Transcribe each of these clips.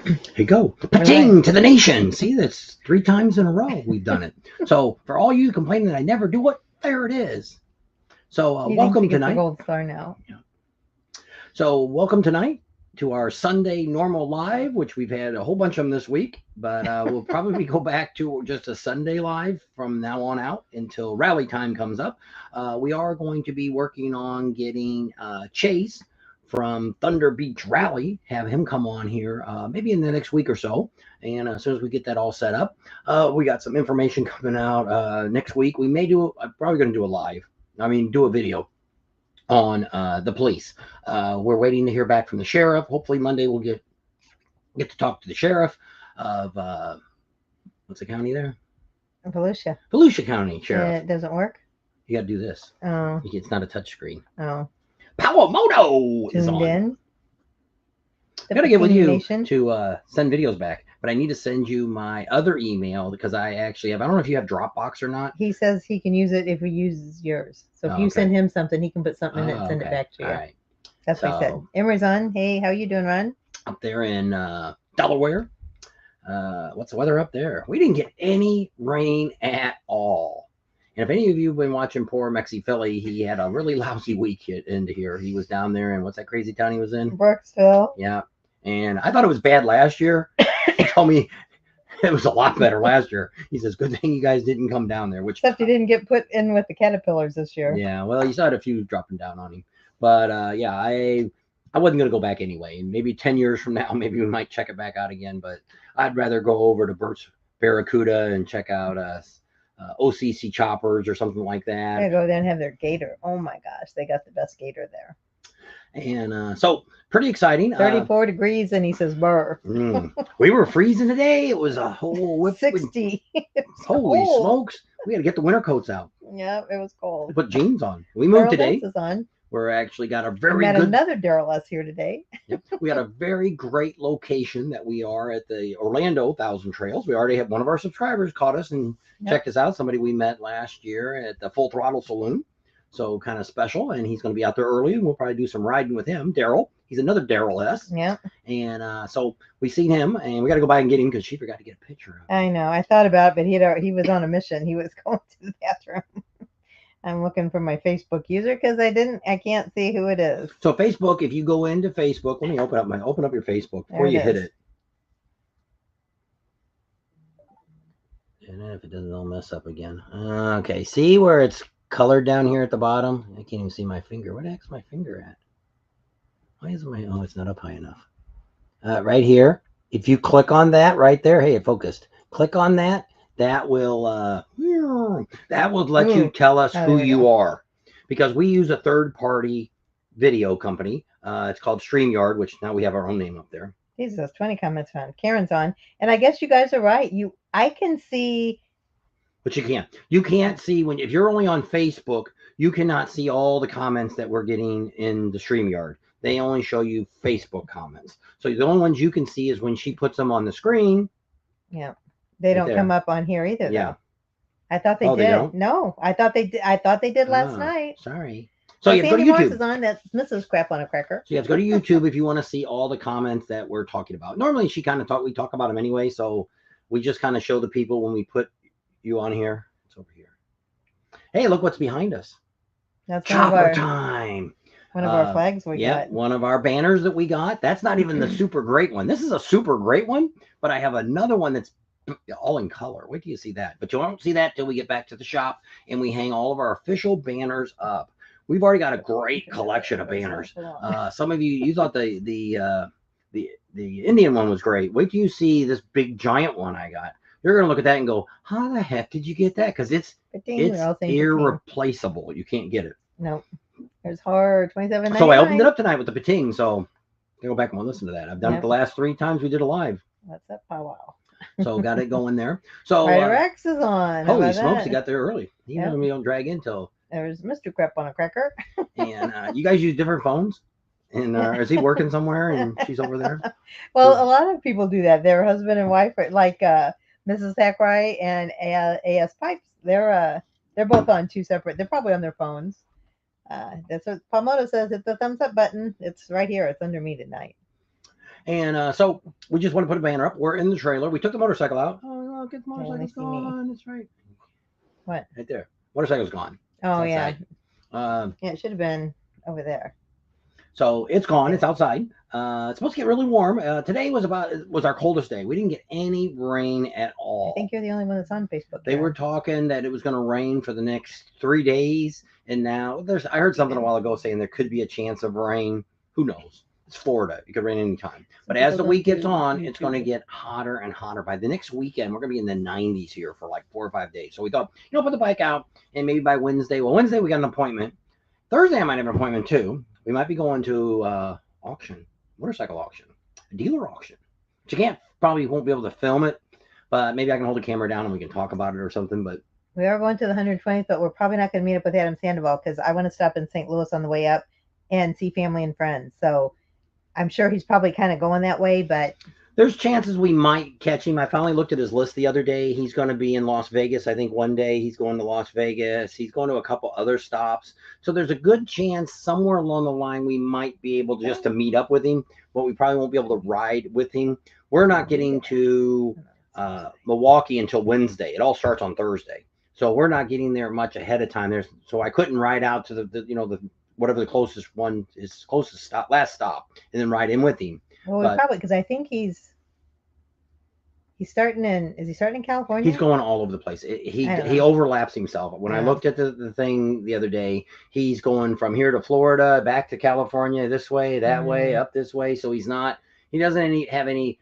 Here you go. Paching to the nation. See, that's 3 times in a row we've done it. So for all you complaining that I never do it, there it is. So He thinks welcome he gets the tonight. gold star now. So welcome tonight to our Sunday normal live, which we've had a whole bunch of them this week, but we'll probably go back to just a Sunday live from now on out until rally time comes up. We are going to be working on getting Chase from Thunder Beach Rally, have him come on here maybe in the next week or so. And as soon as we get that all set up, we got some information coming out next week. We may do, I'm probably going to do a live, do a video on the police. We're waiting to hear back from the sheriff. Hopefully Monday we'll get to talk to the sheriff of what's the county there? Volusia. Volusia County Sheriff. It doesn't work. You got to do this. Oh. It's not a touch screen. Oh. Powermoto is Tuned on. in. I got to get with you to send videos back, but I need to send you my other email because I actually have. I don't know if you have Dropbox or not. He says he can use it if he uses yours. So if you send him something, he can put something in it and send it back to you. All right. That's what I said. Emery's on. Hey, how you doing, Ron? Up there in Delaware. What's the weather up there? We didn't get any rain at all. And if any of you have been watching poor Mexi Philly, he had a really lousy week into here. He was down there in what's that crazy town he was in? Brooksville. Yeah. And I thought it was bad last year. He told me it was a lot better last year. He says, good thing you guys didn't come down there. Except you didn't get put in with the caterpillars this year. Yeah, well, you saw a few dropping down on him. But yeah, I wasn't going to go back anyway. And maybe 10 years from now, maybe we might check it back out again. But I'd rather go over to Bert's Barracuda and check out OCC Choppers or something like that. I go there and have their gator. Oh my gosh, they got the best gator there. And so pretty exciting. 34 degrees, and he says, "Burr." We were freezing today. It was a whole whip. 60. Holy smokes! We had to get the winter coats out. Yeah, it was cold. Put jeans on. We moved today. Is on. We're actually got a very good. Met another Daryl S here today. Yep. We got a very great location that we are at the Orlando 1,000 Trails. We already have one of our subscribers caught us and checked us out. Somebody we met last year at the Full Throttle Saloon. So kind of special, and he's going to be out there early, and we'll probably do some riding with him. Daryl, he's another Daryl S. Yeah. And so we seen him, and we got to go by and get him because she forgot to get a picture of him. I know. I thought about it, but he was on a mission. He was going to the bathroom. I'm looking for my Facebook user because I can't see who it is. So Facebook, if you go into Facebook, let me open up your Facebook before you hit it. And if it doesn't all mess up again. Okay, see where it's colored down here at the bottom? I can't even see my finger. Where the heck's my finger at? Why isn't oh, it's not up high enough. Right here. If you click on that right there, hey, it focused. Click on that. That will let you tell us who you are, because we use a third-party video company. It's called StreamYard, which now we have our own name up there. Jesus, 20 comments on. Karen's on, and I guess you guys are right. I can see. But you can't see if you're only on Facebook, you cannot see all the comments that we're getting in the StreamYard. They only show you Facebook comments. So the only ones you can see is when she puts them on the screen. Yeah. They don't come up on here either. Yeah. Though. I thought they did. They don't? No, I thought they did last night. Sorry. So you have to go to YouTube. Is on. That's Mrs. Crap on a Cracker. So you have to go to YouTube if you want to see all the comments that we're talking about. Normally we talk about them anyway. So we just kind of show the people when we put you on here. It's over here. Hey, look what's behind us. That's Chopper time. One of our flags we got. Yeah, one of our banners that we got. That's not even the super great one. This is a super great one, but I have another one that's all in color. Wait till you see that. But you won't see that till we get back to the shop and we hang all of our official banners up. We've already got a great collection of banners. Some of you thought the Indian one was great. Wait till you see this big giant one I got. You're gonna look at that and go, how the heck did you get that? Because it's irreplaceable. You can't get it. No. It's hard. $27.99. So I opened it up tonight with the pating. So go back and listen to that. I've done it the last 3 times we did a live. That's that powwow. So got it going there. So Ryder X is on. Holy smokes, he got there early. Even we don't drag in till. There's Mr. Crap on a Cracker. And you guys use different phones? And is he working somewhere and she's over there? Well, a lot of people do that. Their husband and wife, like Mrs. Hackright and AS Pipes. They're both on 2 separate. They're probably on their phones. That's what Palmoto says. Hit the thumbs up button. It's right here. It's under me tonight. And so we just want to put a banner up. We're in the trailer. We took the motorcycle out. Oh, look, the Okay, let me motorcycle's see me. gone. That's right. What? Right there. Motorcycle's gone. Oh, It's yeah. outside. Um, Yeah, it should have been over there. so it's gone. It's There. outside. It's supposed to get really warm. Today was our coldest day. We didn't get any rain at I all. think you're the only one that's on Facebook. They were Karen. talking that it was going to rain for the next 3 days, and now there's. I heard something a while ago saying there could be a chance of rain. Who knows? It's Florida. It could rain anytime. But as the People week don't gets do on, it's going to YouTube. get hotter and hotter. By the next weekend, we're going to be in the 90s here for like 4 or 5 days. So we thought, put the bike out, and maybe by Wednesday. Well, Wednesday we got an appointment. Thursday I might have an appointment too. We might be going to auction, motorcycle auction, a dealer auction. But you can't probably won't be able to film it, but maybe I can hold the camera down and we can talk about it or something. But We are going to the 120th, but we're probably not going to meet up with Adam Sandoval because I want to stop in St. Louis on the way up and see family and friends. So I'm sure he's probably kind of going that way, but there's chances we might catch him. I finally looked at his list the other day. He's going to be in Las Vegas. I think one day he's going to Las Vegas. He's going to a couple other stops. So there's a good chance somewhere along the line we might be able to just to meet up with him, but we probably won't be able to ride with him. We're not getting to Milwaukee until Wednesday. It all starts on Thursday. So we're not getting there much ahead of time. So I couldn't ride out to the whatever the closest one is, closest stop, last stop, and then ride in with him. well, we But probably because I think he's starting in. Is he starting in California? he's going all over the place. He I don't he know. overlaps himself. When I Yeah. looked at the thing the other day, he's going from here to Florida, back to California, this way, that way, Mm. up this way. So he's not. He doesn't have any.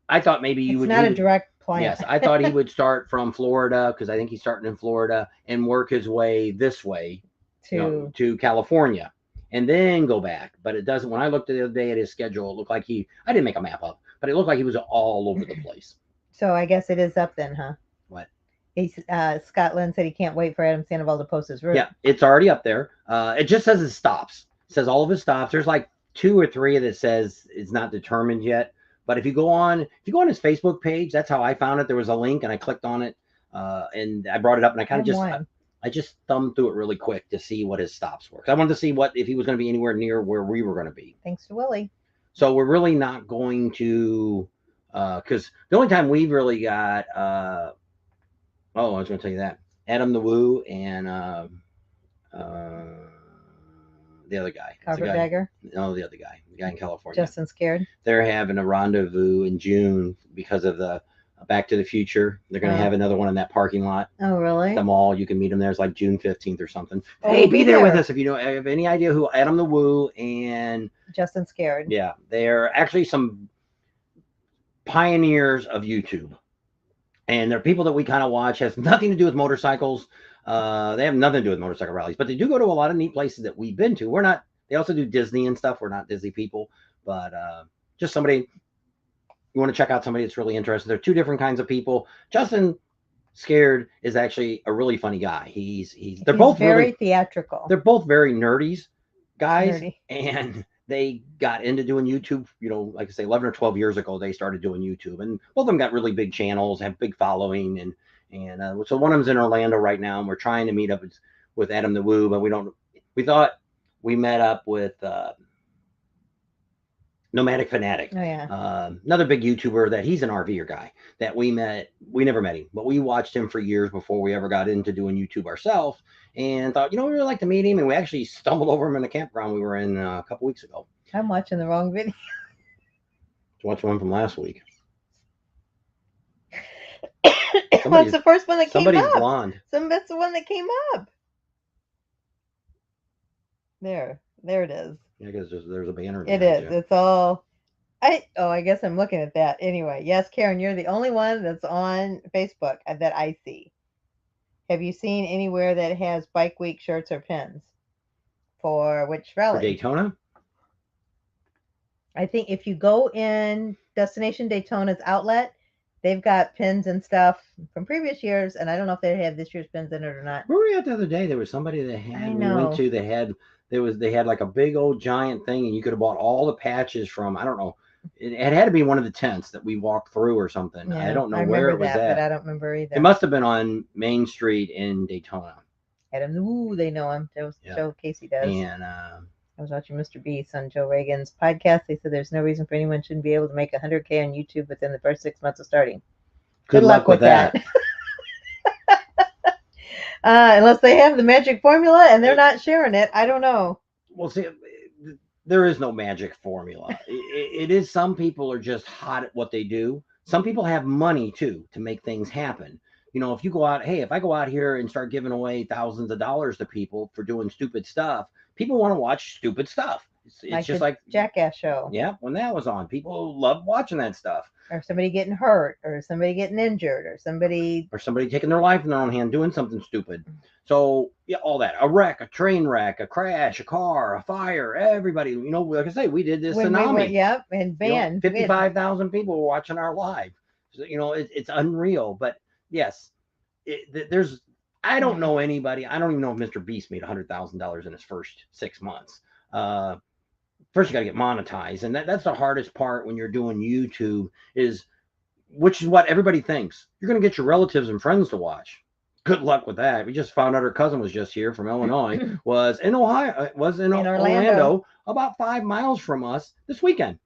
I thought maybe you It's would. not He a would. direct plan. Yes, I thought he would start from Florida because I think he's starting in Florida and work his way this way, to to California, and then go back. But it doesn't. When I looked the other day at his schedule, it looked like he. I didn't make a map up, but it looked like he was all over the place. so I guess it is up then, huh? What? He's Scotland said he can't wait for Adam Sandoval to post his route. Yeah, it's already up there. It just says it stops. It says all of his stops. There's like 2 or 3 that says it's not determined yet. But if you go on his Facebook page, that's how I found it. There was a link and I clicked on it, and I brought it up and I kind of just thumbed through it really quick to see what his stops were. 'Cause I wanted to see if he was going to be anywhere near where we were going to be. Thanks to Willie. So we're really not going to, because the only time we've really got, I was going to tell you that Adam the Woo and the other guy. Carpetbagger. No, the other guy, the guy in California. Justin Scared. They're having a rendezvous in June because of the Back to the Future. They're going to have another one in that parking lot. Oh, really? The mall. You can meet them there. It's like June 15th or something. Oh, hey, we'll be be there with there. us if you have any idea who Adam the Woo and Justin Scared. yeah, they're actually some pioneers of YouTube. And they're people that we kind of watch. Has nothing to do with motorcycles. They have nothing to do with motorcycle rallies, but they do go to a lot of neat places that we've been to. We're not. They also do Disney and stuff. We're not Disney people, but just somebody you want to check out. Somebody that's really interested. They're 2 different kinds of people. Justin Scared is actually a really funny guy. They're both very really theatrical. They're both very nerdy guys, Nerdy. and they got into doing YouTube, like I say, 11 or 12 years ago, they started doing YouTube, and both of them got really big channels, have big following, and so one of them's in Orlando right now, and we're trying to meet up with Adam the Woo, but we thought we met up with Nomadic Fanatic. Oh, yeah. Another big YouTuber that he's an RVer guy that we met. We never met him, but we watched him for years before we ever got into doing YouTube ourselves, and thought, we really like to meet him. And we actually stumbled over him in a campground we were in a couple weeks ago. I'm watching the wrong video. Watch one from last week. What's the first one that came up? Somebody's blonde. That's the one that came up. There it is. Yeah, because there's a banner. It is. It's all. I guess I'm looking at that anyway. Yes, Karen, you're the only one that's on Facebook that I see. Have you seen anywhere that has Bike Week shirts or pins for which rally? For Daytona. I think if you go in Destination Daytona's outlet, they've got pins and stuff from previous years, and I don't know if they have this year's pins in it or not. Where were we at the other day? There was somebody that had. We went to. They had like a big old giant thing, and you could have bought all the patches from. I don't know. It had to be one of the tents that we walked through or something. Yeah, I don't know where it was at. But I don't remember either. It must have been on Main Street in Daytona. Adam the Woo, they know him. Joe Casey does. And I was watching Mr. Beast on Joe Reagan's podcast. They said there's no reason for anyone shouldn't be able to make 100K on YouTube within the first 6 months of starting. Good luck with that. Unless they have the magic formula and they're not sharing it. I don't know. Well, see, there is no magic formula. It is, some people are just hot at what they do. Some people have money too to make things happen. You know, if you go out, hey, if I go out here and start giving away thousands of dollars to people for doing stupid stuff, people want to watch stupid stuff. It's just like Jackass show. Yeah, when that was on, people loved watching that stuff. Or somebody getting hurt, or somebody getting injured, or somebody taking their life in their own hand doing something stupid. So yeah, all that, a wreck, a train wreck, a crash, a car, a fire, everybody, you know, like I say, we did this tsunami. Yep, and banned 55,000 people were watching our live. So, you know, it's unreal. But yes, there's, I don't know anybody. I don't even know if Mr. Beast made $100,000 in his first 6 months. First you got to get monetized, and that's the hardest part when you're doing YouTube, is which is what everybody thinks. You're going to get your relatives and friends to watch. Good luck with that. We just found out her cousin was just here from Illinois, was in Ohio, was in Orlando, about 5 miles from us this weekend.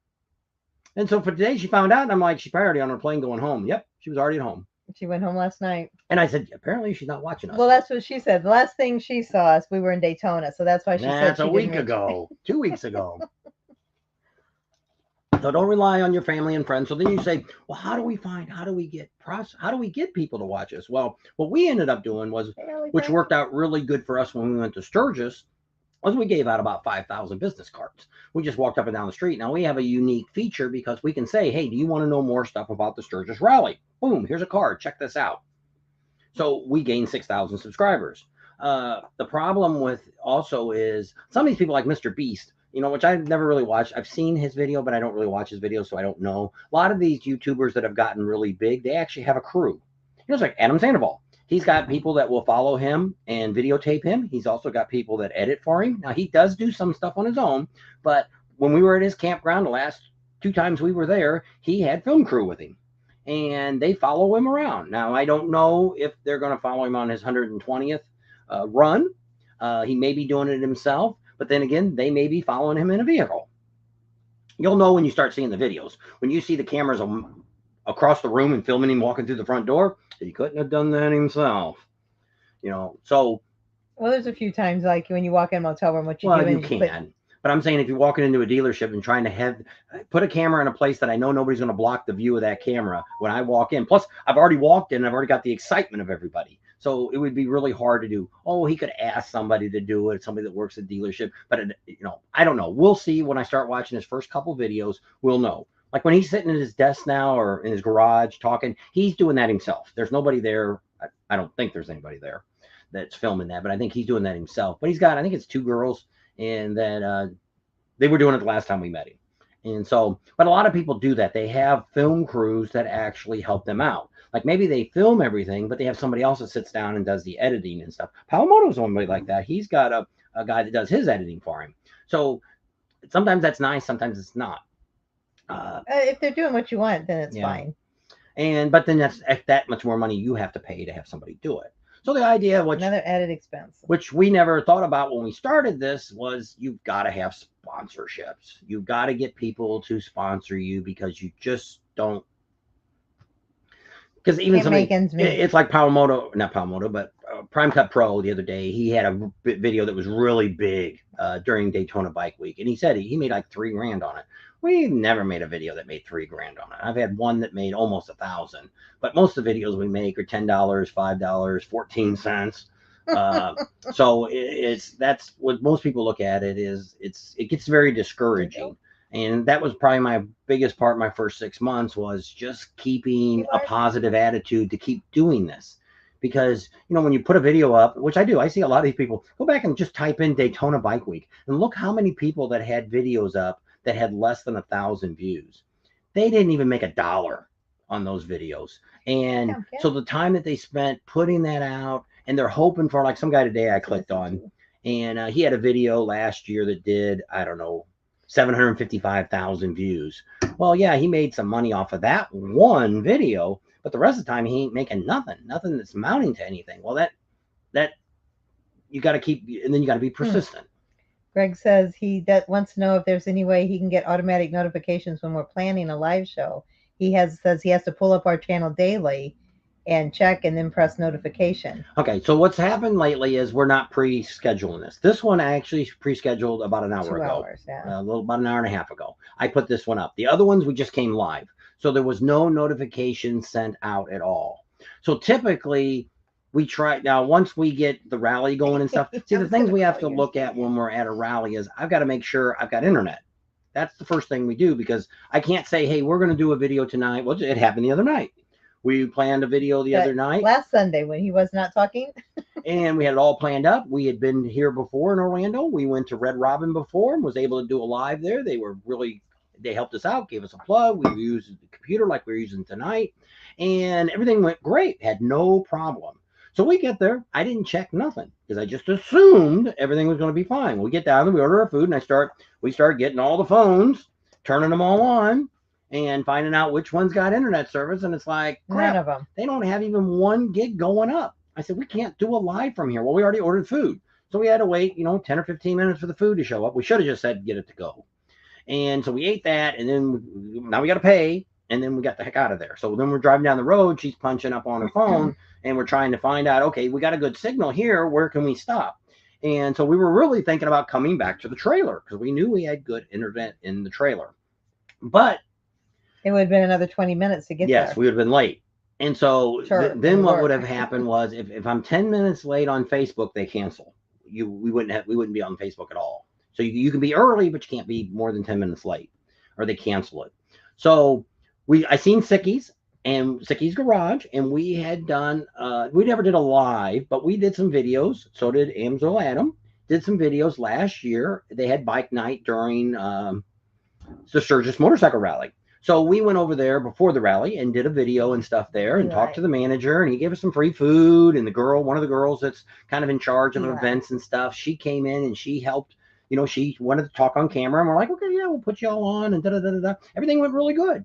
And so for today, she found out, and I'm like, she's probably already on her plane going home. Yep, she was already at home. She went home last night. And I said, apparently she's not watching us. Well, that's what she said. The last thing she saw us, we were in Daytona. So that's why she said that's a week ago, 2 weeks ago. So don't rely on your family and friends. So then you say, well, how do we get people to watch us? Well, what we ended up doing was, which worked out really good for us when we went to Sturgis, was we gave out about 5,000 business cards. We just walked up and down the street. Now we have a unique feature because we can say, hey, do you want to know more stuff about the Sturgis Rally? Boom, here's a card. Check this out. So we gained 6,000 subscribers. The problem with also is some of these people like Mr. Beast, you know, which I've never really watched. I've seen his video, but I don't really watch his videos, so I don't know. A lot of these YouTubers that have gotten really big, they actually have a crew. You know, it's like Adam Sandoval. He's got people that will follow him and videotape him. He's also got people that edit for him. Now, he does do some stuff on his own, but when we were at his campground, the last 2 times we were there, he had film crew with him, and they follow him around. Now, I don't know if they're going to follow him on his 120th run. He may be doing it himself, but then again, they may be following him in a vehicle. You'll know when you start seeing the videos. When you see the cameras across the room and filming him walking through the front door, he couldn't have done that himself. You know, so. Well, there's a few times like when you walk in a motel room, what you do. Well, you can. But I'm saying if you're walking into a dealership and trying to put a camera in a place that I know nobody's going to block the view of that camera when I walk in. Plus, I've already walked in and I've already got the excitement of everybody. So it would be really hard to do. Oh, he could ask somebody to do it, somebody that works at the dealership. But, you know, I don't know. We'll see when I start watching his first couple videos. We'll know. Like when he's sitting at his desk now or in his garage talking, he's doing that himself. There's nobody there. I don't think there's anybody there that's filming that, but I think he's doing that himself. But he's got, I think it's 2 girls, and then they were doing it the last time we met him. And so, but a lot of people do that. They have film crews that actually help them out. Like maybe they film everything, but they have somebody else that sits down and does the editing and stuff. Palamoto's somebody like that. He's got a guy that does his editing for him. So sometimes that's nice, sometimes it's not. If they're doing what you want, then it's fine. But then that's that much more money you have to pay to have somebody do it. So the idea, another added expense, which we never thought about when we started this, was you've got to have sponsorships. You've got to get people to sponsor you because you just don't. Because even somebody, it's like not Palamoto, but Prime Cut Pro the other day, he had a video that was really big during Daytona Bike Week. And he said he made like $3,000 on it. We never made a video that made $3,000 on it. I've had one that made almost 1,000, but most of the videos we make are $10, $5, 14 cents. So that's what most people look at it is it gets very discouraging. And that was probably my biggest part my first 6 months, was just keeping a positive attitude to keep doing this. Because, you know, when you put a video up, which I do, I see a lot of these people go back and just type in Daytona Bike Week and look how many people that had videos up that had less than 1,000 views. They didn't even make $1 on those videos. And so the time that they spent putting that out, and they're hoping for, like some guy today I clicked on, and he had a video last year that did, I don't know, 755,000 views. Well, yeah, he made some money off of that one video, but the rest of the time he ain't making nothing that's amounting to anything. Well, that you got to keep, and then you got to be persistent. Greg says wants to know if there's any way he can get automatic notifications when we're planning a live show. Says he has to pull up our channel daily and check and then press notification. Okay, so what's happened lately is we're not pre-scheduling this. This one I actually pre-scheduled about an hour 2 ago, hours, yeah. about an hour and a half ago. I put this one up. The other ones we just came live, so there was no notification sent out at all. So typically we try now once we get the rally going and stuff. See, the things we have to look at when we're at a rally is I've got to make sure I've got internet. That's the first thing we do because I can't say, hey, we're going to do a video tonight. Well, it happened the other night. We planned a video the other night. Last Sunday when he was not talking. And we had it all planned up. We had been here before in Orlando. We went to Red Robin before and was able to do a live there. They helped us out, gave us a plug. We used the computer like we're using tonight. And everything went great. Had no problem. So we get there. I didn't check nothing because I just assumed everything was going to be fine. We get down there, we order our food, and we start getting all the phones, turning them all on, and finding out which one's got internet service. And it's like, crap, none of them. They don't have even 1 gig going up. I said, we can't do a live from here. Well, we already ordered food. So we had to wait, 10 or 15 minutes for the food to show up. We should have just said, get it to go. And so we ate that. And then now we got to pay. And then we got the heck out of there. So then we're driving down the road. She's punching up on her phone. And we're trying to find out, okay, we got a good signal here. Where can we stop? And so we were really thinking about coming back to the trailer because we knew we had good internet in the trailer. But it would have been another 20 minutes to get there. Yes, we would have been late. And so then what would have happened was if I'm 10 minutes late on Facebook, they cancel. We wouldn't be on Facebook at all. So you can be early, but you can't be more than 10 minutes late or they cancel it. So I seen Sicky's Garage, and we had done, we never did a live, but we did some videos. So did Amsel Adam. Did some videos last year. They had bike night during the Sturgis Motorcycle Rally. So we went over there before the rally and did a video and stuff there and talked to the manager, and he gave us some free food. And one of the girls that's kind of in charge of events and stuff, she came in and she helped, she wanted to talk on camera, and we're like, okay, yeah, we'll put you all on, and da-da-da-da-da. Everything went really good.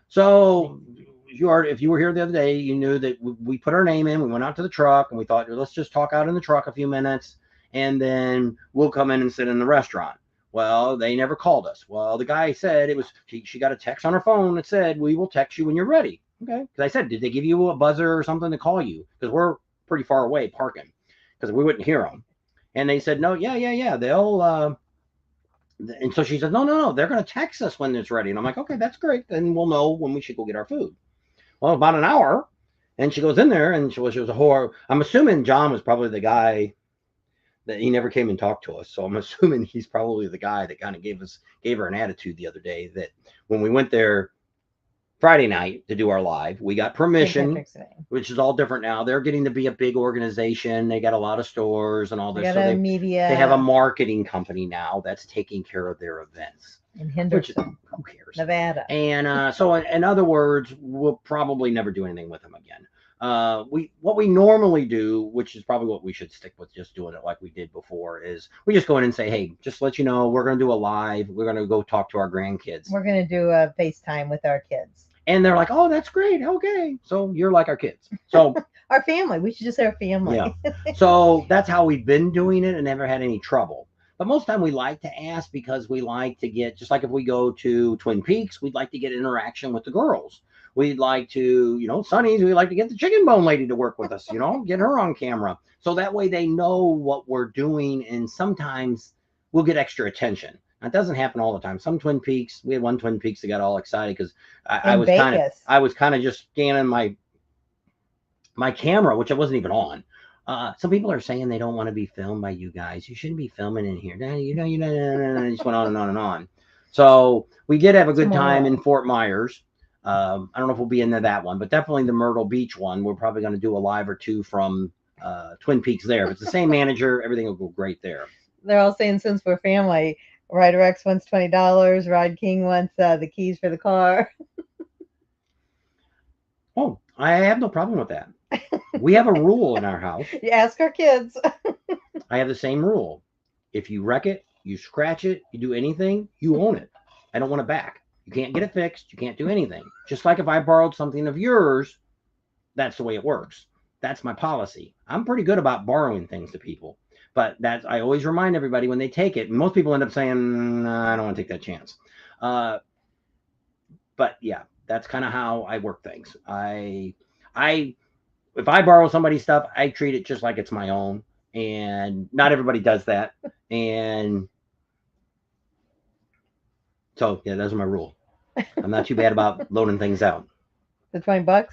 So if you were here the other day, you knew that we put our name in, we went out to the truck, and we thought, let's just talk out in the truck a few minutes, and then we'll come in and sit in the restaurant. Well, they never called us. Well, the guy said she got a text on her phone that said, we will text you when you're ready. Okay. Because I said, did they give you a buzzer or something to call you? Because we're pretty far away parking because we wouldn't hear them. And they said, no, yeah. They'll, and so she said, no, they're going to text us when it's ready. And I'm like, okay, that's great. Then we'll know when we should go get our food. Well, about an hour. And she goes in there and she was a whore. I'm assuming John was probably the guy that he never came and talked to us. So I'm assuming he's probably the guy that kind of gave her an attitude the other day, that when we went there Friday night to do our live, we got permission, which is all different now. They're getting to be a big organization. They got a lot of stores and all this. Media. They have a marketing company now that's taking care of their events. In Henderson, who cares? Nevada. And so in other words, we'll probably never do anything with them again. What we normally do, which is probably what we should stick with, just doing it like we did before, is we just go in and say, hey, just let you know, we're going to do a live. We're going to go talk to our grandkids. We're going to do a FaceTime with our kids. And they're like, oh, that's great. Okay. So you're like our kids. So our family. We should just say our family. Yeah. So that's how we've been doing it and never had any trouble. But most of the time we like to ask because we like to get, just like if we go to Twin Peaks, we'd like to get interaction with the girls. We'd like to, Sonny's, we'd like to get the chicken bone lady to work with us, get her on camera. So that way they know what we're doing, and sometimes we'll get extra attention. That doesn't happen all the time. Some Twin Peaks, we had one Twin Peaks that got all excited because I was kind of just scanning my camera, which I wasn't even on. Some people are saying they don't want to be filmed by you guys. You shouldn't be filming in here. No, it just went on and on and on. So we did have a good time in Fort Myers. I don't know if we'll be into that one, but definitely the Myrtle Beach one. We're probably going to do a live or two from Twin Peaks there. If it's the same manager, everything will go great there. They're all saying, since we're family, Ryder X wants $20. Rod King wants the keys for the car. Oh, I have no problem with that. We have a rule in our house. You ask our kids. I have the same rule. If you wreck it, you scratch it, you do anything, you own it. I don't want it back. You can't get it fixed. You can't do anything. Just like if I borrowed something of yours, that's the way it works. That's my policy. I'm pretty good about borrowing things to people. But that's, I always remind everybody when they take it. Most people end up saying, nah, I don't want to take that chance. But yeah, that's kind of how I work things. I if I borrow somebody's stuff, I treat it just like it's my own, and not everybody does that. And so yeah, that's my rule. I'm not too bad about loaning things out. The $20.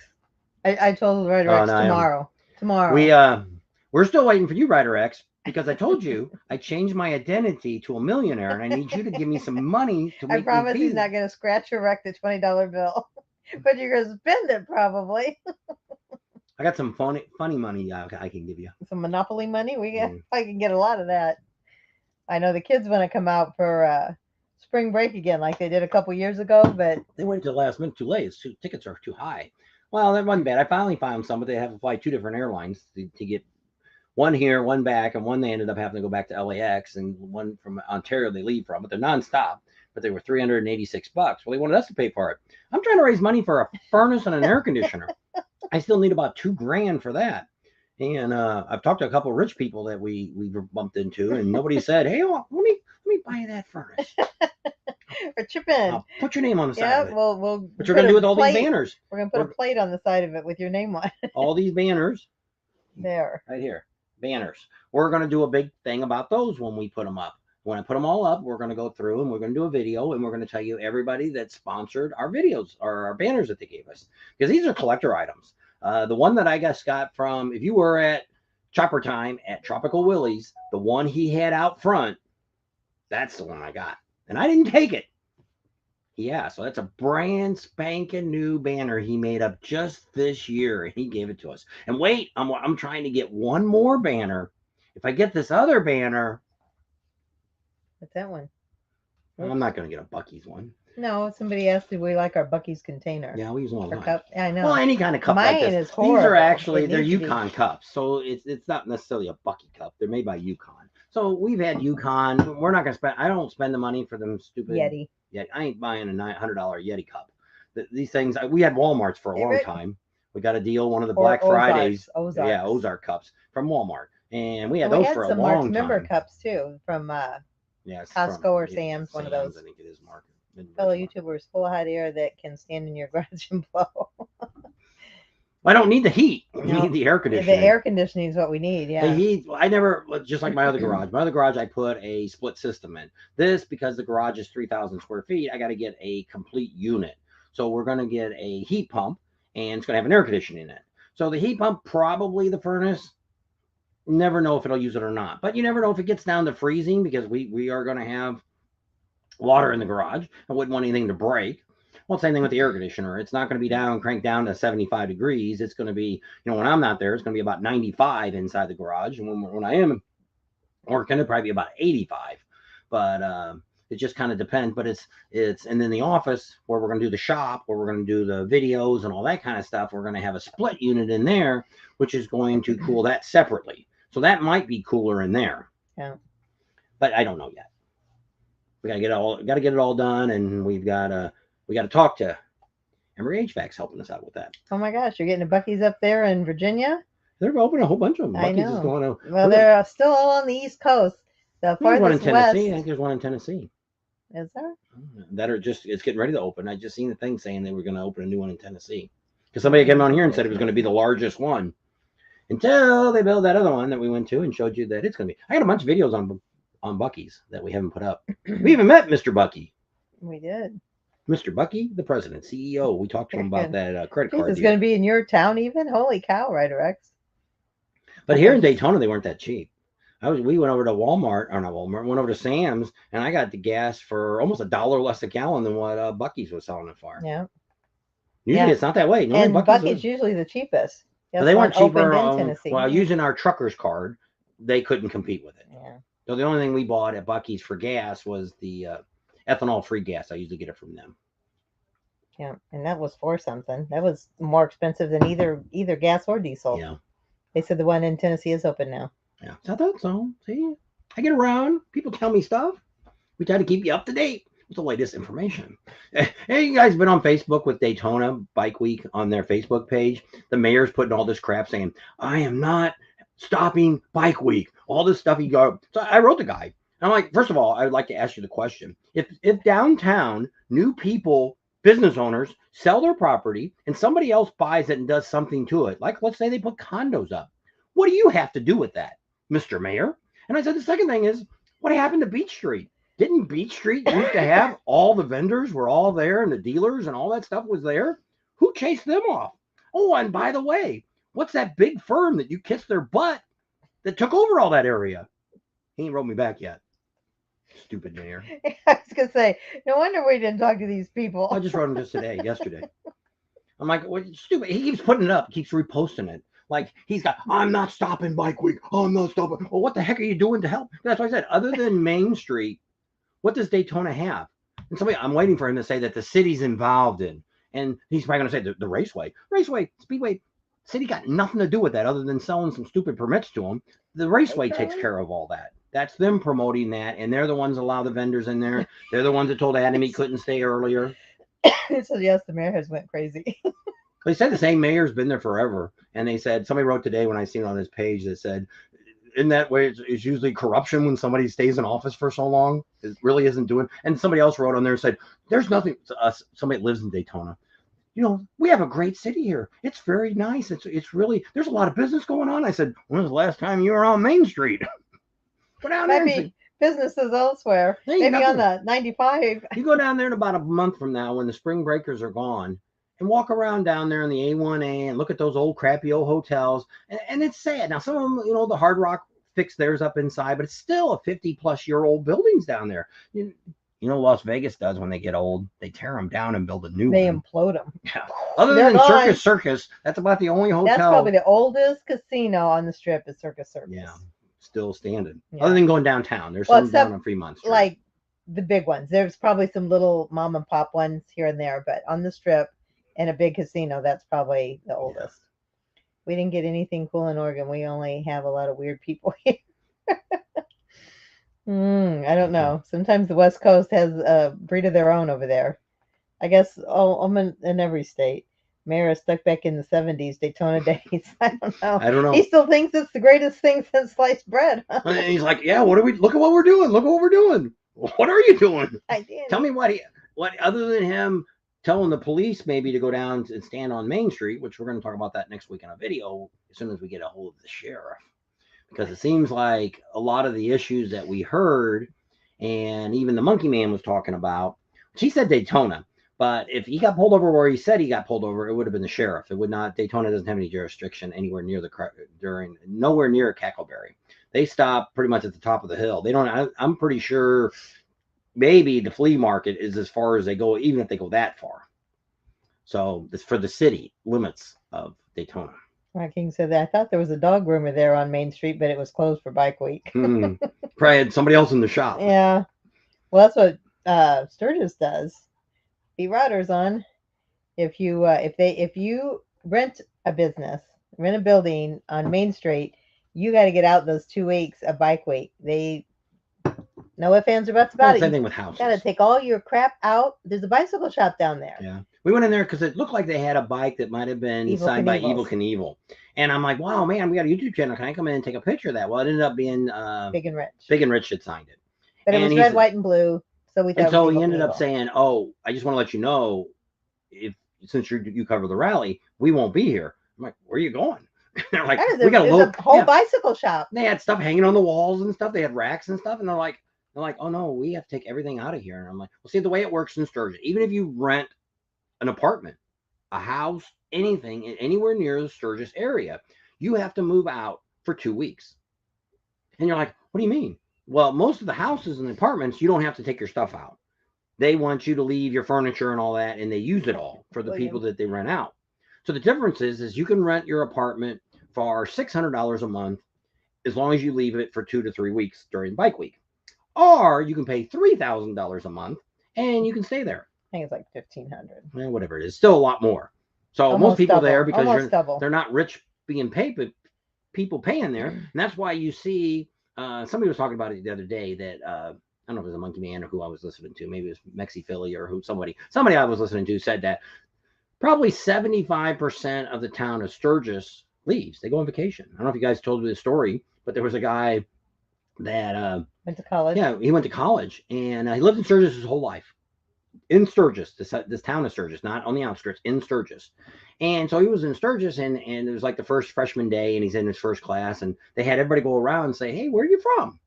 I told Red Oh Rex no, I am. tomorrow. Tomorrow. We're still waiting for you, Ryder X, because I told you I changed my identity to a millionaire, and I need you to give me some money to I make me promise he's be. not going to scratch or wreck the $20 bill, but you're going to spend it probably. I got some funny money I can give you. Some Monopoly money. I can get a lot of that. I know the kids want to come out for spring break again, like they did a couple years ago, but They waited till the last minute, too late. Tickets are too high. Well, that wasn't bad. I finally found some, but they have to fly two different airlines to get one here, one back, and one they ended up having to go back to LAX, and one from Ontario they leave from, but they're nonstop. But they were $386. Well, they wanted us to pay for it. I'm trying to raise money for a furnace and an air conditioner. I still need about $2,000 for that. And I've talked to a couple of rich people that we bumped into, and nobody said, "Hey, let me buy you that furnace. or chip in. I'll put your name on the side Yeah, of it." we'll What you're gonna do with all these banners? We're gonna put a plate on the side of it with your name on it. All these banners There. right here, banners. We're gonna do a big thing about those when we put them up. When I put them all up, we're going to go through and we're going to do a video, and we're going to tell you everybody that sponsored our videos or our banners that they gave us, because these are collector items. The one that I got from, if you were at Chopper Time at Tropical Willie's, the one he had out front, that's the one I got. And I didn't take it. Yeah, so that's a brand spanking new banner he made up just this year, and he gave it to us. And wait, I'm trying to get one more banner. If I get this other banner, what's that one? I'm not going to get a Buc-ee's one. No, somebody asked if we like our Buc-ee's container. Yeah, we use them all the time. Cup. I know. Well, any kind of cup Mine like this. Is horrible. These are actually, they're Yukon cups. So it's not necessarily a Buc-ee cup. They're made by Yukon. So we've had Yukon. We're not going to spend, I don't spend the money for them stupid Yeti. Yeah, I ain't buying a $100 Yeti cup. These things, we had Walmart's for a long time. We got a deal, one of the Black Fridays. Ozarks. Yeah, Ozark cups from Walmart. And we had those for a long Mark's time. member cups too from Costco or Sam's, one of those. I think it is Mark. Fellow YouTubers full of hot air that can stand in your garage and blow. I don't need the heat. We need the air conditioning. The air conditioning is what we need. Yeah. The heat. I never, just like my other garage. My other garage, I put a split system in. This, because the garage is 3,000 square feet, I got to get a complete unit. So we're going to get a heat pump, and it's going to have an air conditioning in it. So the heat pump, probably the furnace. Never know if it'll use it or not. But you never know if it gets down to freezing, because we are going to have water in the garage. I wouldn't want anything to break. Well, same thing with the air conditioner. It's not going to be cranked down to 75 degrees. It's going to be, when I'm not there, it's going to be about 95 inside the garage. And when I am working, it'll probably be about 85. But it just kind of depends. But and then the office where we're going to do the shop, where we're going to do the videos and all that kind of stuff, we're going to have a split unit in there, which is going to cool that separately. So that might be cooler in there. Yeah. But I don't know yet. We got to get it all done, and we got to talk to Emory HVAC's helping us out with that. Oh my gosh, you're getting a Buc-ee's up there in Virginia? They're opening a whole bunch of them. I Buc-ee's know. Is going to, well, they're still all on the East Coast. The there's one in farthest Tennessee. west. I think there's one in Tennessee. Is there? That are just, it's getting ready to open. I just seen the thing saying they were going to open a new one in Tennessee. Because somebody came on here and said it was going to be the largest one. Until they build that other one that we went to and showed you that it's going to be. I got a bunch of videos on Buc-ee's that we haven't put up. We even met Mr. Buc-ee. We did. Mr. Buc-ee, the president, CEO. We talked to him about that credit card. It's going to be in your town even? Holy cow, Ryder X. But here in Daytona, they weren't that cheap. We went over to Walmart, or not Walmart, went over to Sam's, and I got the gas for almost $1 less a gallon than what Buc-ee's was selling it for. Yeah. Usually it's not that way. And Buc-ee's usually the cheapest. They weren't cheaper. Well, using our trucker's card, they couldn't compete with it. Yeah. So the only thing we bought at Buc-ee's for gas was the ethanol-free gas. I usually get it from them. Yeah, and that was for something. That was more expensive than either gas or diesel. Yeah. They said the one in Tennessee is open now. Yeah, I thought so. See, I get around. People tell me stuff. We try to keep you up to date with the latest information. Hey, you guys been on Facebook with Daytona Bike Week on their Facebook page? The mayor's putting all this crap saying, I am not stopping bike week, all this stuff. He go. So I wrote the guy. And I'm like, first of all, I'd like to ask you the question: if downtown new people, business owners sell their property and somebody else buys it and does something to it, like let's say they put condos up, what do you have to do with that, Mr. Mayor? And I said the second thing is, what happened to Beach Street? Didn't Beach Street used to have all the vendors were all there and the dealers and all that stuff was there? Who chased them off? Oh, and by the way, what's that big firm that you kissed their butt that took over all that area? He ain't wrote me back yet. Stupid mayor. I was gonna say, no wonder we didn't talk to these people. I just wrote him just yesterday. I'm like, what? Stupid. He keeps putting it up, keeps reposting it. Like he's got, I'm not stopping bike week. I'm not stopping. Well, what the heck are you doing to help? That's what I said. Other than Main Street, what does Daytona have? And somebody, I'm waiting for him to say that the city's involved in. And he's probably going to say the raceway, speedway. City got nothing to do with that other than selling some stupid permits to them. The raceway takes care of all that. That's them promoting that, and they're the ones that allow the vendors in there. They're the ones that told Adam he couldn't stay earlier. So yes, the mayor has went crazy. They said the same mayor's been there forever, and they said somebody wrote today when I seen it on his page that said, in that way, it's usually corruption when somebody stays in office for so long. It really isn't doing. And somebody else wrote on there and said, "There's nothing to us." Somebody lives in Daytona. We have a great city here. It's very nice. It's really, there's a lot of business going on. I said, when was the last time you were on Main Street? Go down there. Maybe businesses elsewhere. Maybe nothing. On the 95. You go down there in about a month from now when the spring breakers are gone and walk around down there in the A1A and look at those old crappy old hotels. And it's sad. Now, some of them, the Hard Rock fixed theirs up inside, but it's still a 50-plus-year-old buildings down there. Las Vegas does when they get old. They tear them down and build a new one. They implode them. Yeah. Other than Circus, that's about the only hotel. That's probably the oldest casino on the Strip is Circus. Yeah, still standing. Yeah. Other than going downtown. There's some down on Fremont Street. Like the big ones. There's probably some little mom and pop ones here and there, but on the Strip and a big casino, that's probably the oldest. Yeah. We didn't get anything cool in Oregon. We only have a lot of weird people here. I don't know. Sometimes the West Coast has a breed of their own over there. I guess I'm in every state. Mayor is stuck back in the 70s, Daytona days. I don't know. He still thinks it's the greatest thing since sliced bread. And he's like, yeah, look at what we're doing. Look at what we're doing. What are you doing? I did. Tell me what other than him telling the police maybe to go down and stand on Main Street, which we're going to talk about that next week in a video as soon as we get a hold of the sheriff. Because it seems like a lot of the issues that we heard, and even the Monkey Man was talking about, he said Daytona, but if he got pulled over where he said he got pulled over, it would have been the sheriff. It would not. Daytona doesn't have any jurisdiction anywhere near nowhere near Cackleberry. They stop pretty much at the top of the hill. They don't. I'm pretty sure maybe the flea market is as far as they go, even if they go that far. So it's for the city limits of Daytona. King said that. I thought there was a dog groomer there on Main Street, but it was closed for Bike Week. Probably had somebody else in the shop. Yeah. Well, that's what Sturgis does. The router's on. If you rent a business, rent a building on Main Street, you got to get out those 2 weeks of Bike Week. No ifs, ands, or buts about it. Same thing with houses. Got to take all your crap out. There's a bicycle shop down there. Yeah. We went in there because it looked like they had a bike that might have been signed by Evel Knievel. And I'm like, wow, man, we got a YouTube channel. Can I come in and take a picture of that? Well, it ended up being Big and Rich. Big and Rich had signed it. But it was red, white, and blue. So we thought. And so he ended up saying, oh, I just want to let you know, since you cover the rally, we won't be here. I'm like, where are you going? They're like, we got a whole bicycle shop. They had stuff hanging on the walls and stuff. They had racks and stuff. And they're like, oh no, we have to take everything out of here. And I'm like, well, see, the way it works in Sturgis, even if you rent an apartment, a house, anything anywhere near the Sturgis area, you have to move out for 2 weeks. And you're like, what do you mean? Well, most of the houses and apartments, you don't have to take your stuff out. They want you to leave your furniture and all that, and they use it all for the people that they rent out. So the difference is you can rent your apartment for $600 a month as long as you leave it for 2 to 3 weeks during Bike Week. Or you can pay $3,000 a month and you can stay there. I think it's like $1,500. Well, whatever it is, still a lot more. So almost most people double. There because they're not rich being paid, but people paying there, and that's why you see. Somebody was talking about it the other day that I don't know if it was a Monkey Man or who I was listening to. Maybe it was Mexi Philly or somebody I was listening to said that probably 75% of the town of Sturgis leaves. They go on vacation. I don't know if you guys told me the story, but there was a guy that Went to college. yeah, he went to college and he lived in Sturgis his whole life. In Sturgis, this town of Sturgis, not on the outskirts, in Sturgis. And so he was in Sturgis, and it was like the first freshman day, and he's in his first class, and they had everybody go around and say, "Hey, where are you from?"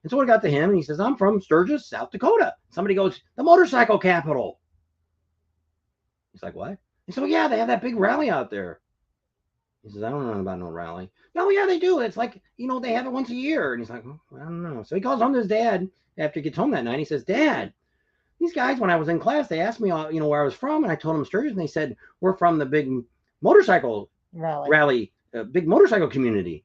And so it got to him, and he says, "I'm from Sturgis, South Dakota." Somebody goes, "The motorcycle capital." He's like, "What?" He said, "Well, yeah, they have that big rally out there." He says, "I don't know about no rally." "No, yeah, they do. It's like, they have it once a year." And he's like, "I don't know." So he calls home to his dad after he gets home that night. He says, "Dad, these guys, when I was in class, they asked me, where I was from, and I told them Sturgis, and they said we're from the big motorcycle rally, big motorcycle community."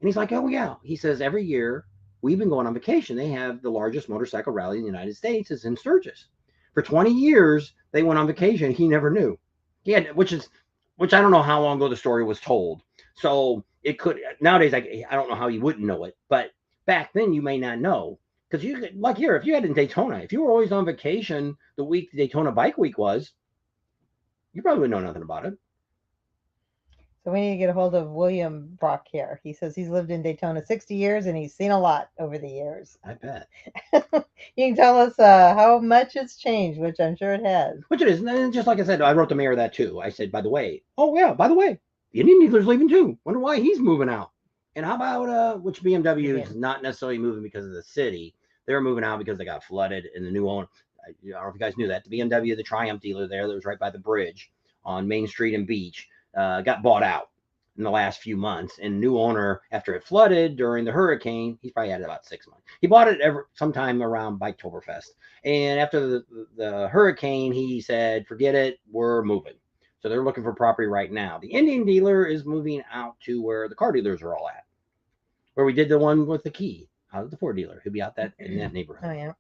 And he's like, "Oh yeah." He says, "Every year we've been going on vacation. They have the largest motorcycle rally in the United States is in Sturgis. For 20 years they went on vacation. He never knew. He had, which I don't know how long ago the story was told. So it could nowadays I don't know how you wouldn't know it, but back then you may not know because you like here if you had in Daytona, if you were always on vacation the week the Daytona Bike Week was, you probably would know nothing about it. So we need to get a hold of William Brock here. He says he's lived in Daytona 60 years and he's seen a lot over the years. I bet. You can tell us how much it's changed, which I'm sure it has. Which it is. And just like I said, I wrote the mayor that too. I said, by the way, the Indian dealer's leaving too. Wonder why he's moving out. And how about which BMW is not necessarily moving because of the city. They're moving out because they got flooded and the new owner. I don't know if you guys knew that. The BMW, the Triumph dealer there that was right by the bridge on Main Street and Beach, got bought out in the last few months. And new owner, after it flooded during the hurricane, he's probably had it about 6 months. He bought it sometime around Biketoberfest. And after the hurricane, he said, "Forget it, we're moving." So they're looking for property right now. The Indian dealer is moving out to where the car dealers are all at, where we did the one with the key out of the Ford dealer. He'll be out in that neighborhood. Oh, yeah.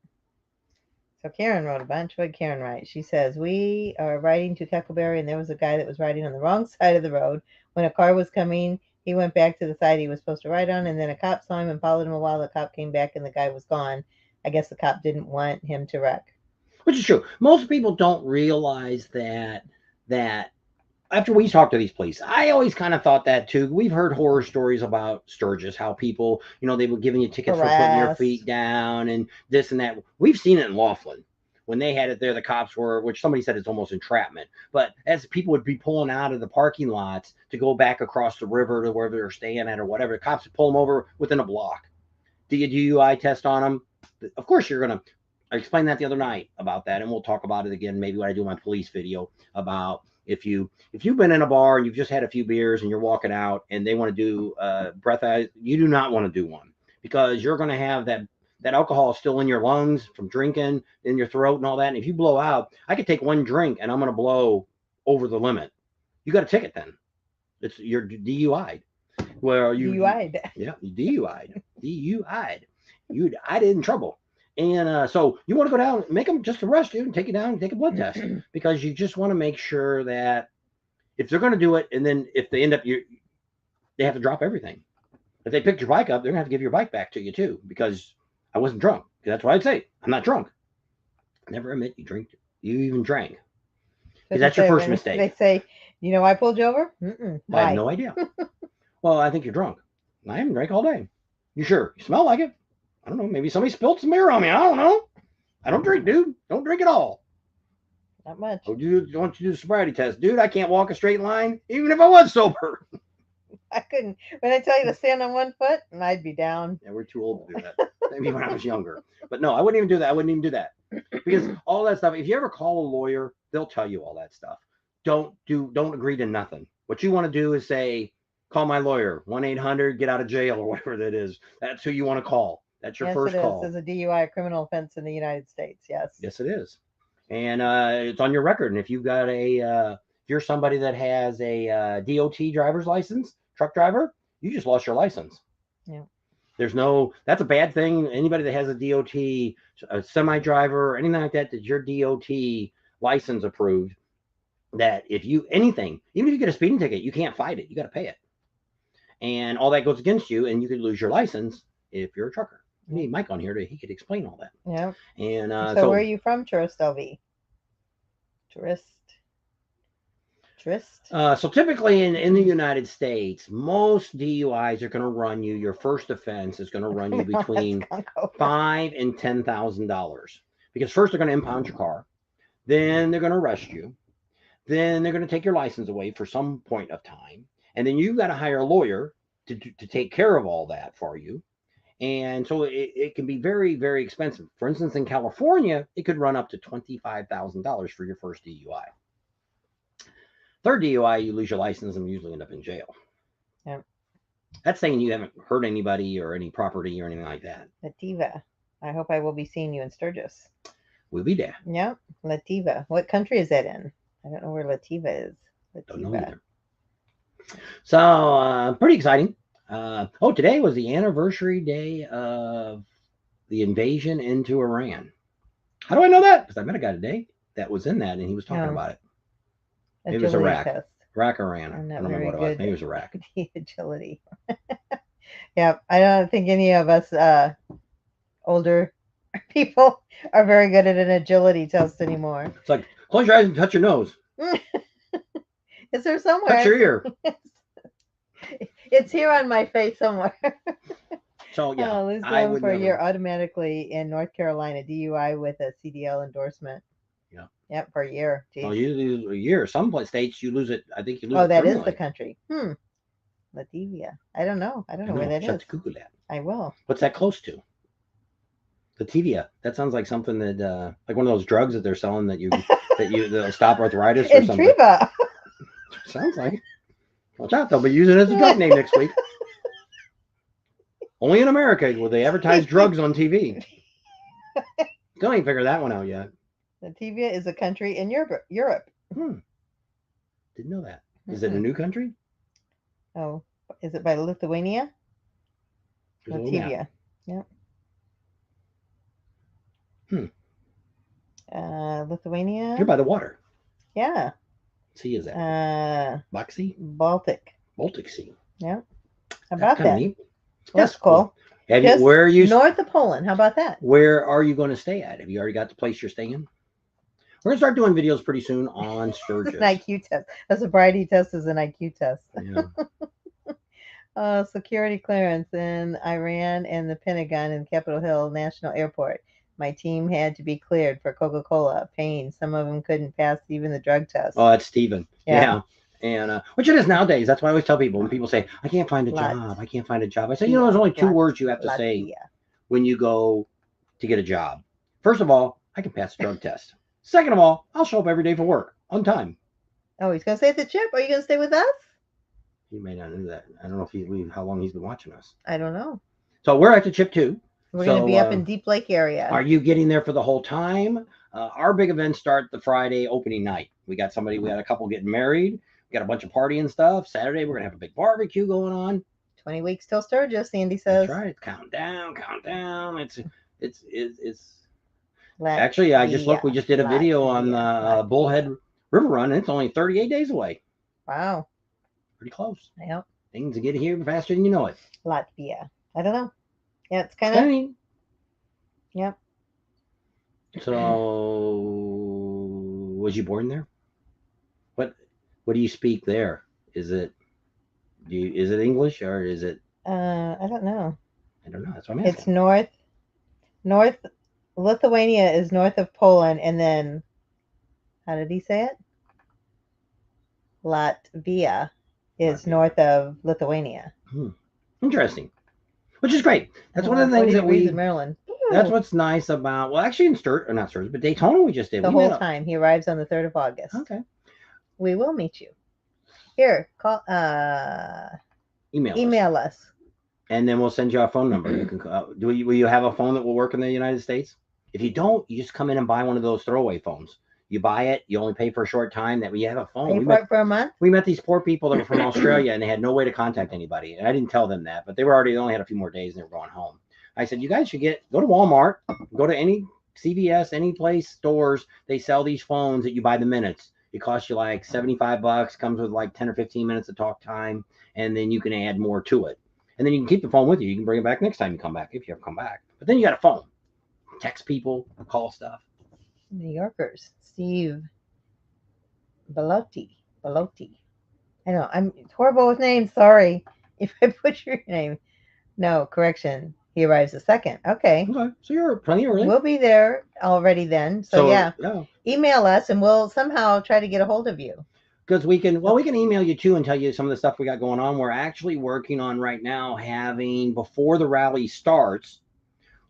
So Karen wrote a bunch. What did Karen write? She says, we are riding to Tackleberry, and there was a guy that was riding on the wrong side of the road. When a car was coming, he went back to the side he was supposed to ride on, and then a cop saw him and followed him a while. The cop came back, and the guy was gone. I guess the cop didn't want him to wreck. Which is true. Most people don't realize that after we talk to these police, I always kind of thought that too. We've heard horror stories about Sturgis, how people, they were giving you tickets for putting your feet down and this and that. We've seen it in Laughlin. When they had it there, the cops were, which somebody said it's almost entrapment. But as people would be pulling out of the parking lots to go back across the river to wherever they're staying at or whatever, the cops would pull them over within a block. Do you DUI test on them? Of course you're going to. I explained that the other night about that, and we'll talk about it again maybe when I do my police video about if you've been in a bar and you've just had a few beers and you're walking out and they want to do breath, you do not want to do one because you're going to have that alcohol still in your lungs from drinking, in your throat and all that. And if you blow out, I could take one drink and I'm going to blow over the limit. You got a ticket then. You're DUI'd. Well, DUI'd. Yeah, DUI'd. DUI'd. I'd in trouble. And so you want to go down, make them just arrest you and take you down and take a blood test because you just want to make sure that if they're going to do it, and then if they end up, they have to drop everything. If they picked your bike up, they're going to have to give your bike back to you too because I wasn't drunk. That's what I'd say. I'm not drunk. Never admit you even drank. Because that's your first mistake. They say, I pulled you over? I have no idea. Well, I think you're drunk. I haven't drank all day. You sure? You smell like it. I don't know. Maybe somebody spilled some beer on me. I don't know. I don't drink, dude. Don't drink at all. Not much. Oh, dude, why don't you do the sobriety test? Dude, I can't walk a straight line, even if I was sober. I couldn't. When I tell you to stand on one foot, I'd be down. Yeah, we're too old to do that. Maybe when I was younger. But no, I wouldn't even do that. I wouldn't even do that. Because all that stuff, if you ever call a lawyer, they'll tell you all that stuff. Don't agree to nothing. What you want to do is say, call my lawyer, 1-800, get out of jail or whatever that is. That's who you want to call. That's your first call. Yes, it is. It's a DUI, a criminal offense in the United States. Yes. Yes, it is. And it's on your record. And if you've got if you're somebody that has a DOT driver's license, truck driver, you just lost your license. Yeah. That's a bad thing. Anybody that has a DOT, a semi driver, anything like that, that's your DOT license approved, that if anything, even if you get a speeding ticket, you can't fight it. You got to pay it. And all that goes against you, and you could lose your license if you're a trucker. We need Mike on here he could explain all that. Yeah. And so where are you from, Tourist LV? Tourist interest. So typically in the United States, most DUIs are going to run you. Your first offense is going to run you No, that's between gonna go. $5,000 and $10,000 because first they're going to impound your car, then they're going to arrest you, then they're going to take your license away for some point of time, and then you've got to hire a lawyer to take care of all that for you. And so it can be very, very expensive. For instance, in California, it could run up to $25,000 for your first DUI. Third DUI, you lose your license and usually end up in jail. Yep. That's saying you haven't hurt anybody or any property or anything like that. Lativa. I hope I will be seeing you in Sturgis. We'll be there. Yep. Lativa. What country is that in? I don't know where Lativa is. Don't know Lativa. either. So pretty exciting. Today was the anniversary day of the invasion into Iran. How do I know that? Because I met a guy today that was in that and he was talking about it. Maybe it was Agility Iraq. test. Iraq, Iran. I I'm don't not remember very what it was. good Maybe it was Iraq. at the agility. Yep. I don't think any of us older people are very good at an agility test anymore. It's like, close your eyes and touch your nose. Is there somewhere? Touch your ear. It's here on my face somewhere. So, yeah. Lose I them would for a never. year automatically in North Carolina. DUI with a CDL endorsement. Yeah. Yep, for a year. Jeez. Oh, you lose a year. Some states you lose it. I think you lose it. Oh, that is the permanently. country. Lativia. I don't know. I don't know I where know. that Just is. have to Google that. I will. What's that close to? Lativia. That sounds like something that, like one of those drugs that they're selling that'll stop arthritis or something. Intriva. Sounds like. Watch out, they'll be using it as a drug name next week. Only in America will they advertise drugs on TV. Still ain't figured that one out yet. Lativia is a country in Europe. Didn't know that. Is it a new country? Oh, is it by Lithuania? Here's a little map. Lativia. Yep. Lithuania. You're by the water. Yeah. Sea is that? Black Sea? Baltic. Baltic Sea. Yep. How That's about kind of that? neat. That's cool. Have Just you, where are you? North of Poland. How about that? Where are you going to stay at? Have you already got the place you're staying? We're gonna start doing videos pretty soon on Sturgis. An IQ test. A sobriety test is an IQ test. Yeah. Security clearance in Iran and the Pentagon and Capitol Hill National Airport. My team had to be cleared for Coca-Cola. Pain. Some of them couldn't pass even the drug test. Oh, that's Steven. Yeah. And which it is nowadays. That's why I always tell people when people say, I can't find a job. I can't find a job. I say, there's only two words you have to say when you go to get a job. First of all, I can pass the drug test. Second of all, I'll show up every day for work on time. Oh, he's going to stay at the chip? Are you going to stay with us? He may not know that. I don't know if how long he's been watching us. I don't know. So we're at the chip too. We're going to be up in Deep Lake area. Are you getting there for the whole time? Our big events start the Friday opening night. We had a couple getting married. We got a bunch of partying stuff. Saturday, we're going to have a big barbecue going on. 20 weeks till Sturgis, Sandy says. That's right. Count down. It's actually, I just looked. We just did a video on the Bullhead River Run, and it's only 38 days away. Wow. Pretty close. Yep. Things get here faster than you know it. Latvia. I don't know. Yeah, it's kind of neat. Yep. So, was you born there? What do you speak there? Is it English or is it? I don't know. I don't know. That's what I'm asking. It's north. Lithuania is north of Poland, and then, how did he say it? Latvia is north of Lithuania. Interesting. Which is great. That's one of the things that we in Maryland. That's what's nice about, well, actually in not Sturgis, but Daytona we just did. The whole time. He arrives on the 3rd of August. Okay. We will meet you. Here, call, email us. And then we'll send you our phone number. You can will you have a phone that will work in the United States? If you don't, you just come in and buy one of those throwaway phones. You buy it, you only pay for a short time. That way you have a phone. For a month? We met these poor people that were from Australia and they had no way to contact anybody. And I didn't tell them that, but they only had a few more days and they were going home. I said, you guys should go to Walmart, go to any CVS, any place, stores. They sell these phones that you buy the minutes. It costs you like $75, comes with like 10 or 15 minutes of talk time, and then you can add more to it. And then you can keep the phone with you. You can bring it back next time you come back, if you ever come back. But then you got a phone. Text people, call stuff. New Yorkers. Steve Bellotti. Belotti. I know I'm horrible with names. Sorry if I butcher your name. No, correction. He arrives the second. Okay. Okay, so you're plenty early. We'll be there already then. So So yeah, yeah, email us and we'll somehow try to get a hold of you. because we can email you too and tell you some of the stuff we got going on. We're actually working on right now having before the rally starts.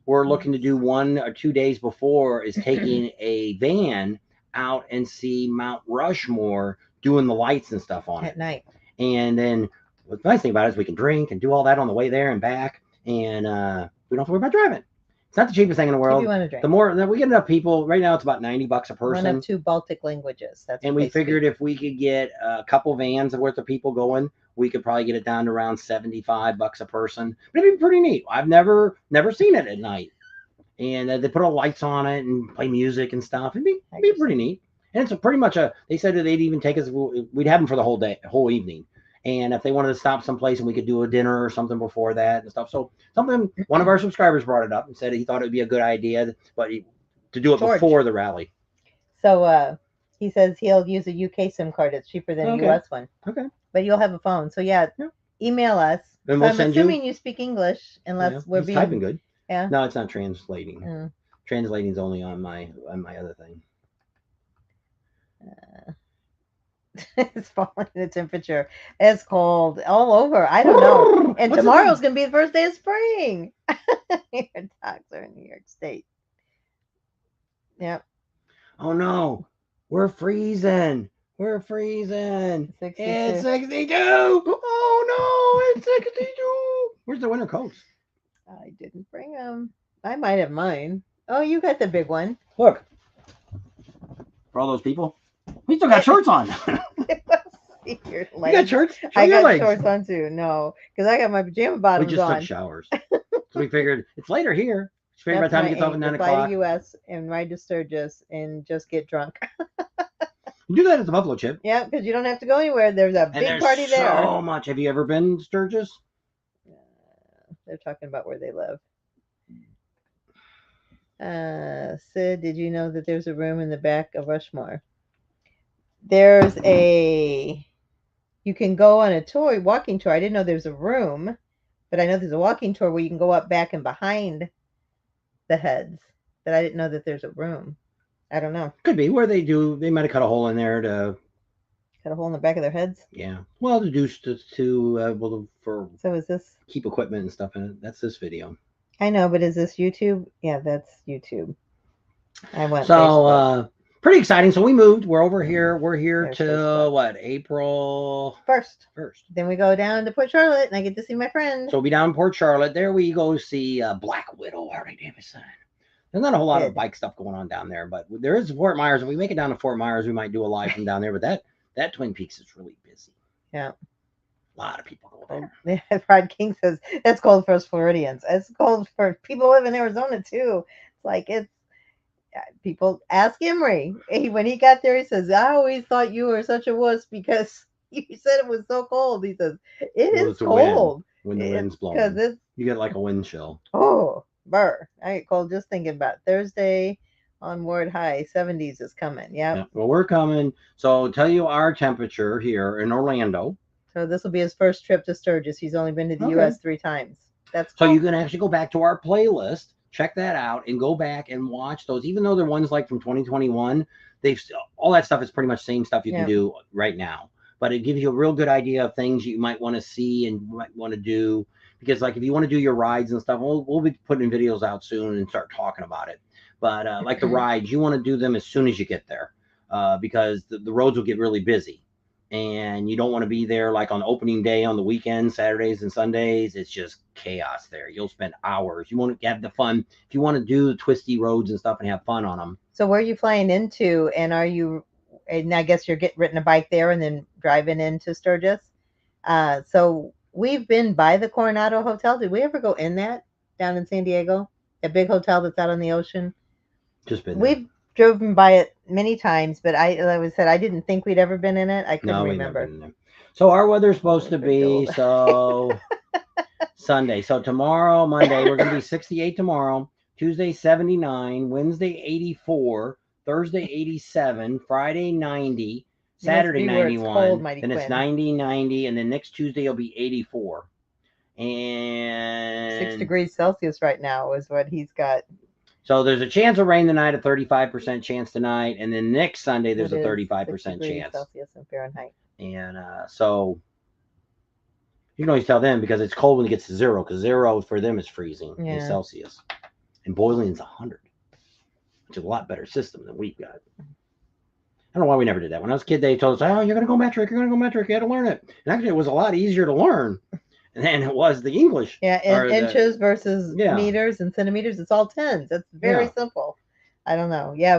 We're looking to do 1 or 2 days before is taking a van out and see Mount Rushmore doing the lights and stuff on At it. night. And then the nice thing about it is we can drink and do all that on the way there and back, and we don't have to worry about driving. It's not the cheapest thing in the If you world. want to drink. The more that we get enough people, right now it's about $90 a One person. of two Baltic languages. That's And what we they figured speak. if we could get a couple vans worth of people going, we could probably get it down to around $75 a person. But it'd be pretty neat. I've never seen it at night, and they put all lights on it and play music and stuff. It'd be pretty neat. And it's pretty much a. They said that they'd even take us. We'd have them for the whole day, whole evening. And if they wanted to stop someplace and we could do a dinner or something before that and stuff. So something one of our subscribers brought it up and said he thought it would be a good idea, but to do it George. before the rally. So he says he'll use a UK SIM card. It's cheaper than Okay. a US one. Okay. But you'll have a phone. So yeah, Yeah. email us. And So we'll I'm send assuming you speak English unless Yeah, we're it's being typing good. Yeah. No, it's not translating. Mm. Translating's only on my other thing. It's falling the temperature. It's cold all over. I don't know. And What's tomorrow's gonna be the first day of spring. Your dogs are in New York State. Yep. Oh no, we're freezing. We're freezing. 62. It's 62. Oh no, it's 62. Where's the winter coats? I didn't bring them. I might have mine. Oh, you got the big one. Look. For all those people, we still got shorts on. See your You legs. got shorts? Show I your got legs. shorts on too. No, because I got my pajama We bottoms just on. took showers. So we figured it's later here. So by the That's time my it gets off at aim, 9 to fly o'clock. to US and ride to Sturgis and just get drunk. You do that at the Buffalo Chip. Yeah, because you don't have to go anywhere. There's a And big there's party there. so much. Have you ever been to Sturgis? They're talking about where they live. Sid, did you know that there's a room in the back of Rushmore? There's a. You can go on a tour, walking tour. I didn't know there's a room, but I know there's a walking tour where you can go up, back, and behind the heads. But I didn't know that there's a room. I don't know. Could be where they do. They might have cut a hole in there to. Cut a hole in the back of their heads. Yeah. Well, to do for. So is this? Keep equipment and stuff in it. That's this video. I know, but is this YouTube? Yeah, that's YouTube. I went. So pretty exciting. So we moved. We're over here. We're here There's till Facebook. what? April 1st. 1st. Then we go down to Port Charlotte, and I get to see my friend. So we'll be down in Port Charlotte. There we go see Black Widow, Harley Davidson. There's not a whole lot of bike stuff going on down there, but there is Fort Myers. If we make it down to Fort Myers, we might do a live from down there. But that Twin Peaks is really busy. Yeah. A lot of people go there. Rod King says it's cold for us Floridians. It's cold for people who live in Arizona too. It's like it's people ask Emery. When he got there, he says, "I always thought you were such a wuss because you said it was so cold." He says, "It is cold when the wind's blowing because you get like a wind chill." Oh, burr! I get cold just thinking about it. Thursday. Onward high 70s is coming. Yeah. Well, we're coming. So tell you our temperature here in Orlando. So this will be his first trip to Sturgis. He's only been to the U.S. 3 times. That's cool. So you can actually go back to our playlist, check that out, and go back and watch those. Even though they're ones like from 2021, they've all that stuff is pretty much the same stuff you can do right now. But it gives you a real good idea of things you might want to see and might want to do. Because like if you want to do your rides and stuff, we'll be putting videos out soon and start talking about it. But like the rides, you want to do them as soon as you get there because the roads will get really busy. And you don't want to be there like on opening day on the weekends, Saturdays and Sundays. It's just chaos there. You'll spend hours. You want to have the fun. If you want to do the twisty roads and stuff and have fun on them. So where are you flying into? And are you, and I guess you're riding a bike there and then driving into Sturgis. So we've been by the Coronado Hotel. Did we ever go in that down in San Diego? A big hotel that's out on the ocean? Just been there. We've driven by it many times, but like I said, I didn't think we'd ever been in it. I couldn't remember. So our weather's supposed to be Sunday. So tomorrow, Monday, we're going to be 68 tomorrow. Tuesday, 79. Wednesday, 84. Thursday, 87. Friday, 90. Saturday be where it's 91. cold, Mighty Then it's Quinn. 90, 90, and then next Tuesday it'll be 84. And 6 degrees Celsius right now is what he's got. so there's a chance of rain tonight, a 35% chance tonight, and then next Sunday there's It a is 35% 6 degrees chance. Celsius in Fahrenheit. And so you can always tell them because it's cold when it gets to 0, because 0 for them is freezing in Celsius, and boiling's 100, which is a lot better system than we've got. I don't know why we never did that. When I was a kid, they told us, "Oh, you're going to go metric. You're going to go metric. You had to learn it." And actually, it was a lot easier to learn than it was the English. Yeah, and inches versus meters and centimeters. It's all tens. It's very simple. I don't know. Yeah,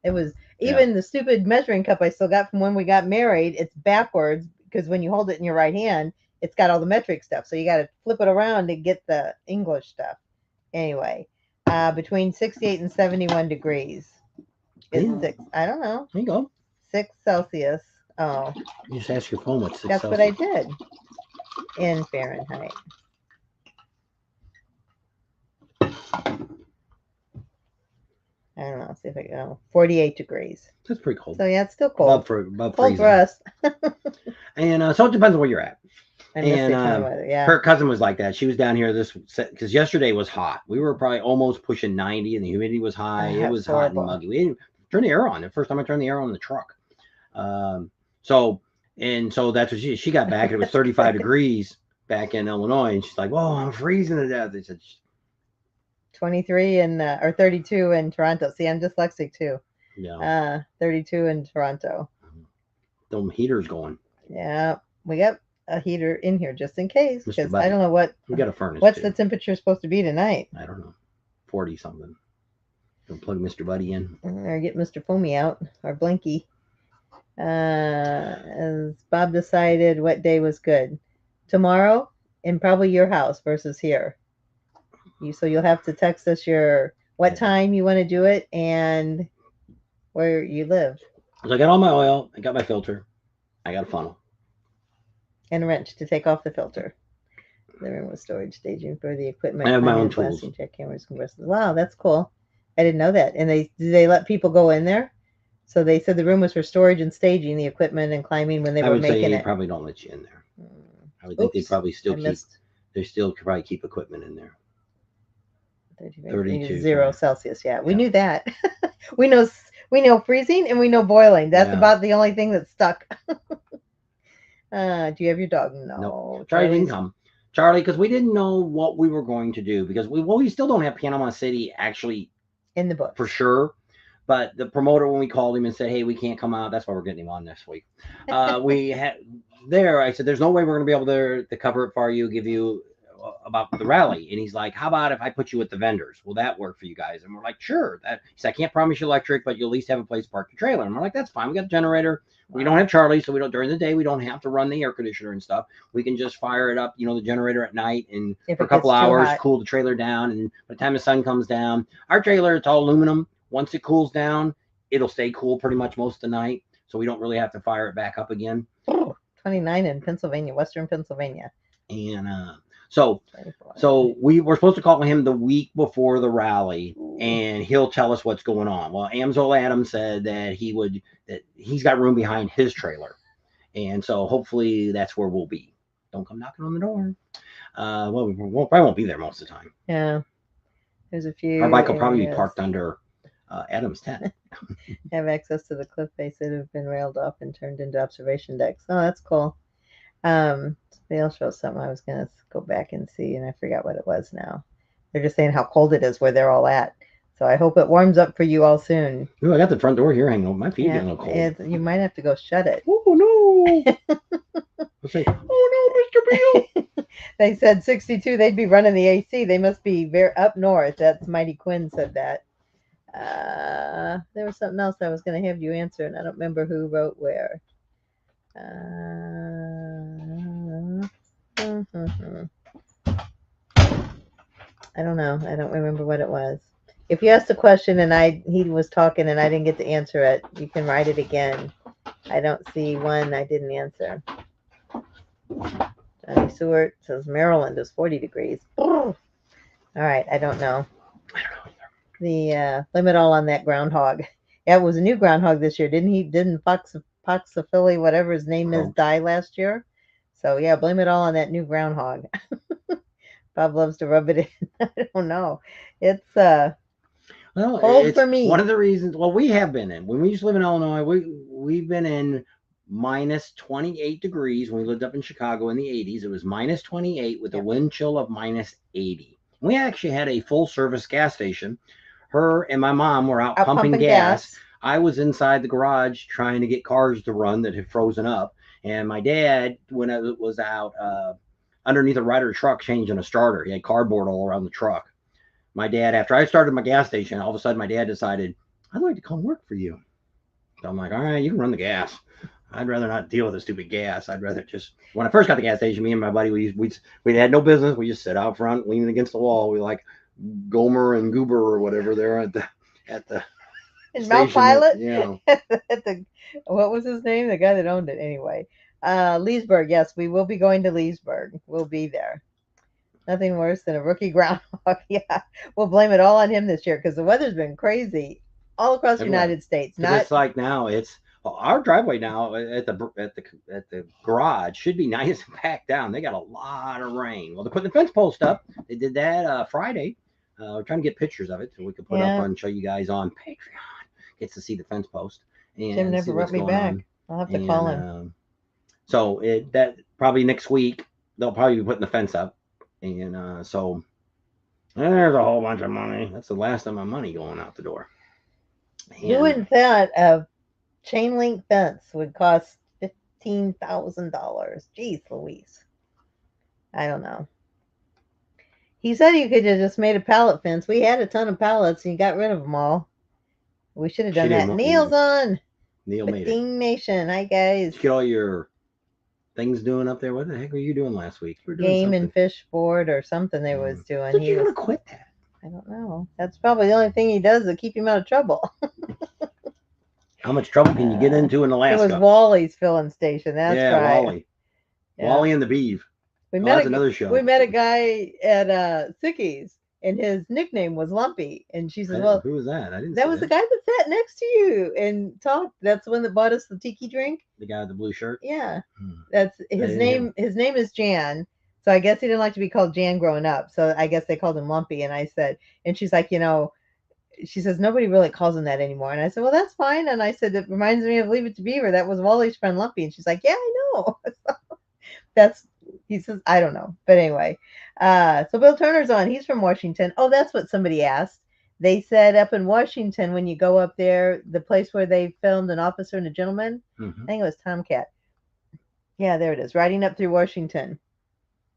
it was even the stupid measuring cup I still got from when we got married. It's backwards because when you hold it in your right hand, it's got all the metric stuff. So you got to flip it around to get the English stuff. Anyway, between 68 and 71 degrees. Is 6. I don't know. There you go. 6 Celsius. Oh. You just ask your phone what's 6 That's Celsius. what I did. In Fahrenheit. I don't know. See if I can. 48 degrees. That's pretty cold. So yeah, it's still cold. Above cold freezing. For us. And so it depends on where you're at. And weather, yeah. Her cousin was like that. She was down here because yesterday was hot. We were probably almost pushing 90, and the humidity was high. It was hot and muggy. We didn't turn the air on. The first time I turned the air on in the truck. So that's what she got back. And it was 35 degrees back in Illinois, and she's like, "Whoa, I'm freezing to death." They said 23 or 32 in Toronto. See, I'm dyslexic too. Yeah. 32 in Toronto. Them heaters going. Yeah, we got a heater in here just in case, because I don't know we got a furnace. What's the temperature supposed to be tonight? I don't know, 40 something. Don't plug Mr. Buddy in or get Mr. Foamy out or Blinky. As Bob decided what day was good, tomorrow in probably your house versus here. So you'll have to text us what time you want to do it and where you live. So I got all my oil. I got my filter. I got a funnel. And a wrench to take off the filter. The room with storage, staging for the equipment. I have my own tools. Check cameras, compressors. Wow, that's cool. I didn't know that. And did they let people go in there? So they said the room was for storage and staging the equipment and climbing when they were making it. I would say they probably don't let you in there. I would think they probably still probably keep equipment in there. 32. 0 Celsius. Yeah, we knew that. we know freezing and we know boiling. That's about the only thing that's stuck. Do you have your dog? No. Nope. Charlie didn't come. Because we didn't know what we were going to do, because we still don't have Panama City actually in the book for sure. But the promoter, when we called him and said, "Hey, we can't come out," that's why we're getting him on next week. We had there. I said, "There's no way we're going to be able to cover it for you, give you about the rally." And he's like, "How about if I put you with the vendors? Will that work for you guys?" And we're like, "Sure." He said, "I can't promise you electric, but you'll at least have a place to park your trailer." And we're like, "That's fine. We got a generator. We don't have Charlie, so we don't during the day. We don't have to run the air conditioner and stuff. We can just fire it up, the generator at night, and for a couple hours, cool the trailer down. And by the time the sun comes down, our trailer, it's all aluminum. Once it cools down, it'll stay cool pretty much most of the night, so we don't really have to fire it back up again." 29 in Pennsylvania, Western Pennsylvania. And so we were supposed to call him the week before the rally, and he'll tell us what's going on. Well, Amzol Adams said that he's got room behind his trailer, and so hopefully that's where we'll be. Don't come knocking on the door. Well, we probably won't be there most of the time. Yeah, there's a few. Our bike will probably be parked under Adam's tent. Have access to the cliff face that have been railed off and turned into observation decks. Oh, that's cool. They'll show something I was gonna go back and see, and I forgot what it was now. They're just saying how cold it is where they're all at. So I hope it warms up for you all soon. Ooh, I got the front door here hanging open. My feet getting a little cold. You might have to go shut it. Oh no! Let's say, "Oh no, Mr. Beal." They said 62. They'd be running the AC. They must be very up north. That's Mighty Quinn said that. There was something else I was going to have you answer, and I don't remember who wrote where. I don't know. I don't remember what it was. If you asked a question and he was talking and I didn't get to answer it, you can write it again. I don't see one I didn't answer. Johnny Seward says Maryland is 40 degrees. All right. I don't know. The limit all on that groundhog. Yeah, it was a new groundhog this year. Didn't Fox Poxophily, whatever his name is, Croaks. die last year. So yeah, blame it all on that new groundhog. Bob loves to rub it in. I don't know. It's Well, cold it's for one me. of the reasons. Well, we have been in when we used to live in Illinois. We've been in minus 28 degrees when we lived up in Chicago in the 80s. It was minus 28 with a Yeah. wind chill of minus 80. We actually had a full service gas station. Her and my mom were out Out pumping pumping gas. gas. I was inside the garage trying to get cars to run that had frozen up. And my dad, when I was out underneath a Ryder truck changing a starter, he had cardboard all around the truck. My dad, after I started my gas station, all of a sudden my dad decided, I'd like to come work for you. So I'm like, all right, you can run the gas. I'd rather not deal with the stupid gas. I'd rather just. When I first got the gas station, me and my buddy, we had no business. We just sit out front, leaning against the wall. We like Gomer and Goober or whatever there at the In Mount station. That, Pilot. you know, At the, what was his name? The guy that owned it anyway. Leesburg. Yes, we will be going to Leesburg. We'll be there. Nothing worse than a rookie groundhog. Yeah, we'll blame it all on him this year because the weather's been crazy all across the everywhere. United States. Because Not it's like now it's our driveway now at the garage should be nice and packed down. They got a lot of rain. Well, they're putting the fence post up. They did that Friday. We're trying to get pictures of it so we can put up yeah. and show you guys on Patreon. Gets to see the fence post Tim and never see wrote what's me going back. on. I'll have to And call him. so that probably next week they'll probably be putting the fence up. And so there's a whole bunch of money. That's the last of my money going out the door. Who And wouldn't thought a chain link fence would cost $15,000? Jeez, Louise. I don't know. He said you could have just made a pallet fence. We had a ton of pallets and you got rid of them all. We should have she done didn't that. want. Neil's on. Neil made it. Ding Nation. Hi, guys. Did you get all your things doing up there? What the heck were you doing last week? You were doing Game something. and fish board or something they was doing. Did He you was. want to quit that? I don't know. That's probably the only thing he does to keep him out of trouble. How much trouble can you get into in It Alaska? was Wally's filling station. That's yeah, right. Wally. Yeah. Wally and the Beeve. We Oh, met that's another show. We met a guy at Sicky's, and his nickname was Lumpy. And she says, "Well, Who was that? I didn't. that see was the guy that sat next to you and talked. That's the one that bought us the tiki drink. The guy with the blue shirt. Yeah, Hmm. that's I his didn't name. His name is Jan. So I guess he didn't like to be called Jan growing up. So I guess they called him Lumpy. And I said, and she's like, she says nobody really calls him that anymore. And I said, well, that's fine. And I said, it reminds me of Leave It to Beaver. That was Wally's friend Lumpy. And she's like, yeah, I know. That's he says, I don't know. But anyway, so Bill Turner's on. He's from Washington. Oh, that's what somebody asked. They said up in Washington, when you go up there, the place where they filmed An Officer and a Gentleman, I think it was Tomcat. Yeah, there it is. Riding up through Washington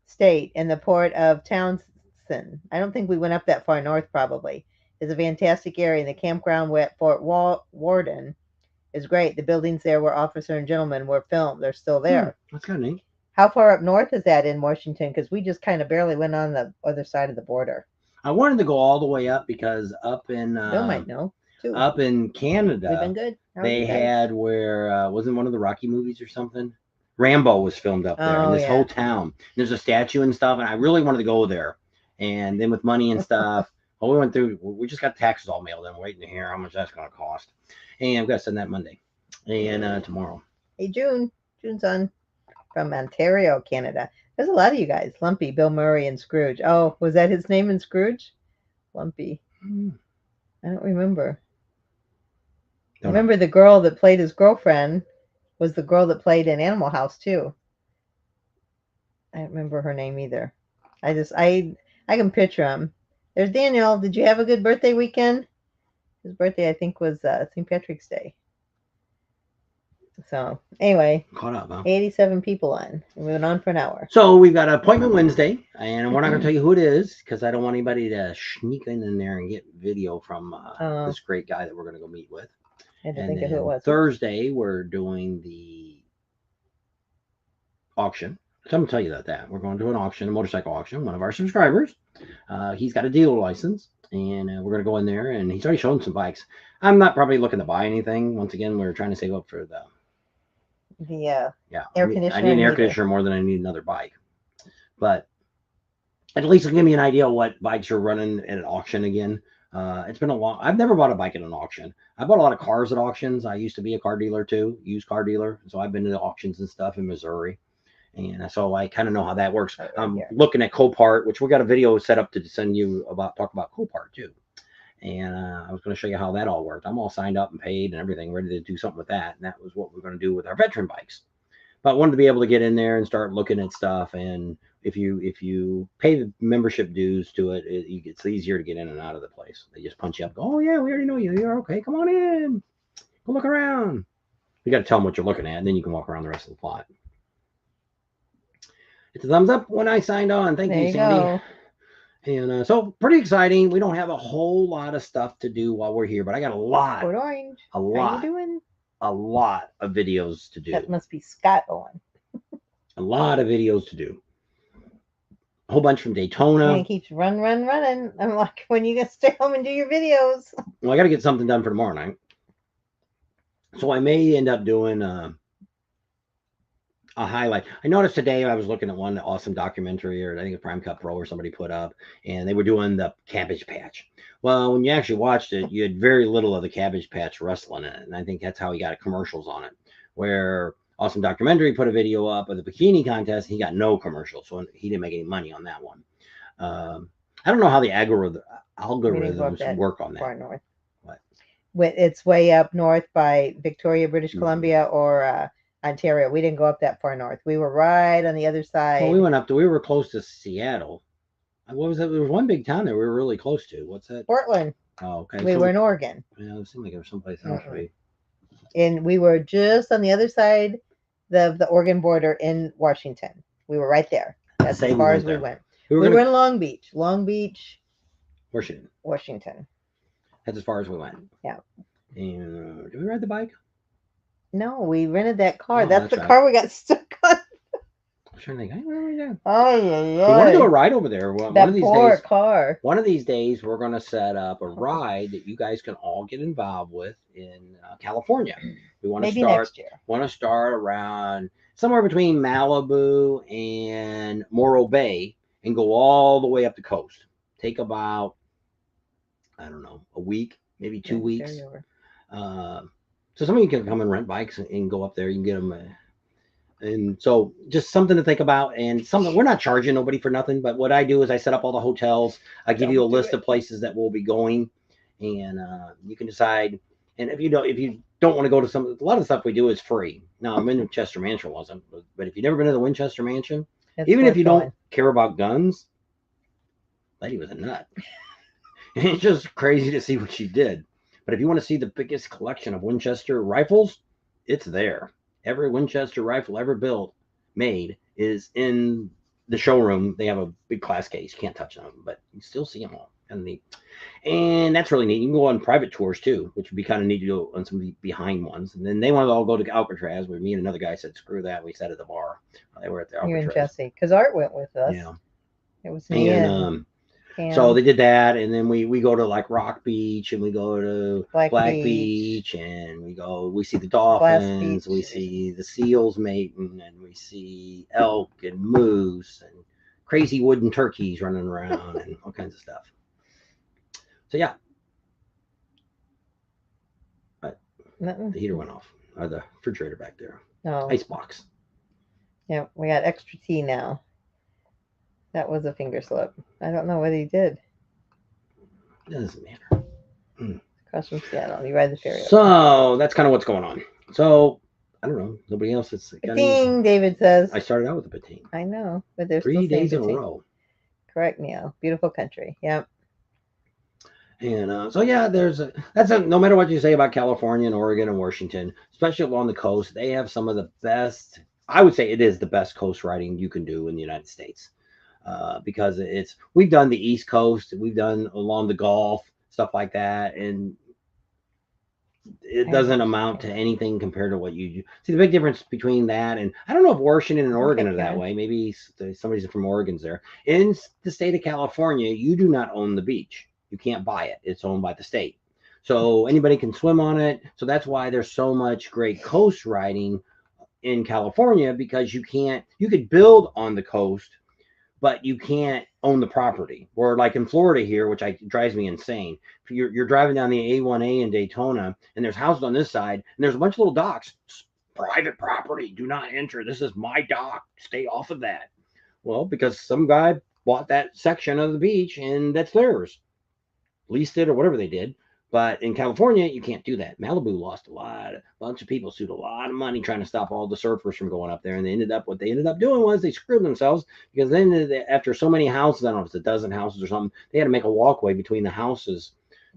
State in the port of Townsend. I don't think we went up that far north, probably. It's a fantastic area. And the campground at Fort Warden is great. The buildings there where Officer and Gentleman were filmed, they're still there. That's kind of neat. How far up north is that in Washington? Because we just kind of barely went on the other side of the border. I wanted to go all the way up because up in Bill might know too. Up in Canada, We've been good. They had where wasn't one of the Rocky movies or something? Rambo was filmed up there in this whole town. There's a statue and stuff, and I really wanted to go there. And then with money and stuff, well, we went through. We just got taxes all mailed in, waiting to hear how much that's going to cost. And I've got to send that Monday and tomorrow. Hey, June's on from Ontario, Canada. There's a lot of you guys. Lumpy, Bill Murray, and Scrooge. Oh, was that his name in Scrooge? Lumpy. I don't remember. I remember the girl that played his girlfriend was the girl that played in Animal House too. I don't remember her name either. I can picture him. There's Daniel. Did you have a good birthday weekend? His birthday, I think, was St. Patrick's Day. So anyway, caught up, huh? 87 people on. We've been on for an hour. So we've got an appointment Wednesday, and we're not going to tell you who it is because I don't want anybody to sneak in there and get video from this great guy that we're going to go meet with. I had to think of who it was. Thursday, we're doing the auction. So I'm going to tell you about that. We're going to an auction, a motorcycle auction. One of our subscribers, he's got a dealer license, and we're going to go in there, and he's already shown some bikes. I'm not probably looking to buy anything. Once again, we're trying to save up for the air conditioner. I need an air conditioner more than I need another bike. But at least it'll give me an idea of what bikes are running at an auction again. It's been a long. I've never bought a bike at an auction. I bought a lot of cars at auctions. I used to be a car dealer too, used car dealer. So I've been to the auctions and stuff in Missouri, and so I kind of know how that works. Right I'm here. looking at Copart, which we got a video set up to send you about talk about Copart too. And I was going to show you how that all worked. I'm all signed up and paid and everything, ready to do something with that. And that was what we're going to do with our veteran bikes. But I wanted to be able to get in there and start looking at stuff. And if you pay the membership dues to it, it's easier to get in and out of the place. They just punch you up. Go, oh yeah, we already know you. You're okay. Come on in. Go look around. You got to tell them what you're looking at, and then you can walk around the rest of the plot. It's a thumbs up when I signed on. Thank There you, you Sandy. go. And so pretty exciting. We don't have a whole lot of stuff to do while we're here, but I got a lot, Code Orange. a How you lot, doing? a lot of videos to do. That must be Scott Owen. A lot of videos to do. A whole bunch from And Daytona. he keeps running. I'm like, when you gonna stay home and do your videos? Well, I got to get something done for tomorrow night. So I may end up doing a highlight. I noticed today I was looking at one awesome documentary, or I think a Prime Cut Pro or somebody put up, and they were doing the Cabbage Patch. Well, when you actually watched it, you had very little of the Cabbage Patch wrestling in it, and I think that's how he got commercials on it. Where Awesome Documentary put a video up of the bikini contest, he got no commercials, so he didn't make any money on that one. I don't know how the algorithms work on that. Far north. What? It's way up north by Victoria, British Mhm. Columbia, or Ontario. We didn't go up that far north. We were right on the other side. Well, we were close to Seattle. What was that? There was one big town that we were really close to. What's that? Portland. Oh, okay. We were in Oregon. Yeah, it seemed like there was someplace else. Right? And we were just on the other side of the Oregon border in Washington. We were right there. That's as far as we went. We were in Long Beach. Washington. That's as far as we went. Yeah. And did we ride the bike? No, we rented that car. Oh, that's the right. car we got stuck on. I'm trying to think. Where are we going? Oh, yeah. We want to do a ride over there. One of these days, car. One of these days, we're going to set up a ride that you guys can all get involved with in California. We want to Maybe start next year. Want to start around somewhere between Malibu and Morro Bay and go all the way up the coast. Take about, I don't know, a week, maybe 2 weeks. So some of you can come and rent bikes and go up there. You can get them. And so just something to think about, and something we're not charging nobody for nothing, but what I do is I set up all the hotels. I give you a list of places that we'll be going, and you can decide. And if you don't want to go to a lot of the stuff we do is free. Now I'm in Winchester Mansion wasn't, but if you've never been to the Winchester Mansion, even if you don't care about guns, lady was a nut. It's just crazy to see what she did. But if you want to see the biggest collection of Winchester rifles, it's there. Every Winchester rifle ever made is in the showroom. They have a big glass case. You can't touch them, but you still see them all. Kind of neat. And that's really neat. You can go on private tours too, which would be kind of neat to go on some behind ones. And then they wanted to all go to Alcatraz, where me and another guy said, screw that. We sat at the bar. They were at the Alcatraz. You and Jesse, because Art went with us. Yeah. It was me and so they did that, and then we go to like Rock Beach, and we go to Black Beach, and we see the dolphins, we see the seals mating, and we see elk and moose and crazy wooden turkeys running around and all kinds of stuff. So yeah, but the heater went off, or the refrigerator back there. No. Ice box. Yeah, we got extra tea now. That was a finger slip. I don't know what he did. It doesn't matter. Across from Seattle. You ride the ferry. So that's kind of what's going on. So I don't know. Nobody else has got anything. David says. I started out with a patine. I know, but there's 3 days in a row. Correct, Neil. Beautiful country. Yep. And so yeah, no matter what you say about California and Oregon and Washington, especially along the coast, they have some of the best. I would say it is the best coast riding you can do in the United States. Because we've done the East Coast, we've done along the Gulf, stuff like that, and it doesn't amount to anything compared to what you do. See the big difference between that, and I don't know if Washington and Oregon are that way. Maybe somebody's from Oregon's there. In the state of California, you do not own the beach. You can't buy it. It's owned by the state. So anybody can swim on it. So that's why there's so much great coast riding in California, because you could build on the coast, but you can't own the property. Or like in Florida here, which drives me insane. If you're driving down the A1A in Daytona, and there's houses on this side, and there's a bunch of little docks. Private property. Do not enter. This is my dock. Stay off of that. Well, because some guy bought that section of the beach, and that's theirs. Leased it or whatever they did. But in California, you can't do that. Malibu lost a bunch of people sued a lot of money trying to stop all the surfers from going up there. And what they ended up doing was they screwed themselves because then after so many houses, I don't know if it's a dozen houses or something, they had to make a walkway between the houses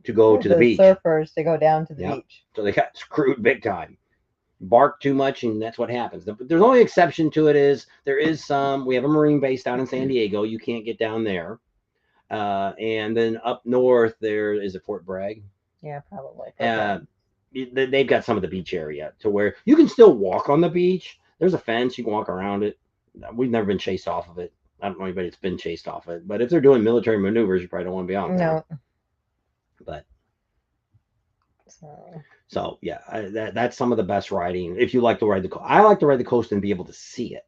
to go to the beach. Surfers to go down to the beach. So they got screwed big time. Bark too much, and that's what happens. There's only exception to it is there is some. We have a Marine base down in San Diego. You can't get down there. And then up north, there is it Fort Bragg. Yeah, probably. They've got some of the beach area to where you can still walk on the beach. There's a fence. You can walk around it. We've never been chased off of it. I don't know anybody that's been chased off it. But if they're doing military maneuvers, you probably don't want to be on there. No. But so yeah, that's some of the best riding. If you like to ride the coast, I like to ride the coast and be able to see it.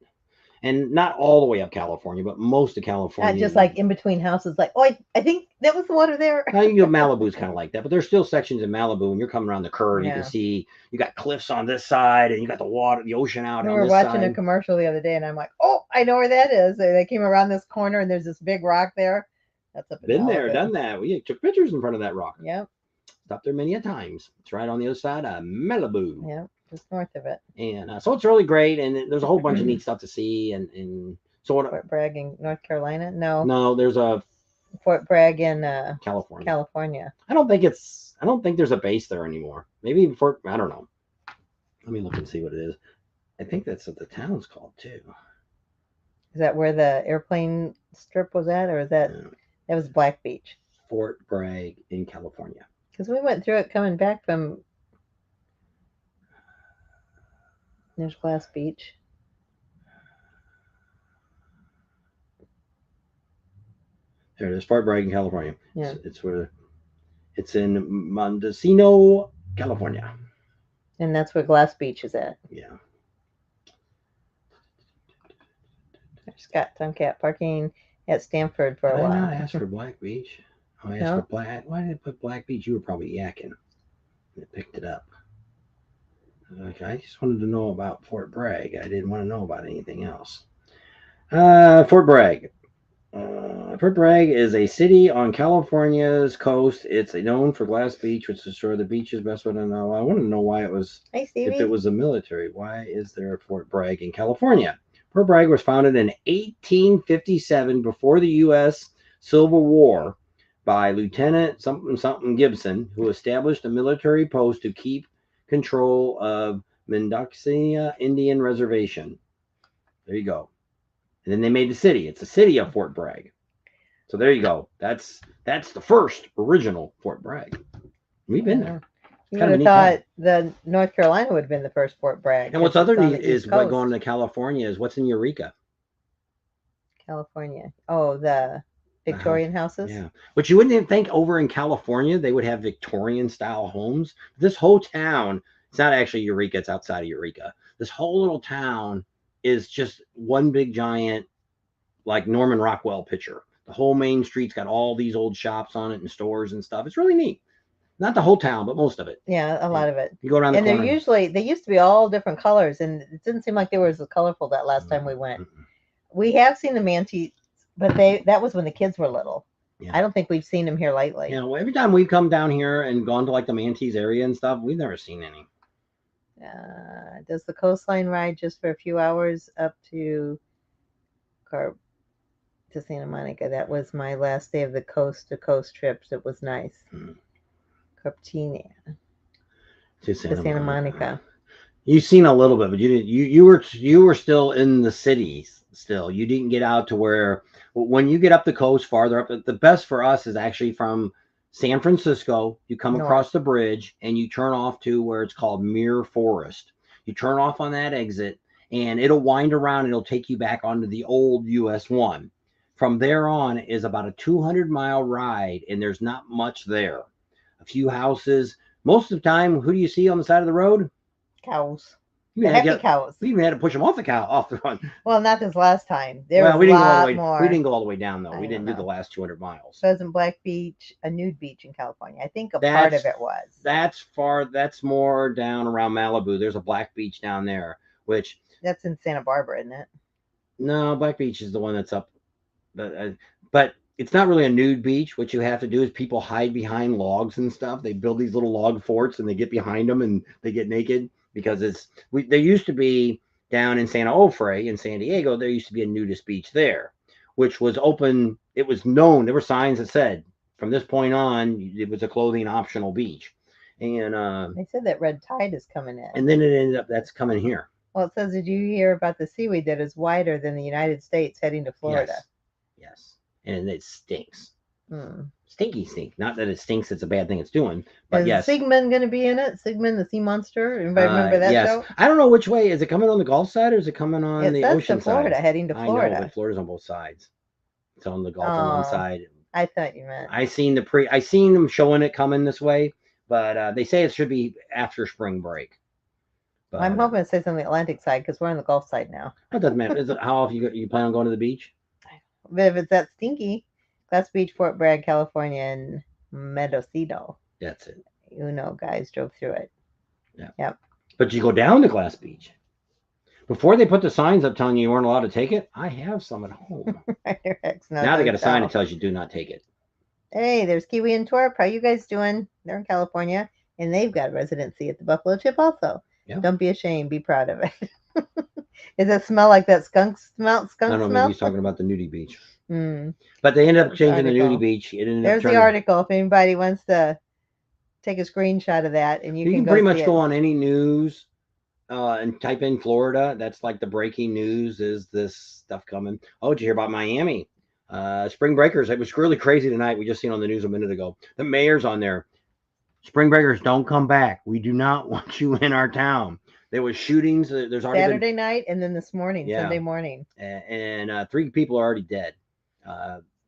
And not all the way up California, but most of California. Not just like in between houses, like, oh, I think that was the water there. Now, Malibu's kind of like that, but there's still sections in Malibu when you're coming around the curve, and you can see you got cliffs on this side, and you got the water, the ocean out on this side. We were watching a commercial the other day, and I'm like, oh, I know where that is. They came around this corner, and there's this big rock there. That's up in Been there, done that. We took pictures in front of that rock. Yep. Stopped there many a times. It's right on the other side of Malibu. Yep, just north of it. And so it's really great, and there's a whole bunch of neat stuff to see, and so Fort Bragg in North Carolina? No, there's a Fort Bragg in California. I don't think there's a base there anymore. Maybe I don't know. Let me look and see what it is. I think that's what the town's called too. Is that where the airplane strip was at, or is that that was Black Beach? Fort Bragg in California. Because we went through it coming back from. There's Glass Beach. There it is, Fort Bragg in California. Yeah. It's in Mendocino, California. And that's where Glass Beach is at. Yeah. There's got Tomcat parking at Stanford for a while. Did I not ask for Black Beach? Oh, I asked for Black. Why did I put Black Beach? You were probably yakking. It picked it up. I just wanted to know about Fort Bragg. I didn't want to know about anything else. Fort Bragg. Fort Bragg is a city on California's coast. It's known for Glass Beach, which is sort of the beach's best one to know. I want to know why it was. Hey, Stevie. If it was a military, why is there a Fort Bragg in California? Fort Bragg was founded in 1857 before the U.S. Civil War by Lieutenant something Gibson, who established a military post to keep control of Mendocino Indian Reservation. There you go. And then they made the city. It's the city of Fort Bragg. So there you go. That's the first original Fort Bragg. We've been there. You would have thought the North Carolina would have been the first Fort Bragg. And what's other neat is what going to California is what's in Eureka. California. Oh, the Victorian houses? Yeah. But you wouldn't even think over in California they would have Victorian style homes. This whole town, it's not actually Eureka, it's outside of Eureka. This whole little town is just one big giant, like Norman Rockwell picture. The whole main street's got all these old shops on it and stores and stuff. It's really neat. Not the whole town, but most of it. Yeah, a lot of it. You go around the corner. And they used to be all different colors, and it didn't seem like they were as colorful that last time we went. We have seen the manatees, but that was when the kids were little. Yeah. I don't think we've seen them here lately. Yeah, well, every time we've come down here and gone to like the manatees area and stuff, we've never seen any. Does the coastline ride just for a few hours up to Santa Monica? That was my last day of the coast to coast trips. It was nice. Cortina to Santa Monica. You've seen a little bit, but you didn't. You were still in the cities. Still, you didn't get out to where when you get up the coast farther up. The best for us is actually from San Francisco. You come across the bridge and you turn off to where it's called Muir Forest. You turn off on that exit, and it'll wind around. It'll take you back onto the old US 1. From there on is about a 200-mile ride, and there's not much there. A few houses. Most of the time, who do you see on the side of the road? Cows. We The had to happy cows. we even had to push them off the run. Well, not this last time. There Well, was a we didn't go all the lot way. We more. didn't go all the way down though. We I don't didn't do the know. last 200 miles. Pheasant Black Beach, a nude beach in California. I think a part That's of it was. that's far. That's more down around Malibu. There's a Black Beach down there, which That's in Santa Barbara, isn't it? no, Black Beach is the one that's up. But it's not really a nude beach. What you have to do is people hide behind logs and stuff. They build these little log forts and they get behind them and they get naked because there used to be down in Santa Onofre in San Diego. There used to be a nudist beach there, which was open. It was known. There were signs that said from this point on it was a clothing optional beach, They said that red tide is coming in. and then it ended up that's coming here. Well, it says, did you hear about the seaweed that is wider than the United States heading to Florida? Yes, and it stinks. Hmm. Stinky stink. Not that it stinks; it's a bad thing it's doing. But Is yes, Sigmund going to be in it? Sigmund the sea monster? Anybody remember that yes. show? I don't know which way is it coming on the Gulf side or is it coming on It the says ocean to Florida, side? heading to I know, Florida. but Florida's on both sides. It's on the Gulf on one Oh, side. I thought you meant. I seen them showing it coming this way, but they say it should be after spring break. But I'm hoping it says on the Atlantic side because we're on the Gulf side now. it doesn't matter. Is it, how often you plan on going to the beach? But if it's that stinky, Glass Beach, Fort Bragg, California, and Mendocino. That's it. You know, guys drove through it. Yeah. Yep. But you go down to Glass Beach. Before they put the signs up telling you weren't allowed to take it, I have some at home. Now they got a sign that tells you do not take it. Hey, there's Kiwi and Twerp. How you guys doing? They're in California, and they've got residency at the Buffalo Chip also. Yeah. Don't be ashamed. Be proud of it. Does it smell like that skunk smell? I don't know. Maybe he's talking about the nudie beach. Mm. But they ended up changing the Article. nudie beach. It ended There's up turning, the article if anybody wants to take a screenshot of that, and you can pretty much see go it. on any news and type in Florida. That's like the breaking news is this stuff coming. Oh, did you hear about Miami? Spring breakers. It was really crazy tonight. We just seen on the news a minute ago. The mayor's on there. Spring breakers, don't come back. We do not want you in our town. There was shootings. There's already Saturday night and then this morning, Yeah. Sunday morning. and 3 people are already dead.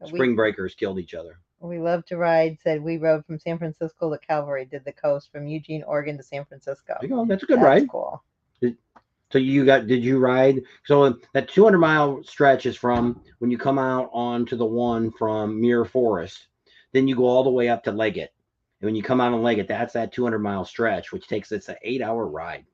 Spring breakers killed each other. We love to ride. Said we rode from San Francisco to Calvary. Did the coast from Eugene, Oregon to San Francisco. There you go. That's a good ride. Cool. So did you ride? So that 200-mile stretch is from when you come out onto the one from Muir Forest, then you go all the way up to Leggett. And when you come out on Leggett, that's that 200-mile stretch, which takes it's an 8-hour ride.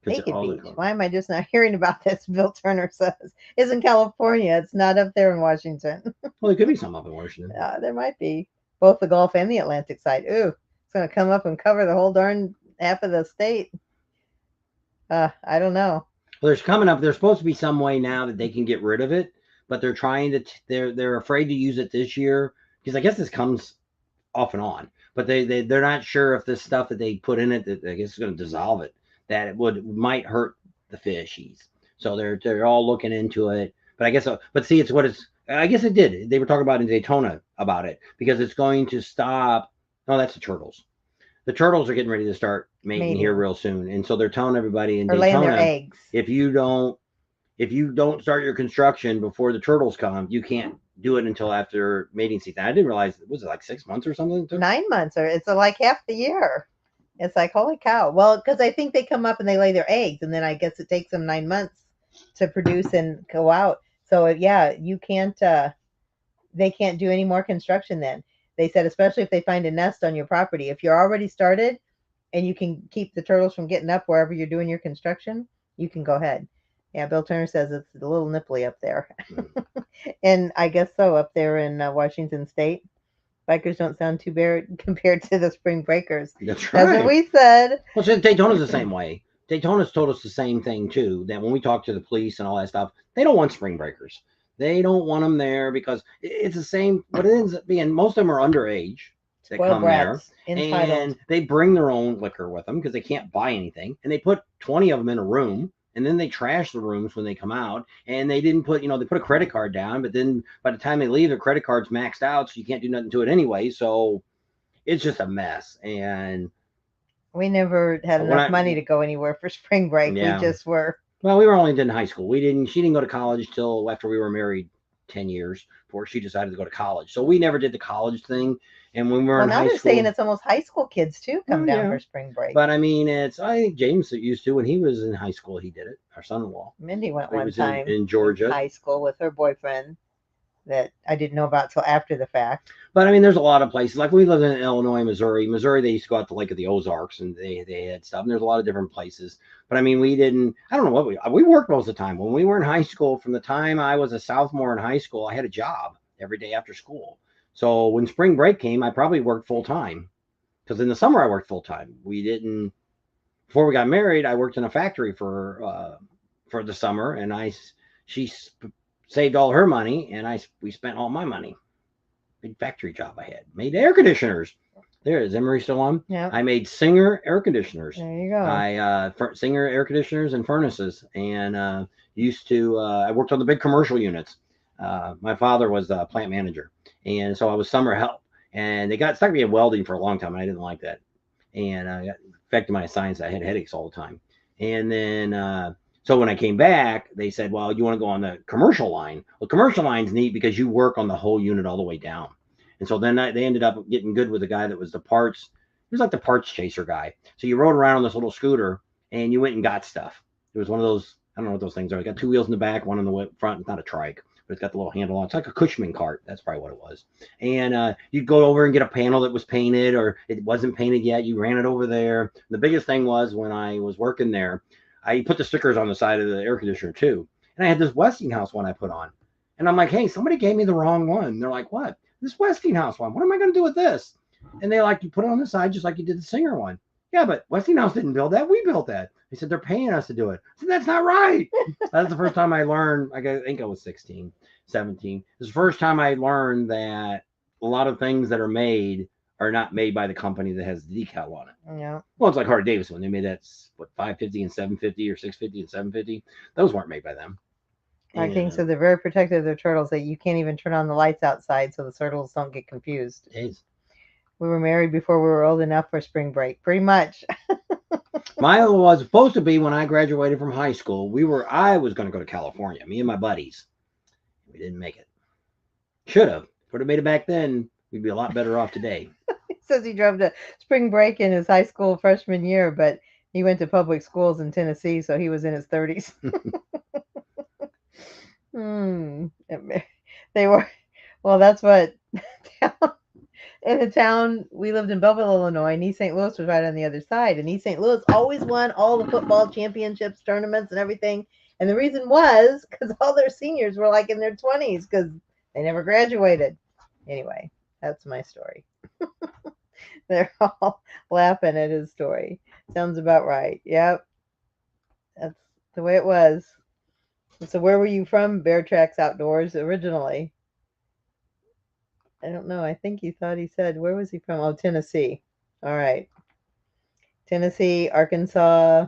Naked Beach. Why am I just not hearing about this? Bill Turner says it's in California. It's not up there in Washington. Well, there could be some up in Washington. There might be both the Gulf and the Atlantic side. Ooh, it's going to come up and cover the whole darn half of the state. I don't know. Well, there's supposed to be some way now that they can get rid of it, but they're trying to they're afraid to use it this year because I guess this comes off and on, but they're not sure if this stuff that they put in it that I guess is going to dissolve it, that it might hurt the fishies. So they're all looking into it. But I guess but see, I guess it did. They were talking about in Daytona about it because it's going to stop. No, that's the turtles. The turtles are getting ready to start mating here real soon, and so they're telling everybody in Daytona, laying their eggs. if you don't start your construction before the turtles come, you can't do it until after mating season. I didn't realize, was it like 6 months or something? 9 months, or it's like half the year. It's like, holy cow. Well, because I think they come up and they lay their eggs, and then I guess it takes them 9 months to produce and go out. So yeah, you can't. They can't do any more construction then. They said, especially if they find a nest on your property. If you're already started and you can keep the turtles from getting up wherever you're doing your construction, you can go ahead. Yeah, Bill Turner says it's a little nipply up there. And I guess so, up there in Washington State. Bikers don't sound too bad compared to the spring breakers. That's right. That's what we said. Well, so Daytona's the same way. Daytona's told us the same thing, too, that when we talk to the police and all that stuff, they don't want spring breakers. They don't want them there because it's the same. What it ends up being, most of them are underage that come there. And they bring their own liquor with them because they can't buy anything. And they put 20 of them in a room. And then they trash the rooms when they come out. And they didn't put, they put a credit card down. But then by the time they leave, their credit card's maxed out. So you can't do nothing to it anyway. So it's just a mess. And we never had enough money to go anywhere for spring break. Yeah. We just were. Well, we were only in high school. She didn't go to college till after we were married 10 years before she decided to go to college. So we never did the college thing. And when we were Well, in now high they're saying school, it's almost high school kids too come well, down yeah. for spring break. But I mean, I think James used to when he was in high school. He did it. Our son-in-law. Mindy went He one was time in Georgia. high school with her boyfriend that I didn't know about till after the fact. But I mean, there's a lot of places. Like we lived in Illinois, Missouri. Missouri, they used to go out to Lake of the Ozarks, and they had stuff. And there's a lot of different places. But I mean, we didn't. I don't know what we worked most of the time. When we were in high school, from the time I was a sophomore in high school, I had a job every day after school. So when spring break came, I probably worked full time because in the summer I worked full time. We didn't. Before we got married, I worked in a factory for the summer, and she saved all her money, and we spent all my money. Big factory job I had. Made air conditioners. There is Emery still on? Yeah. I made Singer air conditioners. There you go. I Singer air conditioners and furnaces, and used to. I worked on the big commercial units. My father was a plant manager, and so I was summer help. And they got stuck me in welding for a long time, and I didn't like that. And I got affected my science. I had headaches all the time. And then so when I came back, they said, "Well, you want to go on the commercial line?" Well, commercial line's neat because you work on the whole unit all the way down. And so then they ended up getting good with the guy that was the parts. He was like the parts chaser guy. So you rode around on this little scooter and you went and got stuff. It was one of those, I don't know what those things are. It got two wheels in the back, one in the front. It's not a trike, but it's got the little handle on. It's like a Cushman cart. That's probably what it was. And you'd go over and get a panel that was painted or it wasn't painted yet. You ran it over there. The biggest thing was when I was working there, I put the stickers on the side of the air conditioner too. And I had this Westinghouse one I put on. And I'm like, hey, somebody gave me the wrong one. And they're like, what? This Westinghouse one. What am I going to do with this? And they like, you put it on the side just like you did the Singer one. Yeah, but Westinghouse didn't build that. We built that. They said they're paying us to do it. I said, that's not right. That's the first time I learned. I think I was 16, 17. It's the first time I learned that a lot of things that are made are not made by the company that has the decal on it. Yeah. Well, it's like Harley Davidson. They made that, what, 550 and 750 or 650 and 750. Those weren't made by them. My king said they're very protective of their turtles, that you can't even turn on the lights outside so the turtles don't get confused. Jeez. We were married before we were old enough for spring break, pretty much. Mine was supposed to be when I graduated from high school. I was going to go to California, me and my buddies. We didn't make it. Should have. Would have made it back then. We'd be a lot better off today. He says he drove to spring break in his high school freshman year, but he went to public schools in Tennessee, so he was in his 30s. They were, well, that's what, in the town, we lived in Belleville, Illinois, and East St. Louis was right on the other side. And East St. Louis always won all the football championships, tournaments, and everything. And the reason was because all their seniors were like in their 20s because they never graduated. Anyway, that's my story. They're all laughing at his story. Sounds about right. Yep. That's the way it was. So where were you from, Bear Tracks Outdoors, originally? I don't know. I think he thought he said, where was he from? Oh, Tennessee. All right. Tennessee, Arkansas,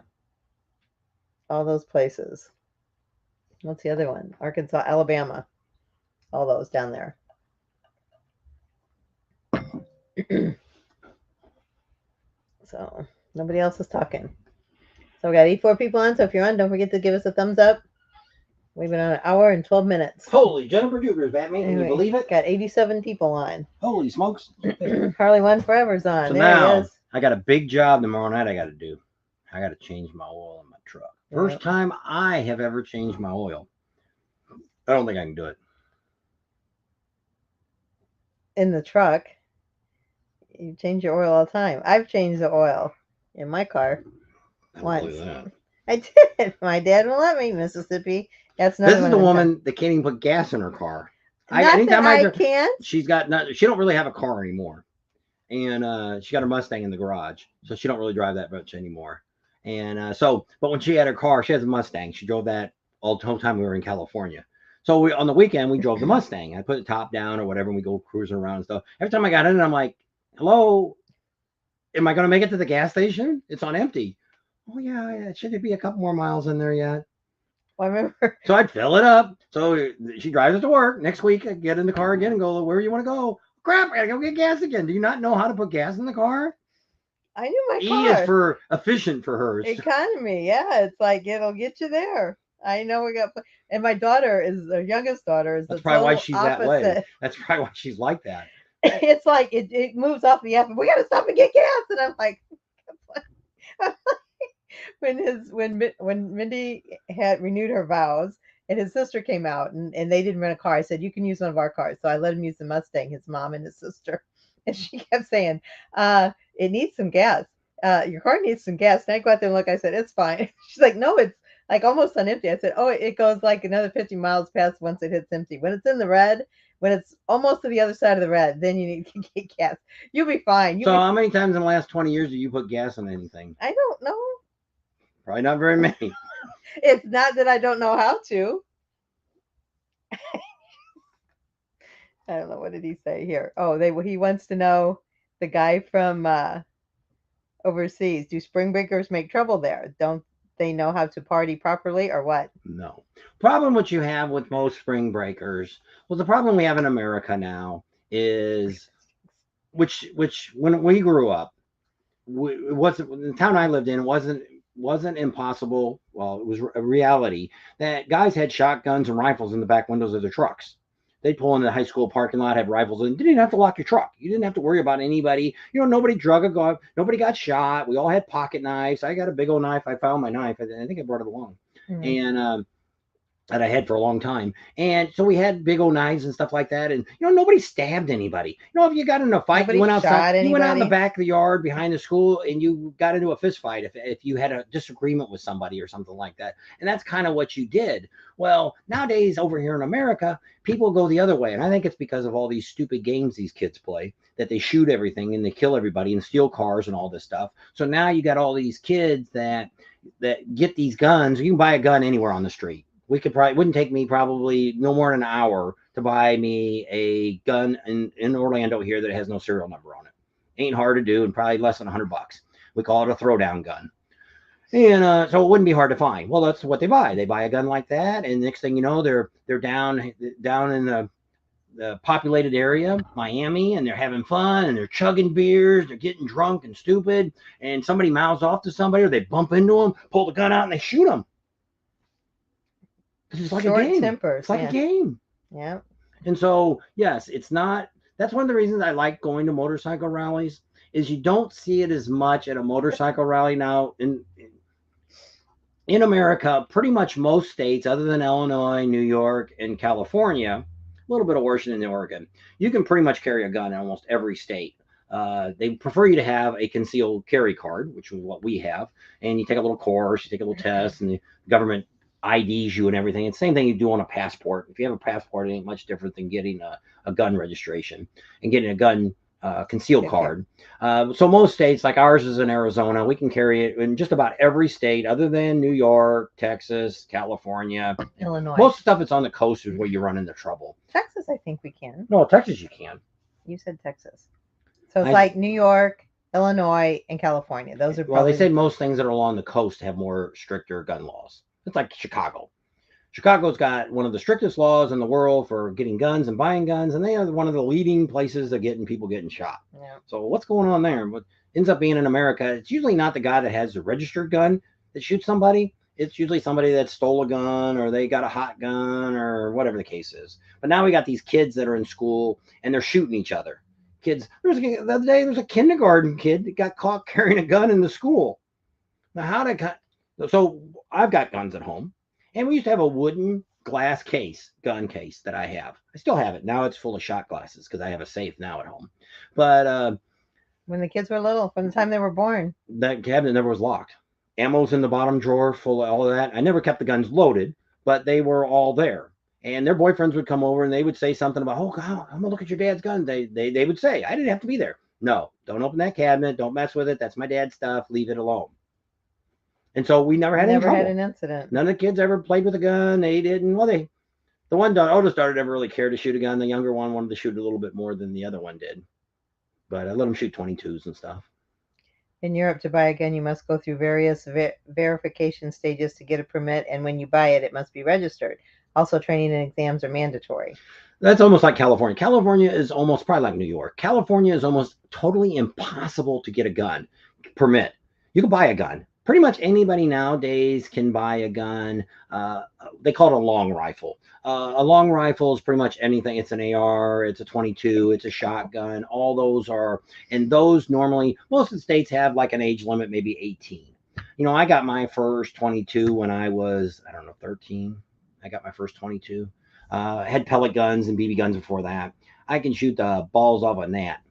all those places. What's the other one? Arkansas, Alabama. All those down there. So nobody else is talking. So we got 84 people on. So if you're on, don't forget to give us a thumbs up. We've been on an hour and 12 minutes. Holy Jennifer Dubers, Batman. Anyway, Can you believe it? Got 87 people on. Holy smokes. Harley One Forever's on. So there now, he is. I got a big job tomorrow night I got to do. I got to change my oil in my truck. First time I have ever changed my oil. I don't think I can do it. In the truck, you change your oil all the time. I've changed the oil in my car once. I did. My dad won't let me. Mississippi. That's this is the woman that can't even put gas in her car. Anytime I can't. She's got she don't really have a car anymore, and she got her Mustang in the garage, so she don't really drive that much anymore. And but when she had her car, she has a Mustang. She drove that all the whole time we were in California. So on the weekend we drove the Mustang. I put the top down or whatever, and we go cruising around and stuff. Every time I got in, I'm like, "Hello, am I going to make it to the gas station? It's on empty." Oh yeah. Should there be a couple more miles in there yet? Well, I remember. So I'd fill it up. So she drives it to work. Next week, I get in the car again and go, where you want to go? Crap, I gotta go get gas again. Do you not know how to put gas in the car? I knew my car. E is for efficient for hers. Economy, yeah. It's like it'll get you there. I know we got. And my daughter is the youngest daughter is the That's probably why total she's that way. opposite. That's probably why she's like that. It's like it moves off the F. We gotta stop and get gas, and I'm like, when Mindy had renewed her vows, and his sister came out, and they didn't rent a car. I said, you can use one of our cars. So I let him use the Mustang, his mom and his sister. And she kept saying, it needs some gas. Your car needs some gas. And I go out there and look. I said, it's fine. She's like, no, it's like almost on empty. I said, oh, it goes like another 50 miles past once it hits empty. When it's in the red, when it's almost to the other side of the red, then you need to get gas. You'll be fine. So how many times in the last 20 years do you put gas on anything? I don't know. Probably not very many. It's not that I don't know how to. I don't know, what did he say here? Oh, he wants to know, the guy from overseas. Do spring breakers make trouble there? Don't they know how to party properly or what? No. Problem what you have with most spring breakers, well, the problem we have in America now is, which when we grew up, it wasn't, the town I lived in wasn't impossible. Well, it was a reality that guys had shotguns and rifles in the back windows of their trucks. They'd pull into the high school parking lot, have rifles, and didn't have to lock your truck. You didn't have to worry about anybody. Nobody drug a gun. Nobody got shot. We all had pocket knives. I got a big old knife. I found my knife. I think I brought it along. Mm-hmm. And that I had for a long time. And so we had big old knives and stuff like that. And nobody stabbed anybody. If you got in a fight, Nobody you went outside, shot you went out in the anybody. back of the yard behind the school and you got into a fist fight if you had a disagreement with somebody or something like that. And that's kind of what you did. Well, nowadays over here in America, people go the other way. And I think it's because of all these stupid games these kids play, that they shoot everything and they kill everybody and steal cars and all this stuff. So now you got all these kids that get these guns. You can buy a gun anywhere on the street. Wouldn't take me probably no more than an hour to buy me a gun in Orlando here that has no serial number on it. Ain't hard to do, and probably less than $100. We call it a throwdown gun. And so it wouldn't be hard to find. Well, that's what they buy. They buy a gun like that, and next thing you know, they're down in the populated area, Miami, and they're having fun and they're chugging beers, they're getting drunk and stupid, and somebody mouths off to somebody or they bump into them, pull the gun out, and they shoot them. It's like Short a game. tempers. It's like Yeah. a game. Yeah. And so, yes, it's not. That's one of the reasons I like going to motorcycle rallies. Is you don't see it as much at a motorcycle rally now in America. Pretty much most states, other than Illinois, New York, and California, a little bit of Washington and Oregon, you can pretty much carry a gun in almost every state. They prefer you to have a concealed carry card, which is what we have, and you take a little course, you take a little test, and the government IDs you and everything. It's the same thing you do on a passport. If you have a passport, it ain't much different than getting a gun registration and getting a gun concealed card. So most states, like ours is in Arizona, we can carry it in just about every state other than New York, Texas, California, Illinois. Most stuff that's on the coast is where you run into trouble. Texas, I think we can. No, Texas you can. You said Texas. So it's like New York, Illinois, and California. Those are well, they say most things that are along the coast have more stricter gun laws. It's like Chicago. Chicago's got one of the strictest laws in the world for getting guns and buying guns, and they are one of the leading places of people getting shot. Yeah. So what's going on there? What ends up being in America, it's usually not the guy that has the registered gun that shoots somebody. It's usually somebody that stole a gun or they got a hot gun or whatever the case is. But now we got these kids that are in school and they're shooting each other. Kids, the other day there was a kindergarten kid that got caught carrying a gun in the school. Now so I've got guns at home, and we used to have a wooden glass gun case that I have. I still have it. Now it's full of shot glasses because I have a safe now at home. But when the kids were little, from the time they were born, that cabinet never was locked. Ammo's in the bottom drawer full of all of that. I never kept the guns loaded, but they were all there. And their boyfriends would come over and they would say something about, oh, God, I'm going to look at your dad's gun. They would say, I didn't have to be there. No, don't open that cabinet. Don't mess with it. That's my dad's stuff. Leave it alone. And so we never had an incident. None of the kids ever played with a gun. They didn't. Well, the oldest daughter never really cared to shoot a gun. The younger one wanted to shoot a little bit more than the other one did. But I let them shoot 22s and stuff. In Europe, to buy a gun, you must go through various verification stages to get a permit. And when you buy it, it must be registered. Also, training and exams are mandatory. That's almost like California. California is almost probably like New York. California is almost totally impossible to get a gun permit. You can buy a gun. pretty much anybody nowadays can buy a gun. They call it a long rifle. A long rifle is pretty much anything. It's an AR, it's a 22, it's a shotgun. All those are, and those normally, most of the states have like an age limit, maybe 18. I got my first 22 when I was, I don't know, 13. I got my first 22. I had pellet guns and BB guns before that. I can shoot the balls off a gnat,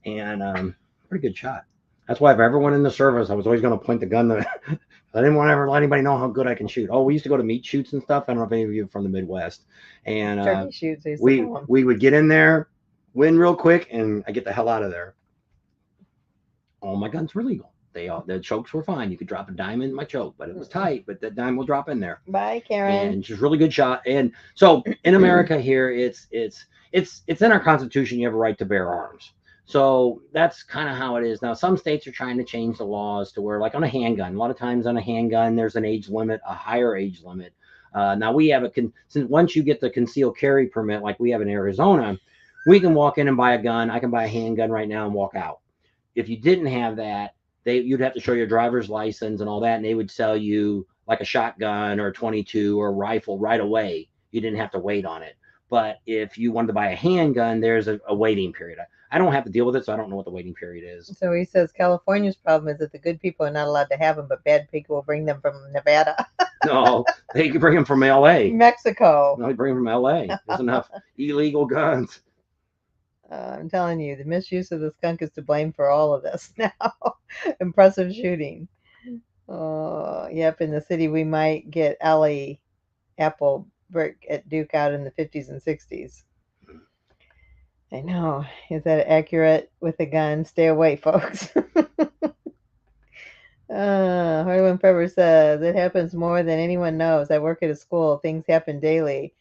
and pretty good shot. That's why if I ever went in the service, I was always going to point the gun. I didn't want to ever let anybody know how good I can shoot. Oh, we used to go to meat shoots and stuff. I don't know if any of you are from the Midwest, and Turkey shoots, they used to we call 'em. we would get in there, win real quick, and I get the hell out of there. All my guns were legal. The chokes were fine. You could drop a dime in my choke, but it was tight. But that dime will drop in there. Bye, Karen. And just really good shot. And so in America here, it's in our Constitution. You have a right to bear arms. So that's kind of how it is now. Some states are trying to change the laws to where, like on a handgun, a lot of times on a handgun, there's an age limit, a higher age limit. Now we have since once you get the concealed carry permit, like we have in Arizona, we can walk in and buy a gun. I can buy a handgun right now and walk out. If you didn't have that, you'd have to show your driver's license and all that, and they would sell you like a shotgun or a 22 or a rifle right away. You didn't have to wait on it. But if you wanted to buy a handgun, there's a waiting period. I don't have to deal with it, so I don't know what the waiting period is. So he says California's problem is that the good people are not allowed to have them, but bad people will bring them from Nevada. No, they can bring them from LA. Mexico. No, they bring them from LA. There's enough illegal guns. I'm telling you, the misuse of the skunk is to blame for all of this now. Impressive shooting. Yep, in the city we might get Ellie Apple Brick at Duke out in the 50s and 60s. I know. Is that accurate with a gun? Stay away, folks. Harlan Pepper says, it happens more than anyone knows. I work at a school. Things happen daily.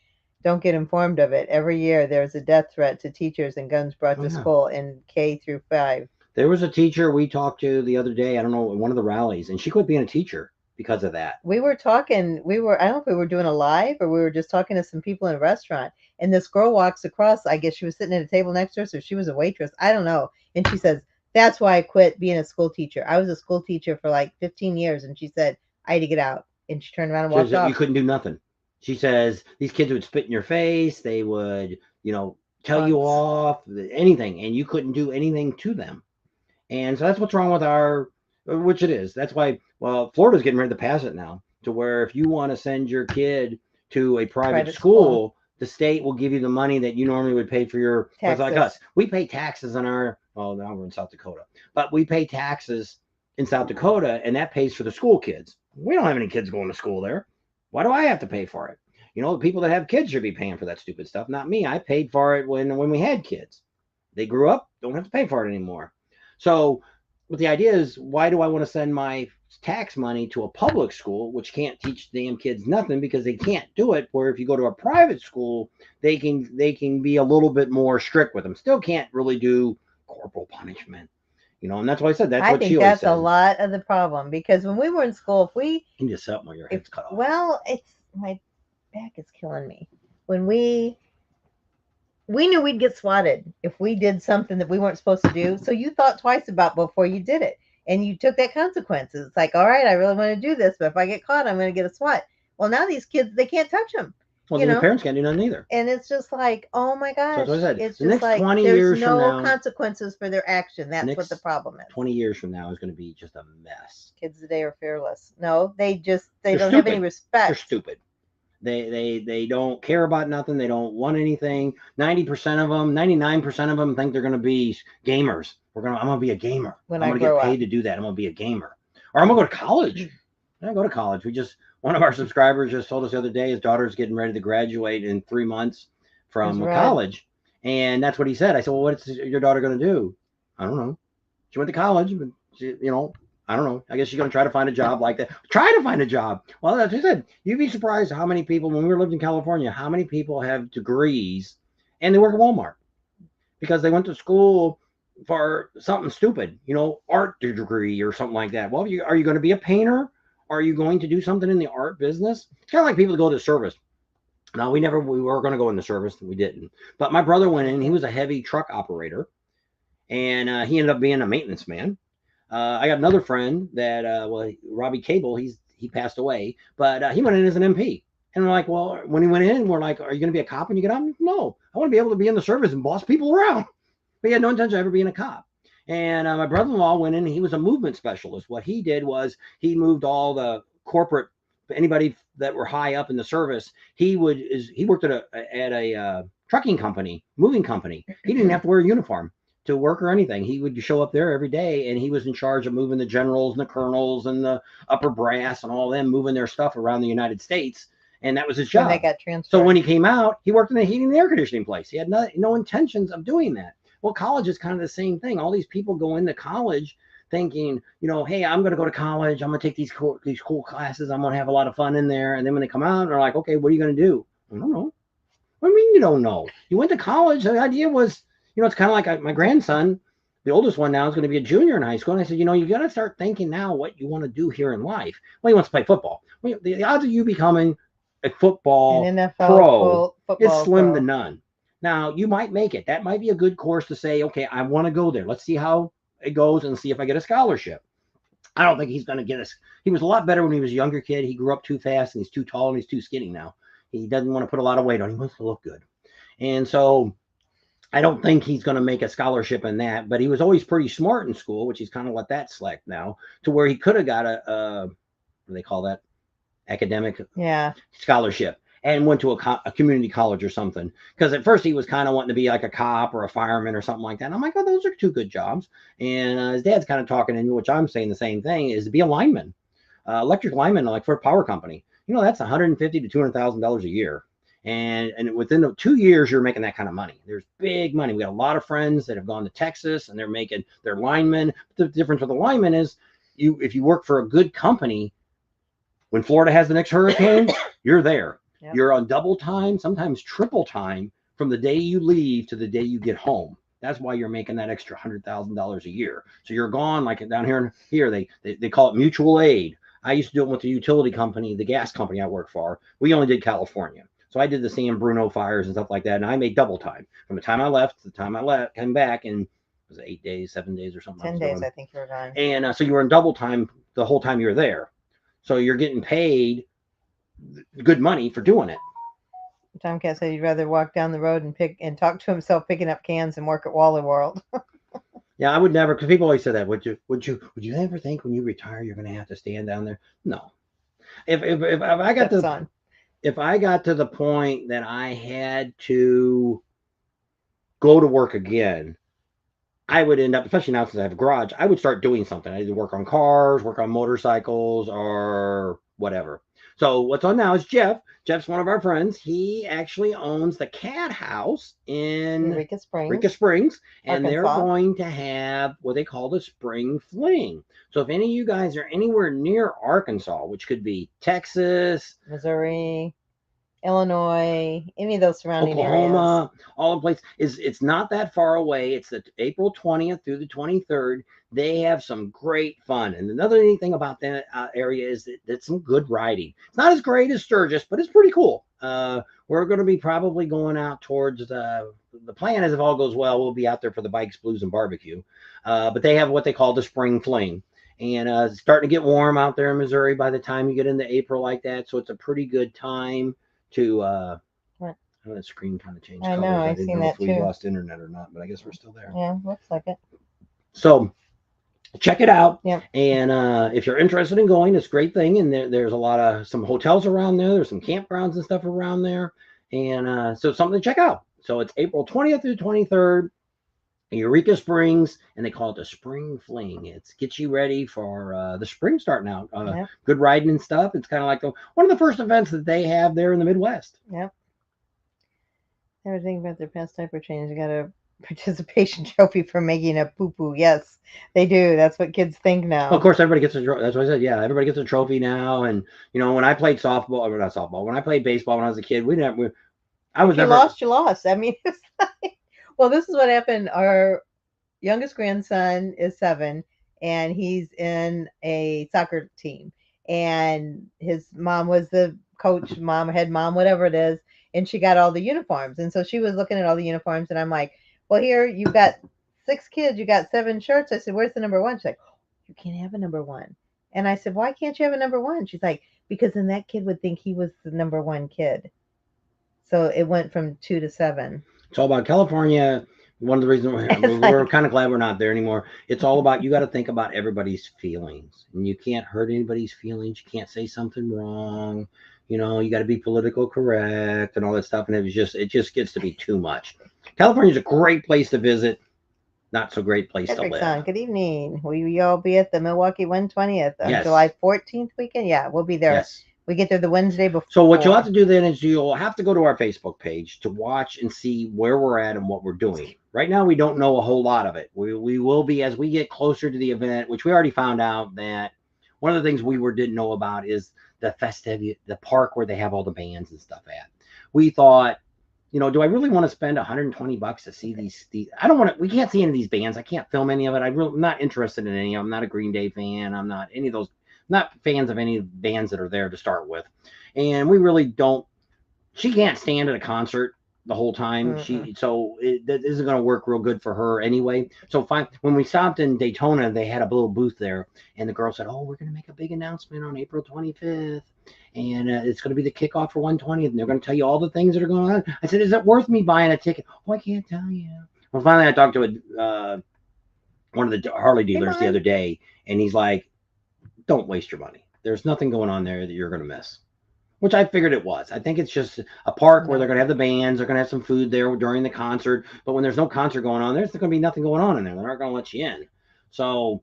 Don't get informed of it. Every year there's a death threat to teachers and guns brought to school in K through 5. There was a teacher we talked to the other day, I don't know, one of the rallies, and she quit being a teacher because of that. We were talking, I don't know if we were doing a live or we were just talking to some people in a restaurant, and this girl walks across. I guess she was sitting at a table next to us, or she was a waitress. I don't know. And she says, that's why I quit being a school teacher. I was a school teacher for like 15 years. And she said, I had to get out. And she turned around and walked off. You couldn't do nothing. She says these kids would spit in your face. They would, tell you off, anything, and you couldn't do anything to them. And so that's what's wrong with which it is. That's why, Florida's getting ready to pass it now, to where if you want to send your kid to a private school, the state will give you the money that you normally would pay for your taxes. Like us. We pay taxes on now we're in South Dakota, but we pay taxes in South Dakota, and that pays for the school kids. We don't have any kids going to school there. Why do I have to pay for it? The people that have kids should be paying for that stupid stuff, not me. I paid for it when we had kids. They grew up, don't have to pay for it anymore. So, but the idea is, why do I want to send my tax money to a public school, which can't teach damn kids nothing because they can't do it? Where if you go to a private school, they can be a little bit more strict with them. Still can't really do corporal punishment. And that's why I said that's what she always said. I think that's a lot of the problem, because when we were in school, if we can you sit while your head's cut off? Well, it's my back is killing me. When we knew we'd get swatted if we did something that we weren't supposed to do. So you thought twice about before you did it, and you took that consequences. It's like, all right, I really want to do this, but if I get caught, I'm going to get a swat. Well, now these kids, they can't touch them. Well, the parents can't do nothing either. And it's just like, oh my gosh. So that's what I said. It's the just next like 20 there's years no from now, consequences for their action. That's what the problem is. 20 years from now is going to be just a mess. Kids today are fearless. No, they don't stupid. have any respect. They're stupid. They don't care about nothing. They don't want anything. 90% of them, 99% of them think they're going to be gamers. I'm going to be a gamer. I'm going to get paid to do that. I'm going to be a gamer. Or I'm going to go to college. I go to college. One of our subscribers just told us the other day his daughter's getting ready to graduate in 3 months from college. And that's what he said. I said, well, what's your daughter going to do? I don't know. She went to college, but she, I don't know. I guess she's going to try to find a job like that. Try to find a job. Well, as I said, you'd be surprised how many people, when we lived in California, how many people have degrees and they work at Walmart because they went to school for something stupid, art degree or something like that. Well, are you going to be a painter? Are you going to do something in the art business? It's kind of like people that go to service. Now, we were going to go in the service. We didn't. But my brother went in. He was a heavy truck operator. And he ended up being a maintenance man. I got another friend that well, Robbie Cable. He passed away, but he went in as an MP. And we're like, well, when he went in, we're like, are you going to be a cop when you get out? No, I want to be able to be in the service and boss people around. But he had no intention of ever being a cop. And my brother-in-law went in. And he was a movement specialist. What he did was he moved all the corporate anybody that were high up in the service. He worked at a trucking company, moving company. He didn't have to wear a uniform to work or anything. He would show up there every day, and he was in charge of moving the generals and the colonels and the upper brass and all them moving their stuff around the United States. And that was his When they job. got So transferred. when he came out, he worked in the heating and air conditioning place. He had no intentions of doing that. Well, college is kind of the same thing. All these people go into college thinking, hey, I'm going to go to college. I'm going to take these cool classes. I'm going to have a lot of fun in there. And then when they come out, they're like, okay, what are you going to do? I don't know. What do you mean you don't know? You went to college. The idea was, it's kind of like my grandson, the oldest one now, is going to be a junior in high school. And I said, you got to start thinking now what you want to do here in life. Well, he wants to play football. Well, the odds of you becoming a football An NFL pro is football slim to pro. none. Now, you might make it. That might be a good course to say, okay, I want to go there. Let's see how it goes and see if I get a scholarship. I don't think he's going to get us. He was a lot better when he was a younger kid. He grew up too fast and he's too tall and he's too skinny now. He doesn't want to put a lot of weight on. He wants to look good. And so I don't think he's going to make a scholarship in that, but he was always pretty smart in school, which he's kind of let that slack now to where he could have got what do they call that? Academic scholarship and went to a community college or something. Because at first he was kind of wanting to be like a cop or a fireman or something like that. And I'm like, oh, those are two good jobs. And his dad's kind of talking in, which I'm saying the same thing, is to be a lineman, electric lineman, like for a power company. That's $150,000 to $200,000 a year. And within the 2 years, you're making that kind of money. There's big money. We got a lot of friends that have gone to Texas and they're linemen. The difference with a lineman is if you work for a good company, when Florida has the next hurricane, you're there. Yep. You're on double time, sometimes triple time from the day you leave to the day you get home. That's why you're making that extra $100,000 a year. So you're gone like down here. They call it mutual aid. I used to do it with the utility company, the gas company I worked for. We only did California. So I did the San Bruno fires and stuff like that, and I made double time from the time I left to the time I came back, and was it 8 days, 7 days, or something? 10 days, I think you were gone. And so you were in double time the whole time you were there. So you're getting paid good money for doing it. Tomcat said he'd rather walk down the road and talk to himself picking up cans and work at Wally World. Yeah, I would never, because people always say that. Would you ever think when you retire you're going to have to stand down there? No. If I got if I got to the point that I had to go to work again, I would end up, especially now since I have a garage, I would start doing something. I either work on cars, work on motorcycles, or whatever. So what's on now is Jeff. Jeff's one of our friends. He actually owns the Cat House in Eureka Springs, and Arkansas. they're going to have what they call the Spring Fling. So if any of you guys are anywhere near Arkansas, which could be Texas, Missouri, Illinois, any of those surrounding Oklahoma, areas. all the places, it's not that far away. It's the April 20th through the 23rd. They have some great fun. And another neat thing about that area is that it's some good riding. It's not as great as Sturgis, but it's pretty cool. We're going to be probably going out towards the plan is, if all goes well, we'll be out there for the Bikes, Blues, and Barbecue. But they have what they call the Spring Fling. And it's starting to get warm out there in Missouri by the time you get into April like that. So it's a pretty good time to oh, that screen kind of changed colors. I didn't know if we lost internet or not, but I guess we're still there. Yeah, looks like it. So check it out. Yep. And if you're interested in going, it's a great thing. And there's a lot of some hotels around there. There's some campgrounds and stuff around there. And so it's something to check out. So it's April 20th through 23rd in Eureka Springs, and they call it the Spring Fling. It gets you ready for the spring starting out. Yep. Good riding and stuff. It's kind of like one of the first events that they have there in the Midwest. Yep. Everything about their past diaper change. They got a participation trophy for making a poo-poo. Yes, they do. That's what kids think now. Well, of course, everybody gets a trophy. That's what I said. Yeah, everybody gets a trophy now. And, when I played softball, or not softball, when I played baseball when I was a kid, I was never. You lost. I mean, it's like, well, this is what happened. Our youngest grandson is 7, and he's in a soccer team. And his mom was the coach, head mom, whatever it is. And she got all the uniforms. And so she was looking at all the uniforms. And I'm like, well, here, you've got 6 kids. You got 7 shirts. I said, where's the number 1? She's like, you can't have a number one. And I said, why can't you have a number one? She's like, because then that kid would think he was the number one kid. So it went from 2 to 7. It's all about California. One of the reasons It's we're like, kind of glad we're not there anymore. It's all about, you got to think about everybody's feelings, and you can't hurt anybody's feelings. You can't say something wrong. You got to be political correct and all that stuff. And it just gets to be too much. California's a great place to visit, not so great place to Patrick's live. on. Good evening. Will you all be at the Milwaukee 120th on Yes. July 14th weekend? Yeah, we'll be there. Yes. We get there the Wednesday before. So what you'll have to do then is you'll have to go to our Facebook page to watch and see where we're at and what we're doing. Right now, we don't know a whole lot of it. We will be as we get closer to the event, which we already found out that one of the things we didn't know about is the the park where they have all the bands and stuff at. We thought, do I really want to spend $120 to see these? I don't want to. We can't see any of these bands. I can't film any of it. I'm not interested in any. I'm not a Green Day fan. I'm not any of those. Not fans of any bands that are there to start with, and we really don't. She can't stand at a concert the whole time. That isn't going to work real good for her anyway. So fine. When we stopped in Daytona, they had a little booth there, and the girl said, "Oh, we're going to make a big announcement on April 25th." And it's going to be the kickoff for 120th, and they're going to tell you all the things that are going on. I said, "Is it worth me buying a ticket?" "Oh, I can't tell you." Well, finally, I talked to one of the Harley dealers the other day, and he's like, "Don't waste your money. There's nothing going on there that you're going to miss." Which I figured it was. I think it's just a park where they're going to have the bands, they're going to have some food there during the concert. But when there's no concert going on, there's going to be nothing going on in there. They're not going to let you in. So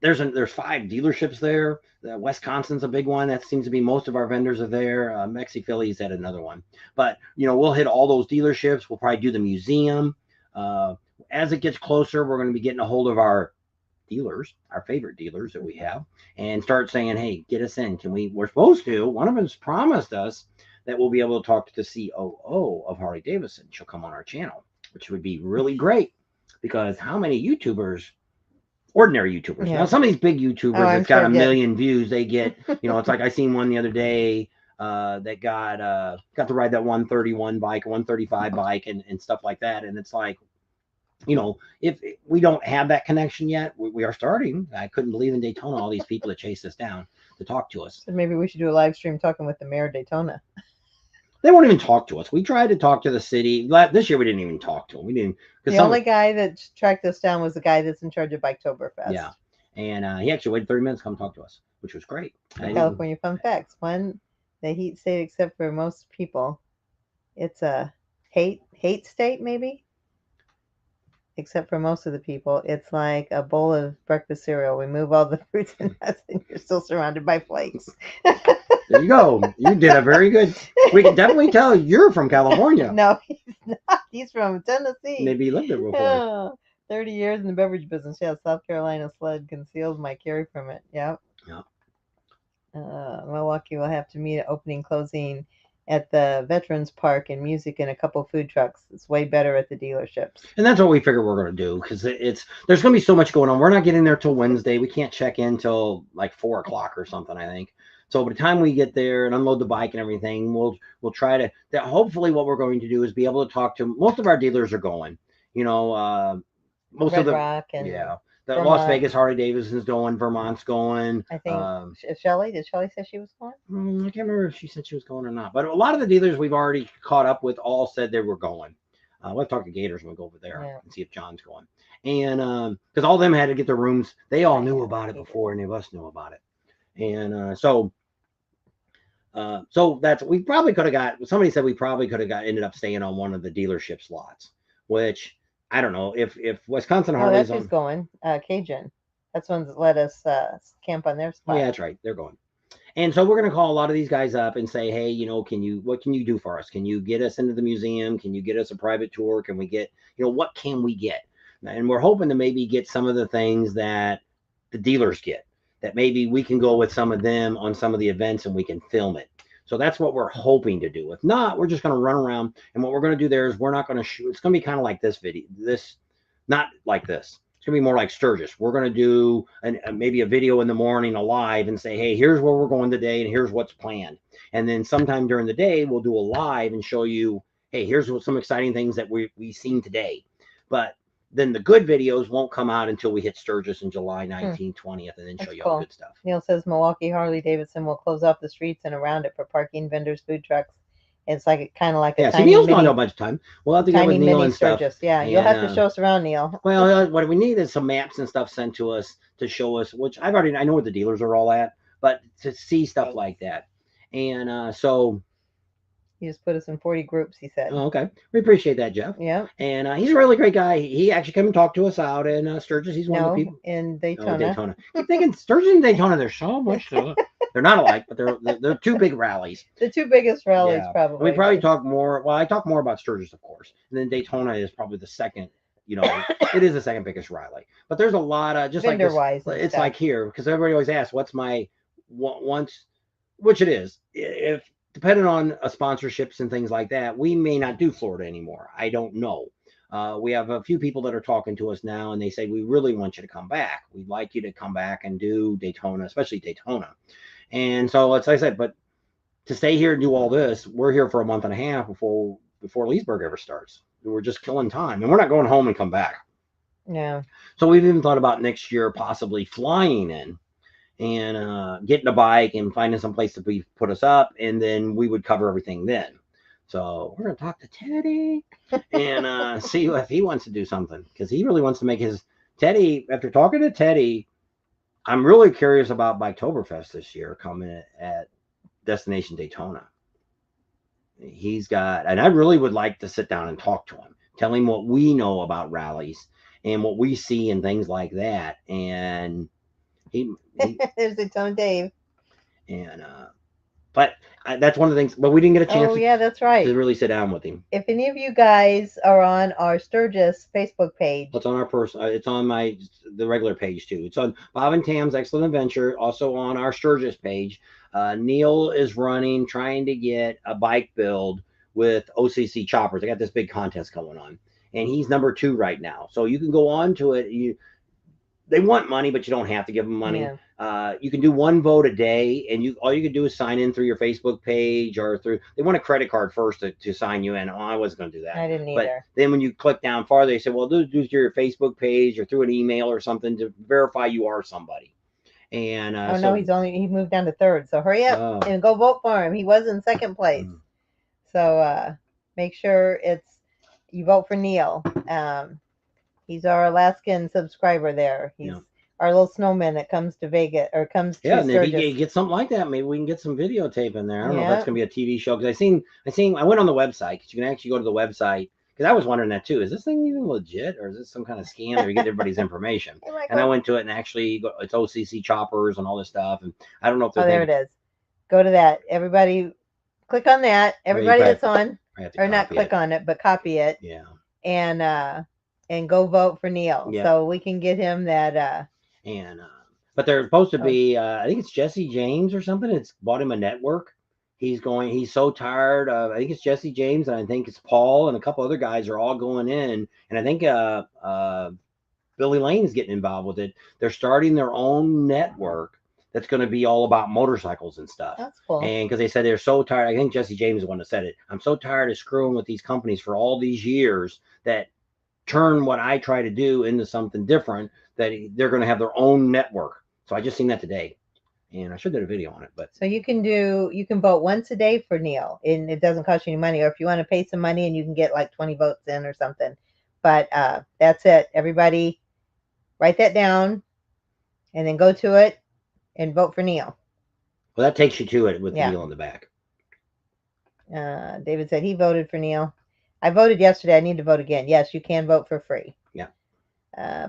there's 5 dealerships there. Wisconsin's a big one. That seems to be most of our vendors are there. Mexi Philly's at another one. But we'll hit all those dealerships. We'll probably do the museum. As it gets closer, we're going to be getting a hold of our dealers, our favorite dealers that we have, and start saying, "Hey, get us in. We're supposed to." One of them's promised us that we'll be able to talk to the COO of Harley Davidson. She'll come on our channel, which would be really great, because how many YouTubers, ordinary YouTubers, now some of these big YouTubers that's got a million views, they get, it's like I seen one the other day that got to ride that 131 bike, 135 bike, and stuff like that, and it's like, if we don't have that connection yet, we are starting. I couldn't believe in Daytona all these people that chased us down to talk to us. So maybe we should do a live stream talking with the mayor of Daytona. They won't even talk to us. We tried to talk to the city. This year we didn't even talk to them. We didn't. The only guy that tracked us down was the guy that's in charge of Biketoberfest. Yeah, and he actually waited 30 minutes to come talk to us, which was great. California fun facts. One, the heat state, except for most people, it's a hate state, maybe. Except for most of the people, it's like a bowl of breakfast cereal. Remove all the fruits and nuts, and you're still surrounded by flakes. There you go. You did a very good. We can definitely tell you're from California. No, he's not. He's from Tennessee. Maybe he lived there before. 30 years in the beverage business. Yeah, South Carolina sled conceals my carry permit. Yep. Yeah. Milwaukee will have to meet at opening closing at the Veterans Park, and music and a couple food trucks. It's way better at the dealerships. And that's what we figure we're going to do, because there's going to be so much going on. We're not getting there till Wednesday. We can't check in till like 4 o'clock or something, I think. So by the time we get there and unload the bike and everything, we'll try to. Hopefully, what we're going to do is be able to talk to most of our dealers are going. Most Red of the Rock and the Las Vegas Harley Davidson's going, Vermont's going. I think Shelly, did Shelly say she was going? I can't remember if she said she was going or not. But a lot of the dealers we've already caught up with all said they were going. We'll talk to Gators when we go over there and see if John's going. And because all of them had to get their rooms, they all knew about it before any of us knew about it. And so that's, we probably could have got, somebody said we probably could have ended up staying on one of the dealership slots, which I don't know if Wisconsin Harley's that's who's going. Cajun. That's ones that let us camp on their spot. Yeah, that's right. They're going. And so we're going to call a lot of these guys up and say, "Hey, what can you do for us? Can you get us into the museum? Can you get us a private tour? Can we get, what can we get?" And we're hoping to maybe get some of the things that the dealers get, that maybe we can go with some of them on some of the events and we can film it. So that's what we're hoping to do. If not, we're just going to run around. And what we're going to do there is we're not going to shoot. It's going to be kind of like this video. Not like this. It's going to be more like Sturgis. We're going to do maybe a video in the morning, a live, and say, "Hey, here's where we're going today, and here's what's planned." And then sometime during the day, we'll do a live and show you, "Hey, here's some exciting things that we've seen today." But then the good videos won't come out until we hit Sturgis in July Hmm, 19th, 20th, and then show that's you all the cool. good stuff. Neil says Milwaukee Harley Davidson will close off the streets and around it for parking, vendors, food trucks. It's like kind of like a Yeah, see, tiny Neil's gone a mini, bunch of time. We'll have to get with Neil and stuff. Sturgis. Yeah, you'll And have to show us around, Neil. well, what we need is some maps and stuff sent to us to show us, which I know where the dealers are all at, but to see stuff like that. And so He just put us in 40 groups, he said. oh, okay. We appreciate that, Jeff. Yeah. And he's a really great guy. He actually came and talked to us out in Sturgis. He's one of the No, people. in Oh, Daytona. Daytona. I keep thinking Sturgis and Daytona, there's so much to they're not alike, but they're two big rallies. The two biggest rallies, Yeah. And probably. we probably talk more. Well, I talk more about Sturgis, of course. And then Daytona is probably the second. It is the second biggest rally. But there's a lot of just Vendor like wise this. and It's stuff. like here because everybody always asks, "What's my once?" Which it is. If depending on sponsorships and things like that, we may not do Florida anymore. I don't know. We have a few people that are talking to us now, and they say we really want you to come back. We'd like you to come back and do Daytona, especially Daytona. And so, as I said, but to stay here and do all this, we're here for a month and a half before Leesburg ever starts. We're just killing time, and we're not going home and come back. Yeah. So we've even thought about next year possibly flying in and getting a bike and finding some place to put us up, and then we would cover everything then. So we're gonna talk to Teddy and see if he wants to do something because he really wants to make his Teddy. After talking to Teddy, I'm really curious about Biketoberfest this year coming at Destination Daytona. He's got, and I really would like to sit down and talk to him, tell him what we know about rallies and what we see and things like that. And he There's Daytona Dave. and but that's one of the things. But we didn't get a chance. Oh, yeah, that's right. To really sit down with him. If any of you guys are on our Sturgis Facebook page, It's on our personal. It's on the regular page too. It's on Bob and Tam's Excellent Adventure. Also on our Sturgis page. Neil is trying to get a bike build with OCC choppers. I got this big contest going on, and he's number 2 right now. So you can go on to it. They want money, but you don't have to give them money. Yeah. You can do one vote a day, and all you can do is sign in through your Facebook page or through. They want a credit card first to sign you in. Oh, I wasn't going to do that. I didn't But either. then when you click down farther, they say, well, do your Facebook page or through an email or something to verify you are somebody. And oh no, he moved down to 3rd. So hurry up and go vote for him. He was in 2nd place. So make sure you vote for Neil. He's our Alaskan subscriber there. He's our little snowman that comes to Vegas or comes to and Sturgis. if you get something like that, maybe we can get some videotape in there. I don't know if that's gonna be a TV show because I went on the website because you can actually go to the website because I was wondering that too. Is this thing even legit or is this some kind of scam where you get everybody's information? And I went to it and actually it's OCC choppers and all this stuff. And I don't know if there it is. Go to that. Everybody click on that. Everybody that's on or not click on it, but copy it. Yeah. And go vote for Neil so we can get him that. But they're supposed to be. I think it's Jesse James or something. It's bought him a network. He's so tired of. I think it's Jesse James and I think it's Paul and a couple other guys are all going in. And I think Billy Lane is getting involved with it. They're starting their own network that's going to be all about motorcycles and stuff. That's cool. And because they said they're so tired. I think Jesse James is the one that said it. I'm so tired of screwing with these companies for all these years that turn what I try to do into something different, that they're going to have their own network. So I just seen that today and I should have did a video on it, but so you can vote once a day for Neil and it doesn't cost you any money, or if you want to pay some money and you can get like 20 votes in or something, but that's it. Everybody write that down and then go to it and vote for Neil. Well, that takes you to it with Neil in the back. David said he voted for Neil. I voted yesterday. I need to vote again. Yes, you can vote for free. Yeah.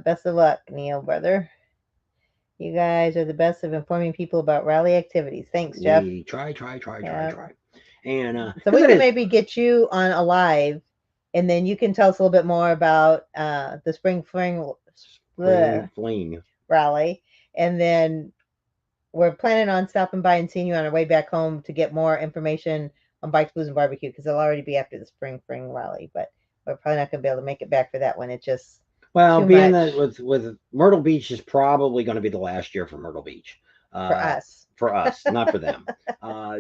Best of luck, Neil, brother. You guys are the best of informing people about rally activities. Thanks, Jeff. We try. And so we can maybe get you on a live, and then you can tell us a little bit more about the Spring Fling rally. And then we're planning on stopping by and seeing you on our way back home to get more information on Bikes, Blues, and Barbecue because it'll already be after the Spring Fling rally. But we're probably not going to be able to make it back for that one. It just being that with Myrtle Beach is probably going to be the last year for Myrtle Beach. For us, not for them.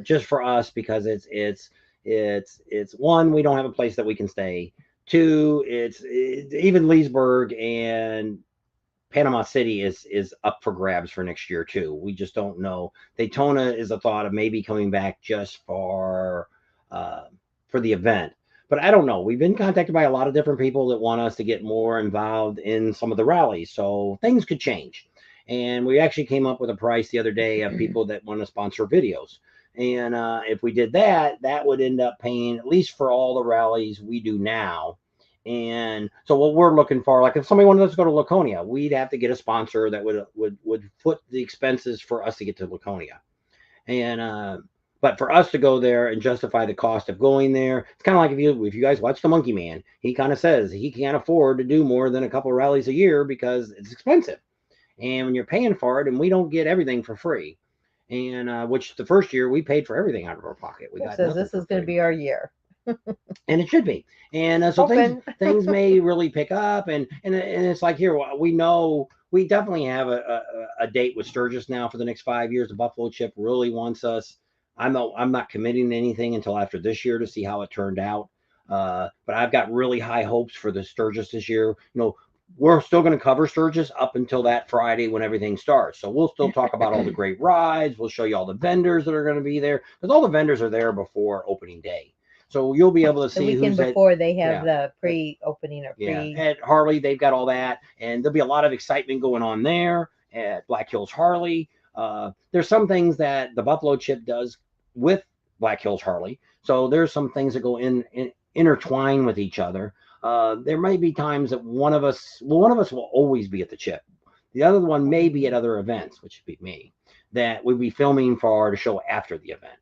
Just for us because it's one, we don't have a place that we can stay. Two, even Leesburg and Panama City is up for grabs for next year too. We just don't know. Daytona is a thought of maybe coming back just uh, for the event, but I don't know. We've been contacted by a lot of different people that want us to get more involved in some of the rallies, so things could change. And we actually came up with a price the other day of people that want to sponsor videos. And if we did that, that would end up paying at least for all the rallies we do now. And so what we're looking for, like if somebody wanted us to go to Laconia, we'd have to get a sponsor that would foot the expenses for us to get to Laconia. And but for us to go there and justify the cost of going there, it's kind of like if you guys watch the Monkey Man, he kind of says he can't afford to do more than a couple of rallies a year because it's expensive. And when you're paying for it, and we don't get everything for free, and which the first year we paid for everything out of our pocket, we Jeff got says nothing this for is going to free, be our year. and it should be. And so things Hoping. things may really pick up, and it's like here we know we definitely have a date with Sturgis now for the next 5 years. The Buffalo Chip really wants us. I'm not committing to anything until after this year to see how it turned out. But I've got really high hopes for the Sturgis this year. We're still going to cover Sturgis up until that Friday when everything starts. So we'll still talk about all the great rides. We'll show you all the vendors that are going to be there because all the vendors are there before opening day. So you'll be able to The see weekend who's at. before they have Yeah. the pre-opening or Yeah, pre. at Harley, they've got all that, and there'll be a lot of excitement going on there at Black Hills Harley. There's some things that the Buffalo Chip does with Black Hills Harley, so there's some things that go in intertwine with each other. There may be times that one of us will always be at the Chip. The other one may be at other events, which would be me, that we'd be filming for to show after the event.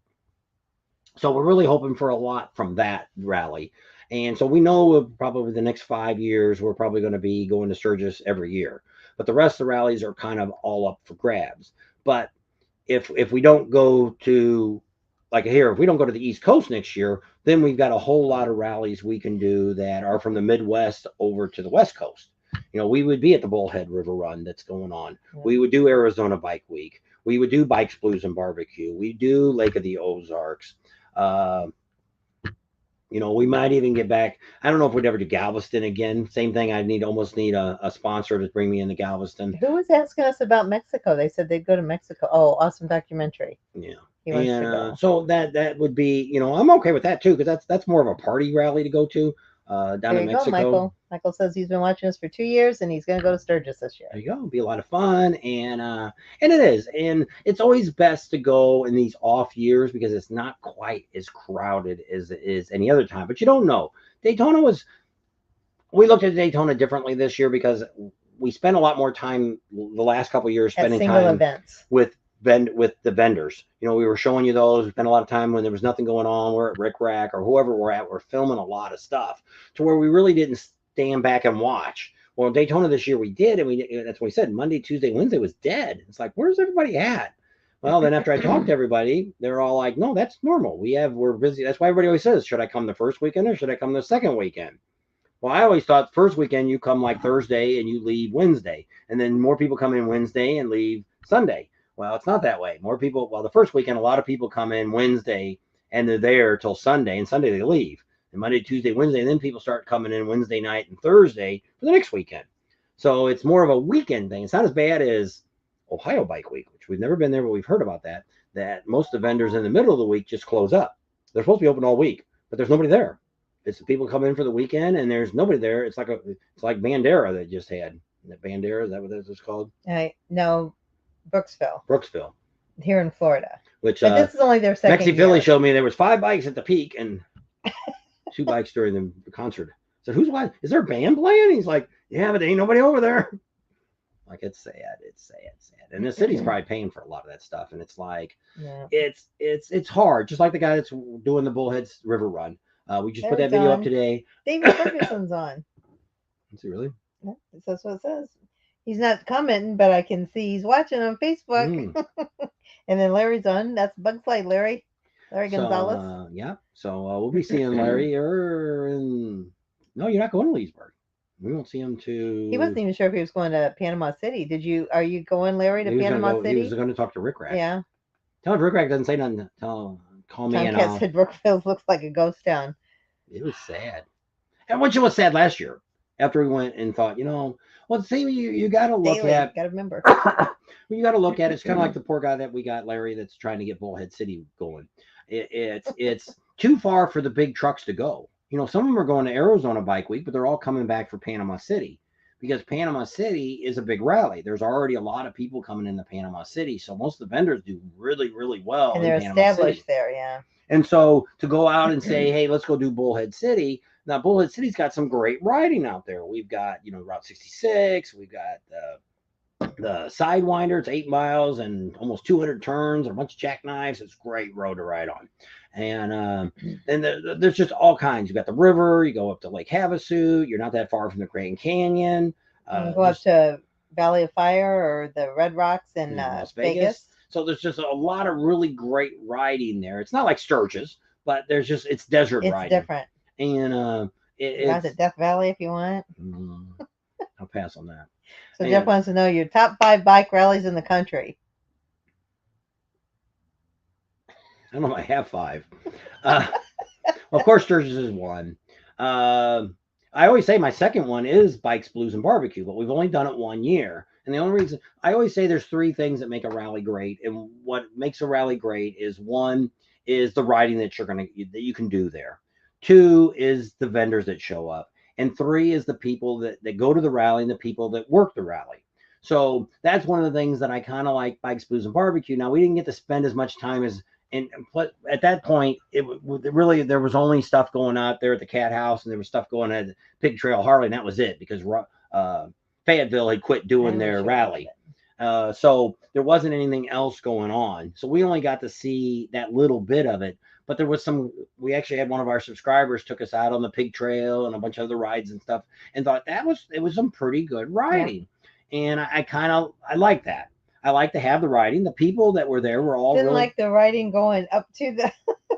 So we're really hoping for a lot from that rally. And so we know probably the next 5 years, we're probably going to be going to Sturgis every year. But the rest of the rallies are kind of all up for grabs. But if we don't go to like here, if we don't go to the East Coast next year, then we've got a whole lot of rallies we can do that are from the Midwest over to the West Coast. We would be at the Bullhead River Run that's going on. Yeah. We would do Arizona Bike Week. We would do Bikes, Blues, and Barbecue. We do Lake of the Ozarks. Uh, we might even get back. I don't know if we'd ever do Galveston again. Same thing. Almost need a sponsor to bring me into Galveston. Who was asking us about Mexico? They said they'd go to Mexico. Oh, awesome documentary. Yeah. He wants And to go. so that would be, I'm okay with that too, because that's more of a party rally to go to down There in you go, Mexico. Michael. Michael says he's been watching us for 2 years and he's going to go to Sturgis this year. There you go. It'll be a lot of fun, and it is, and it's always best to go in these off years because it's not quite as crowded as it is any other time. But you don't know. Daytona was. We looked at Daytona differently this year because we spent a lot more time the last couple of years At spending single time events. with the vendors. We were showing you those. We spent a lot of time when there was nothing going on. We're at Rick Rack or whoever we're at. We're filming a lot of stuff to where we really didn't stand back and watch. Well, Daytona this year we did, and that's what we said. Monday, Tuesday, Wednesday was dead. It's like, where's everybody at? Well, then after I talked to everybody, they're all like, no, that's normal. We're busy. That's why everybody always says, should I come the first weekend or should I come the second weekend? Well, I always thought first weekend you come like Thursday and you leave Wednesday, and then more people come in Wednesday and leave Sunday. Well, it's not that way. More people. Well, the first weekend, a lot of people come in Wednesday and they're there till Sunday, and Sunday they leave. And Monday, Tuesday, Wednesday, and then people start coming in Wednesday night and Thursday for the next weekend. So it's more of a weekend thing. It's not as bad as Ohio Bike Week, which we've never been there, but we've heard about that. That most of the vendors in the middle of the week just close up. They're supposed to be open all week, but there's nobody there. It's the people come in for the weekend and there's nobody there. It's like Bandera that just had. That Bandera, is that what this is called? No, Brooksville. Here in Florida. Which But this is only their second Mexi year. Philly showed me there was 5 bikes at the peak and 2 bikes during the concert. So who's watching? Is there a band playing? He's like, yeah, but there ain't nobody over there. Like, it's sad. And the city's probably paying for a lot of that stuff. And it's like, Yeah. it's hard. Just like the guy that's doing the Bullheads River Run. We just put that video up today. David Ferguson's on. Is he really? Yeah, that's what it says. He's not commenting, but I can see he's watching on Facebook. And then Larry's on. That's Bugs Light, Larry Gonzalez. Yeah. So we'll be seeing Larry. No, you're not going to Leesburg. We won't see him to. He wasn't even sure if he was going to Panama City. Are you going, Larry, to Panama City? He was going to talk to Rick Rack. Yeah. Tell him Rick Rack doesn't say nothing. Call me. Tom Cat said Brookfield looks like a ghost town. It was sad. And which was sad last year after we went and thought, well, see, you got to look Daily, at, gotta remember. you got to look at it. It's kind of like the poor guy that we got, Larry, that's trying to get Bullhead City going. It's too far for the big trucks to go. Some of them are going to Arizona Bike Week, but they're all coming back for Panama City because Panama City is a big rally. There's already a lot of people coming into Panama City, so most of the vendors do really, really well And in they're Panama City. established there, yeah. And so to go out and say, hey, let's go do Bullhead City. Now, Bullhead City's got some great riding out there. We've got, Route 66. We've got the Sidewinder. It's 8 miles and almost 200 turns and a bunch of jackknives. It's a great road to ride on. And there's just all kinds. You've got the river. You go up to Lake Havasu. You're not that far from the Grand Canyon. You can go up to Valley of Fire or the Red Rocks in Las Vegas. So there's just a lot of really great riding there. It's not like Sturgis, but it's desert riding. It's different. And it's to Death Valley if you want. I'll pass on that. So Jeff wants to know your top 5 bike rallies in the country. I don't know if I have 5. Well, of course, Sturgis is one. I always say my second one is Bikes, Blues, and Barbecue, but we've only done it 1 year. And the only reason I always say there's 3 things that make a rally great. And what makes a rally great is, 1 is the riding that you can do there. 2 is the vendors that show up. And 3 is the people that go to the rally and the people that work the rally. So that's one of the things that I kind of like Bikes, Blues, and Barbecue. Now, we didn't get to spend as much time and at that point, there was only stuff going out there at the Cat House, and there was stuff going at Pig Trail Harley, and that was it because Fayetteville had quit doing their rally. So there wasn't anything else going on. So we only got to see that little bit of it. But there was we actually had one of our subscribers took us out on the Pig Trail and a bunch of other rides and stuff, and thought it was some pretty good riding. Yeah. And I like that. I like to have the riding. The people that were there were all didn't like the riding going up to the.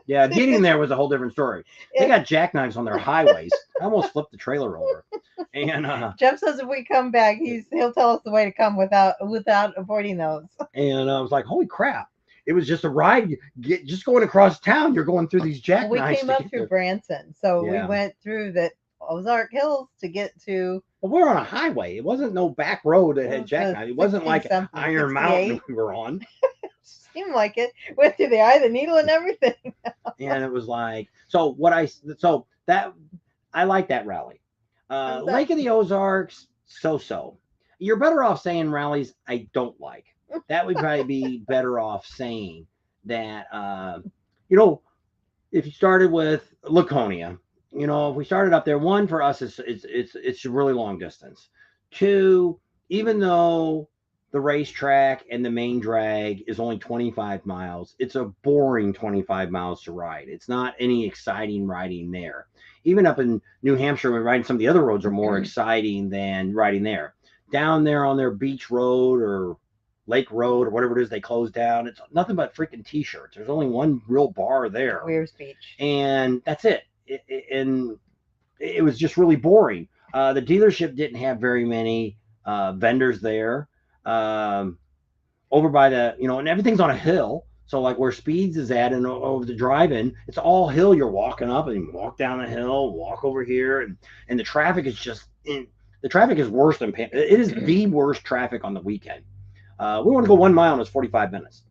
Yeah, getting there was a whole different story. They got jackknives on their highways. I almost flipped the trailer over. And Jeff says if we come back, he'll tell us the way to come without avoiding those. And I was like, holy crap! It was just a ride. Just going across town, you're going through these jackknives. We came up through Branson, so we went through the Ozark Hills to get to. Well, we're on a highway. It wasn't no back road that had jackknives. It wasn't like Iron Mountain we were on. Seemed like it. Went through the eye of the needle and everything. And it was like, I like that rally. Lake of the Ozarks, so. You're better off saying rallies I don't like. That would probably be better off saying that, if you started with Laconia, if we started up there, 1 for us, it's a really long distance. 2, even though the racetrack and the main drag is only 25 miles, it's a boring 25 miles to ride. It's not any exciting riding there. Even up in New Hampshire, when riding some of the other roads are more exciting than riding there. Down there on their beach road or Lake Road or whatever it is they closed down, it's nothing but freaking t-shirts. There's only one real bar there. Weir's Beach. And that's it. And it was just really boring. The dealership didn't have very many vendors there. Over by and everything's on a hill. So like where Speeds is at and over the drive-in, it's all hill. You're walking up and you walk down the hill, walk over here, and the traffic is the traffic is worse than it is the worst traffic on the weekend. We want to go 1 mile and it's 45 minutes.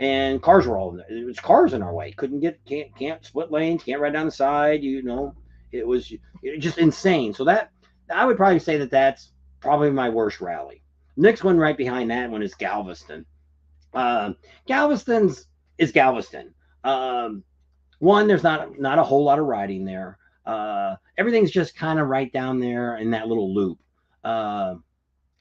And cars were all there. It was cars in our way. Can't split lanes, can't ride down the side. It was just insane. So that I would probably say that's probably my worst rally. Next one right behind that one is Galveston. Galveston is Galveston. 1, there's not a whole lot of riding there. Everything's just kind of right down there in that little loop.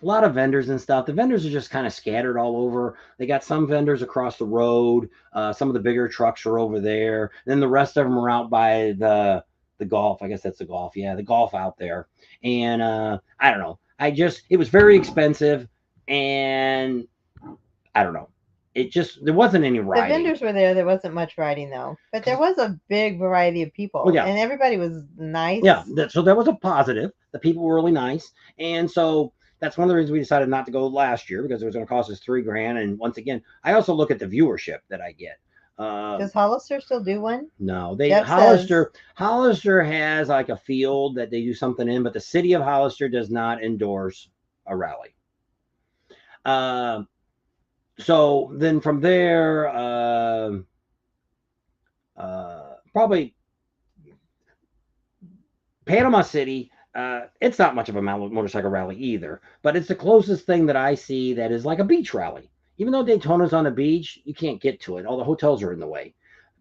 A lot of vendors and stuff. The vendors are just kind of scattered all over. They got some vendors across the road. Some of the bigger trucks are over there. Then the rest of them are out by the golf. I guess that's the golf. Yeah, the golf out there. And I don't know. It was very expensive. And I don't know. There wasn't any riding. The vendors were there. There wasn't much riding though. But there was a big variety of people. Well, yeah. And everybody was nice. Yeah. So that was a positive. The people were really nice. And so that's one of the reasons we decided not to go last year because it was going to cost us $3,000. And once again, I also look at the viewership that I get. Does Hollister still do one? No, they Jeff says, Hollister has like a field that they do something in, but the city of Hollister does not endorse a rally. Uh, so then from there, probably Panama City. It's not much of a motorcycle rally either, but it's the closest thing that I see that is like a beach rally. Even though Daytona's on the beach, you can't get to it. All the hotels are in the way.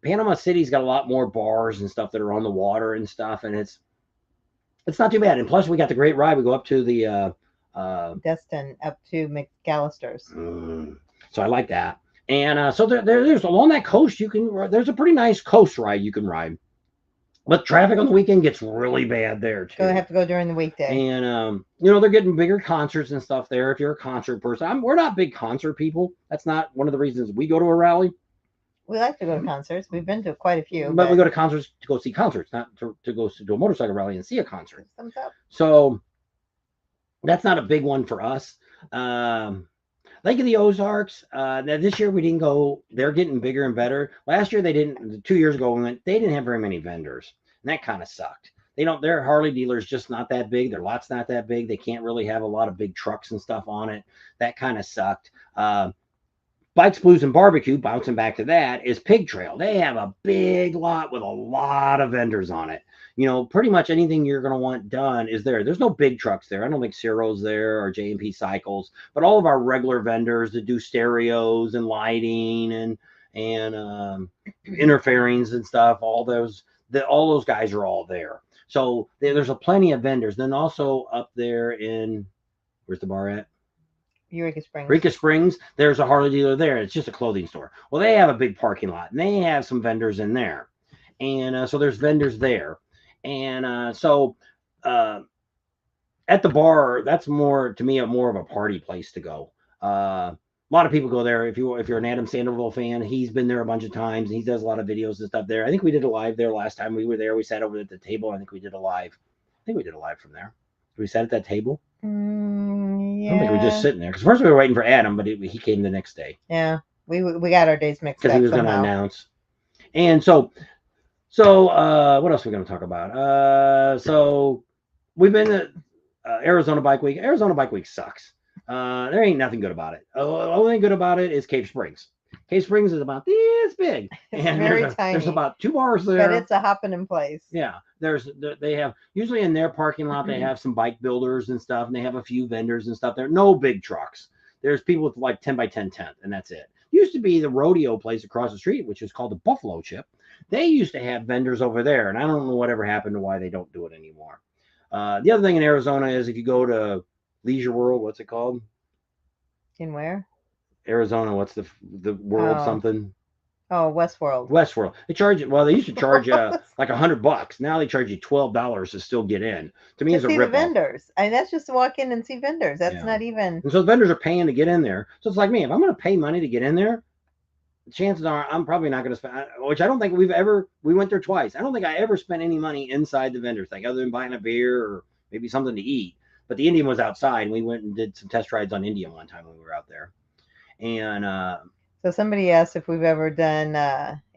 Panama City's got a lot more bars and stuff that are on the water and stuff, and it's not too bad. And plus, we got the great ride. We go up to the Destin up to McAllister's. So I like that. And so there's along that coast. There's a pretty nice coast ride you can ride. But traffic on the weekend gets really bad there too. So I have to go during the weekday. And they're getting bigger concerts and stuff there. If you're a concert person, we're not big concert people. That's not one of the reasons we go to a rally. We like to go to concerts. We've been to quite a few. But we go to concerts to go see concerts, not to go to a motorcycle rally and see a concert. Thumbs up. So that's not a big one for us. Lake of the Ozarks. Now this year we didn't go. They're getting bigger and better. Last year they didn't. 2 years ago we went. They didn't have very many vendors, and that kind of sucked. They don't. Their Harley dealers just not that big. Their lot's not that big. They can't really have a lot of big trucks and stuff on it. That kind of sucked. Bikes, Blues, and Barbecue, bouncing back to that, is Pig Trail. They have a big lot with a lot of vendors on it. Pretty much anything you're going to want done is there. There's no big trucks there. I don't think Ciro's there or J&P Cycles, but all of our regular vendors that do stereos and lighting and interferings and stuff, all those guys are all there. So there's a plenty of vendors. Then also up there in, where's the bar at? Eureka Springs, there's a Harley dealer there. It's just a clothing store. Well, they have a big parking lot, and they have some vendors in there. And so there's vendors there. And so at the bar, that's more, to me, more of a party place to go. A lot of people go there. If you're an Adam Sandoval fan, he's been there a bunch of times, and he does a lot of videos and stuff there. I think we did a live there last time we were there. We sat over at the table. I think we did a live from there. We sat at that table. Yeah. I don't think we were just sitting there, because first we were waiting for Adam, but he came the next day. Yeah, we got our days mixed up because he was going to announce. And so what else are we going to talk about? So we've been to Arizona Bike Week. Arizona Bike Week sucks. There ain't nothing good about it. The only thing good about it is Cave Springs. Cave Springs is about this big. And very tiny. There's about 2 bars there. But it's a hopping in place. Yeah. They have, usually in their parking lot, they have some bike builders and stuff, and they have a few vendors and stuff there. No big trucks. There's people with like 10 by 10 tent, and that's it. Used to be the rodeo place across the street, which is called the Buffalo Chip. They used to have vendors over there, and I don't know whatever happened to why they don't do it anymore. The other thing in Arizona is if you go to Leisure World, what's it called? In where? Arizona, what's the world something? Oh, Westworld. They used to charge like $100. Now they charge you $12 to still get in. To me, it's a rip-off. Vendors. I mean, that's just to walk in and see vendors. That's not even. And so the vendors are paying to get in there. So it's like me, if I'm going to pay money to get in there, chances are I'm probably not going to spend, which I don't think we went there twice. I don't think I ever spent any money inside the vendor thing other than buying a beer or maybe something to eat. But the Indian was outside, and we went and did some test rides on Indian one time when we were out there. And so somebody asked if we've ever done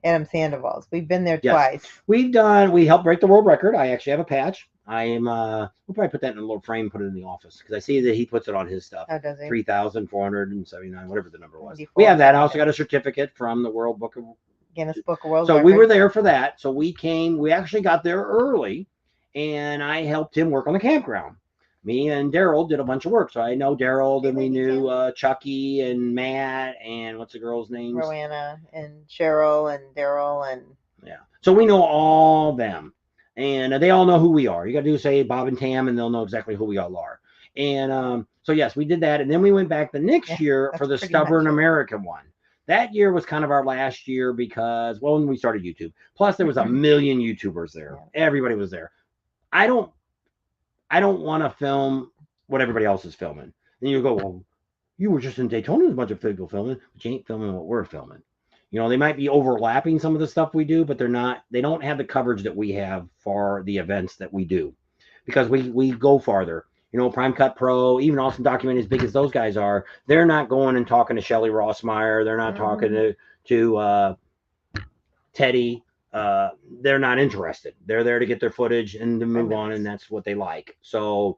Adam Sandoval's. We've been there twice. We helped break the world record. I actually have a patch. We'll probably put that in a little frame, put it in the office, because I see that he puts it on his stuff. Oh, does he? 3,479, whatever the number was. We have that. I also got a certificate from the Guinness Book of World So Records. we were there for that. So we actually got there early, and I helped him work on the campground. Me and Daryl did a bunch of work. So I know Daryl, then we knew Chucky and Matt, and what's the girl's name? Roanna and Cheryl and Daryl and. Yeah. So we know all them. And they all know who we are. You got to do say Bob and Tam, and they'll know exactly who we all are. And so, yes, we did that. And then we went back the next year for the Stubborn American one. That year was kind of our last year because, when we started YouTube. Plus, there was a million YouTubers there. Yeah. Everybody was there. I don't want to film what everybody else is filming. Then you go, well, you were just in Daytona with a bunch of people filming, but you ain't filming what we're filming. They might be overlapping some of the stuff we do, but they don't have the coverage that we have for the events that we do, because we go farther. Prime Cut Pro, even Awesome Documentary, as big as those guys are, they're not going and talking to Shelley Rossmeyer. They're not talking to Teddy, they're not interested. They're there to get their footage and to move on, and Nice. that's what they like. So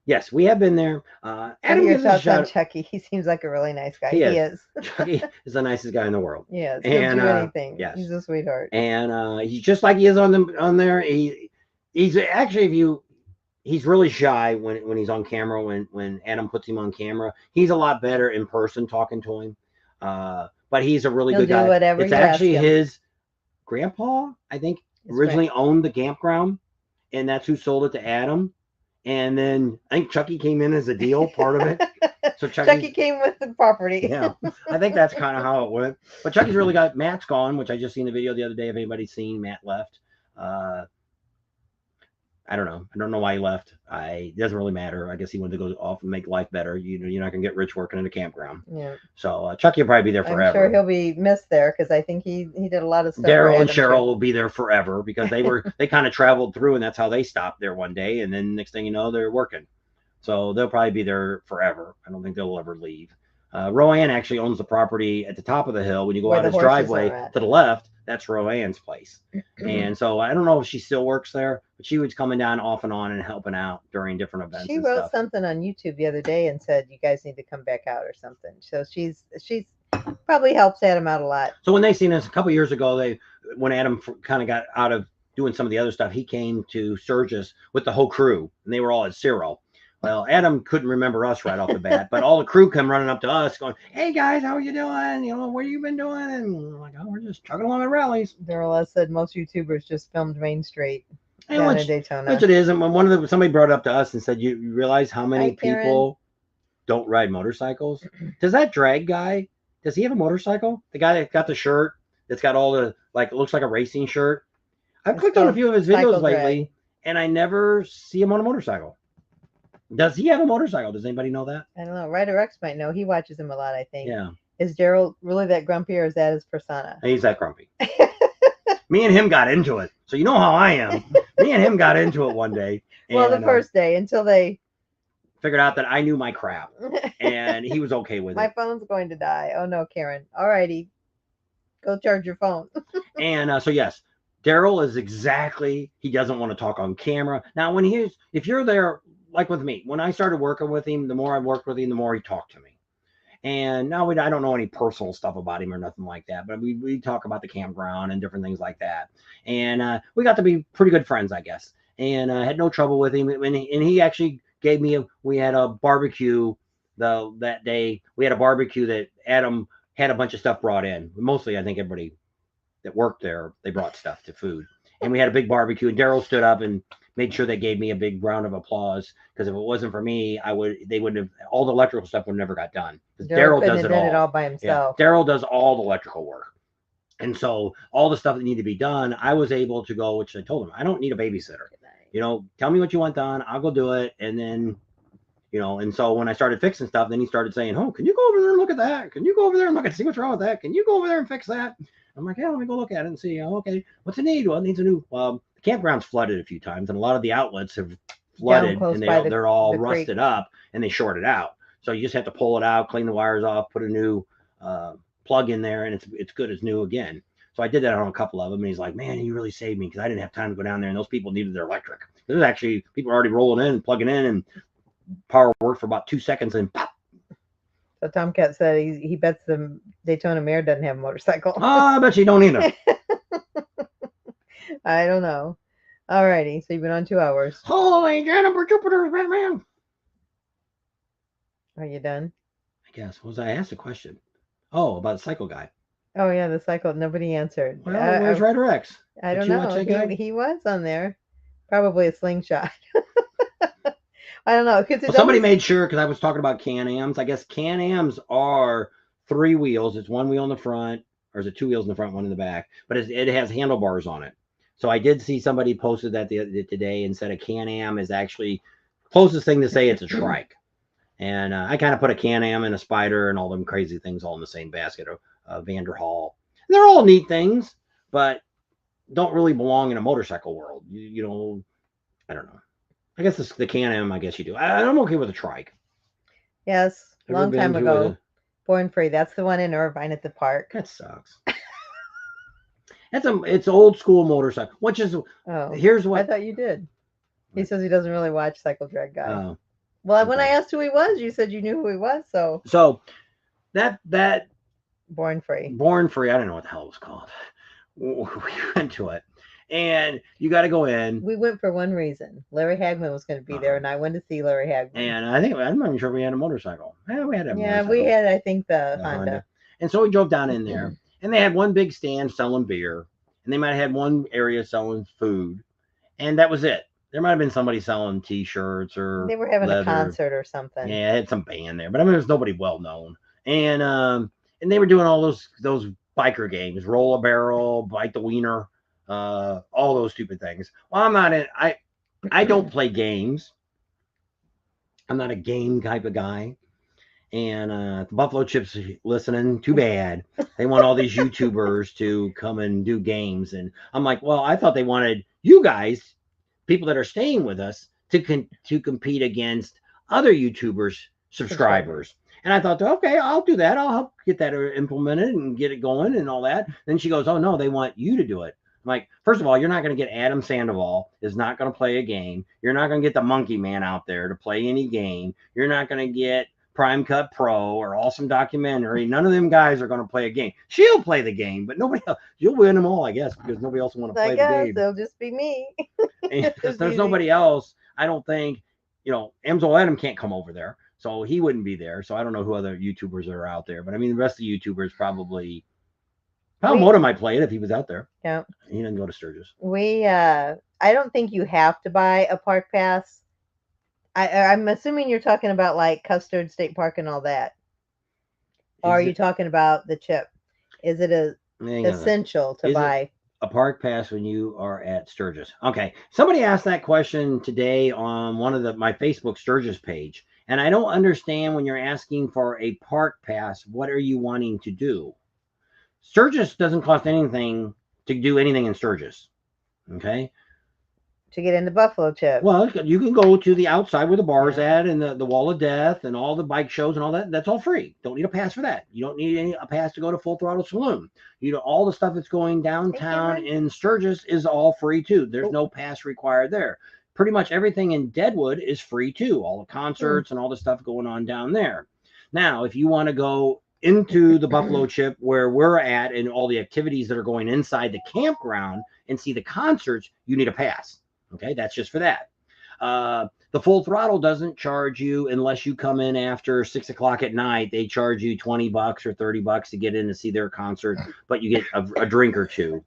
yes, we have been there. What are Adam your gives us a thoughts on shout. Chucky? He seems like a really nice guy. He He is. is. Chucky is the nicest guy in the world. Yes, he'll And do anything. yes, He's a sweetheart. and he's just like he is on there. He's actually, if you, he's really shy when he's on camera. When Adam puts him on camera, he's a lot better in person talking to him. But he's a really He'll good do guy. whatever It's you ask actually him. his grandpa, I think, His originally owned the campground, and that's who sold it to Adam. And then I think Chucky came in as a deal, part of it. So Chucky came with the property. yeah, I think that's kind of how it went. But Chucky's really got Matt's gone, which I just seen the video the other day. If anybody's seen, Matt left. Uh, I don't know. I don't know why he left. It doesn't really matter. I guess he wanted to go off and make life better. You're not gonna get rich working in a campground. Yeah. So Chucky will probably be there forever. I'm sure he'll be missed there because I think he did a lot of stuff. Daryl and Cheryl will be there forever because they kind of traveled through, and that's how they stopped there one day. And then next thing you know, they're working. So they'll probably be there forever. I don't think they'll ever leave. Roanne actually owns the property at the top of the hill. When you go Where out the his horses driveway are at. to the left, that's Roanne's place. And so I don't know if she still works there, but she was coming down off and on and helping out during different events. She and wrote stuff. something on YouTube the other day and said you guys need to come back out or something. So she's probably helps Adam out a lot. So when they seen us a couple years ago, when Adam kind of got out of doing some of the other stuff, he came to Sturgis with the whole crew, and they were all at Cyril. Well, Adam couldn't remember us right off the bat, but all the crew come running up to us going, "Hey guys, how are you doing? You know, what have you been doing?" And we're like, "Oh, we're just chugging along at Rallies." Daryl said most YouTubers just filmed Main Street down in Daytona. Which it is. And when somebody brought it up to us and said, "You realize how many people don't ride motorcycles?" Does that drag guy? Does he have a motorcycle? The guy that got the shirt that's got all the it looks like a racing shirt. I've clicked on a few of his videos lately, and I never see him on a motorcycle. Does he have a motorcycle? Does anybody know that? I don't know. Ryder X might know. He watches him a lot, I think. Yeah. Is Daryl really that grumpy, or is that his persona? He's that grumpy. Me and him got into it. So you know how I am. Me and him got into it one day. Well, the first day until they figured out that I knew my crap, and he was okay with it. My phone's going to die. Oh no, Karen. All righty. Go charge your phone. And so yes, Daryl is exactly, he doesn't want to talk on camera. Now if you're there, like with me, when I started working with him, the more I worked with him, the more he talked to me. And now I don't know any personal stuff about him or nothing like that, but we talk about the campground and different things like that. And we got to be pretty good friends, I guess. And I had no trouble with him. And he actually gave me we had a barbecue that day. We had a barbecue that Adam had a bunch of stuff brought in. Mostly, I think everybody that worked there, they brought stuff to food. And we had a big barbecue, and Daryl stood up and made sure they gave me a big round of applause, because if it wasn't for me, they wouldn't have, all the electrical stuff would never got done. Daryl does it all by himself. Yeah, Daryl does all the electrical work. And so all the stuff that needed to be done, I was able to go, which I told him, I don't need a babysitter. Tell me what you want done. I'll go do it. And then, and so when I started fixing stuff, then he started saying, "Oh, can you go over there and look at that? Can you go over there and look and see what's wrong with that? Can you go over there and fix that?" I'm like, "Yeah, let me go look at it and see." "Oh, okay. What's it need?" "Well, it needs a new, the campground's flooded a few times, and a lot of the outlets have flooded, and they're all rusted up, and they shorted out. So you just have to pull it out, clean the wires off, put a new plug in there, and it's good as new again." So I did that on a couple of them, and he's like, "Man, you really saved me, because I didn't have time to go down there, and those people needed their electric." There's actually people already rolling in and plugging in, and power worked for about 2 seconds, and pop. So Tomcat said he bets the Daytona Mayor doesn't have a motorcycle. I bet you don't either. I don't know. Alrighty, so you've been on 2 hours. Holy Jennifer Jupiter's Batman. Are you done? I guess. What was I asked a question? Oh, about the cycle guy. Oh yeah, the cycle. Nobody answered. Well, where's Ryder X? I don't know. He was on there. Probably a slingshot. I don't know. Somebody made sure, because I was talking about Can-Ams. I guess Can-Ams are 3 wheels. It's 1 wheel in the front, or is it 2 wheels in the front, 1 in the back? But it has handlebars on it. So I did see somebody posted that today and said a Can-Am is actually closest thing to say it's a trike. And I kind of put a Can-Am and a Spider and all them crazy things all in the same basket of Vanderhall. And they're all neat things, but don't really belong in a motorcycle world. I don't know. I guess the Can-Am, I guess you do. I'm okay with a trike. Yes, long time ago. Born Free. That's the one in Irvine at the park. That sucks. It's old school motorcycle. Which is Oh, here's I what. thought you did. He says he doesn't really watch Cycle Drag Guy. Uh, Well, when I okay. asked who he was, you said you knew who he was, so So that born free. Born Free, I don't know what the hell it was called. We went to it, and you got to go in. We went for one reason. Larry Hagman was going to be there, and I went to see Larry Hagman. And I think I'm not even sure we had a motorcycle. Yeah, we had a Yeah, motorcycle. we had, I think, the The Honda. And so we drove down in there, and they had one big stand selling beer, and they might have had one area selling food, and that was it. There might have been somebody selling T-shirts or They were having leather. a concert or something. Yeah, I had some band there, but I mean, there's nobody well known, and they were doing all those biker games, roll a barrel, bite the wiener, all those stupid things. Well, I'm not in. I don't play games. I'm not a game type of guy. And Buffalo Chips listening, too bad. They want all these YouTubers to come and do games. And I'm like, well, I thought they wanted you guys, people that are staying with us, to compete against other YouTubers' subscribers. And I thought, okay, I'll do that. I'll help get that implemented and get it going and all that. Then she goes, oh, no, they want you to do it. I'm like, first of all, you're not going to get Adam Sandoval is not going to play a game. You're not going to get the Monkey Man out there to play any game. You're not going to get Prime Cut Pro or Awesome Documentary. None of them guys are going to play a game. She'll play the game, but nobody else. You'll win them all, I guess, because nobody else will want to play the game. It'll just be me. Because there's nobody else. I don't think, Emsel Adam can't come over there, so he wouldn't be there. So I don't know who other YouTubers are out there, but I mean, the rest of the YouTubers probably. Moda might play it if he was out there. Yeah. He didn't go to Sturgis. I don't think you have to buy a park pass. I'm assuming you're talking about like Custard State Park and all that. Or are you talking about the chip? Is it essential to buy a park pass when you are at Sturgis? Okay. Somebody asked that question today on one of my Facebook Sturgis page. And I don't understand when you're asking for a park pass, what are you wanting to do? Sturgis doesn't cost anything to do anything in Sturgis. Okay. To get into Buffalo Chip. Well, you can go to the outside where the bar's at and the Wall of Death and all the bike shows and all that. That's all free. Don't need a pass for that. You don't need a pass to go to Full Throttle Saloon. All the stuff that's going downtown in Sturgis is all free too. There's no pass required there. Pretty much everything in Deadwood is free too. All the concerts and all the stuff going on down there. Now, if you want to go into the Buffalo Chip where we're at and all the activities that are going inside the campground and see the concerts, you need a pass. Okay, that's just for that. The Full Throttle doesn't charge you unless you come in after 6 o'clock at night. They charge you $20 or $30 to get in to see their concert, but you get a drink or two.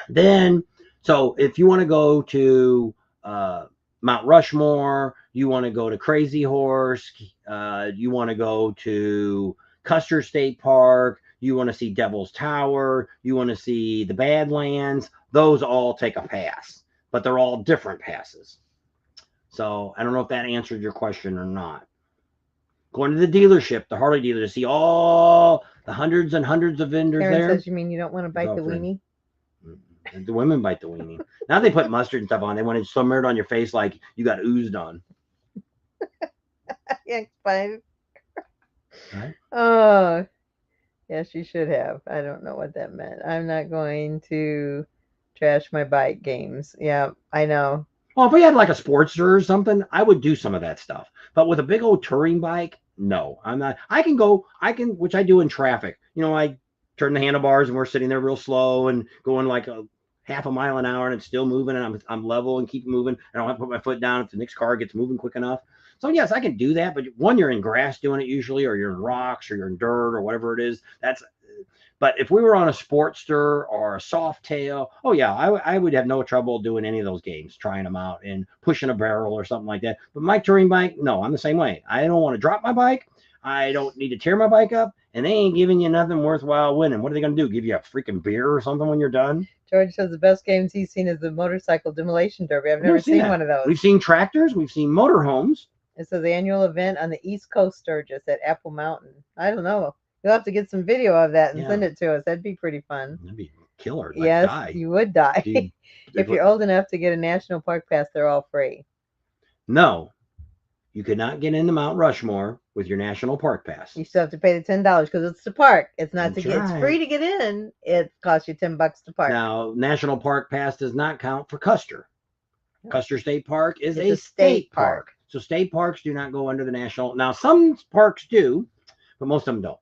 Then, so if you want to go to Mount Rushmore, you want to go to Crazy Horse, you want to go to Custer State Park, you want to see Devil's Tower, you want to see the Badlands, those all take a pass, but they're all different passes. So I don't know if that answered your question or not. Going to the dealership, the Harley dealer, to see all the hundreds and hundreds of vendors Karen there. says, you mean you don't want to bite the weenie? The women bite the weenie. Now they put mustard and stuff on. They want it smeared on your face like you got oozed on. Yeah, fine. Right? Oh, yes, you should have. I don't know what that meant. I'm not going to trash my bike games. Yeah, I know. Well, if we had like a Sportster or something, I would do some of that stuff. But with a big old touring bike, no, I'm not. I can, which I do in traffic. I turn the handlebars and we're sitting there real slow and going like a half a mile an hour and it's still moving and I'm level and keep moving. I don't have to put my foot down if the next car gets moving quick enough. So yes, I can do that. But when you're in grass doing it usually, or you're in rocks or you're in dirt or whatever it is, but if we were on a Sportster or a Softail, oh yeah, I would have no trouble doing any of those games, trying them out and pushing a barrel or something like that. But my touring bike, no, I'm the same way. I don't want to drop my bike. I don't need to tear my bike up, and they ain't giving you nothing worthwhile winning. What are they going to do? Give you a freaking beer or something when you're done? George says the best games he's seen is the motorcycle demolition derby. I've never seen one of those. We've seen tractors. We've seen motorhomes. It says the annual event on the East Coast Sturgis at Apple Mountain. I don't know. You'll have to get some video of that and send it to us. That'd be pretty fun. That'd be killer. Yes, you would die. If you're old enough to get a national park pass, they're all free. No. You could not get into Mount Rushmore with your national park pass. You still have to pay the $10 because it's to park. It's not That's to get. It's right. free to get in. It costs you $10 to park. Now, national park pass does not count for Custer. Custer State Park is It's a state park. So state parks do not go under the national. Now, some parks do, but most of them don't.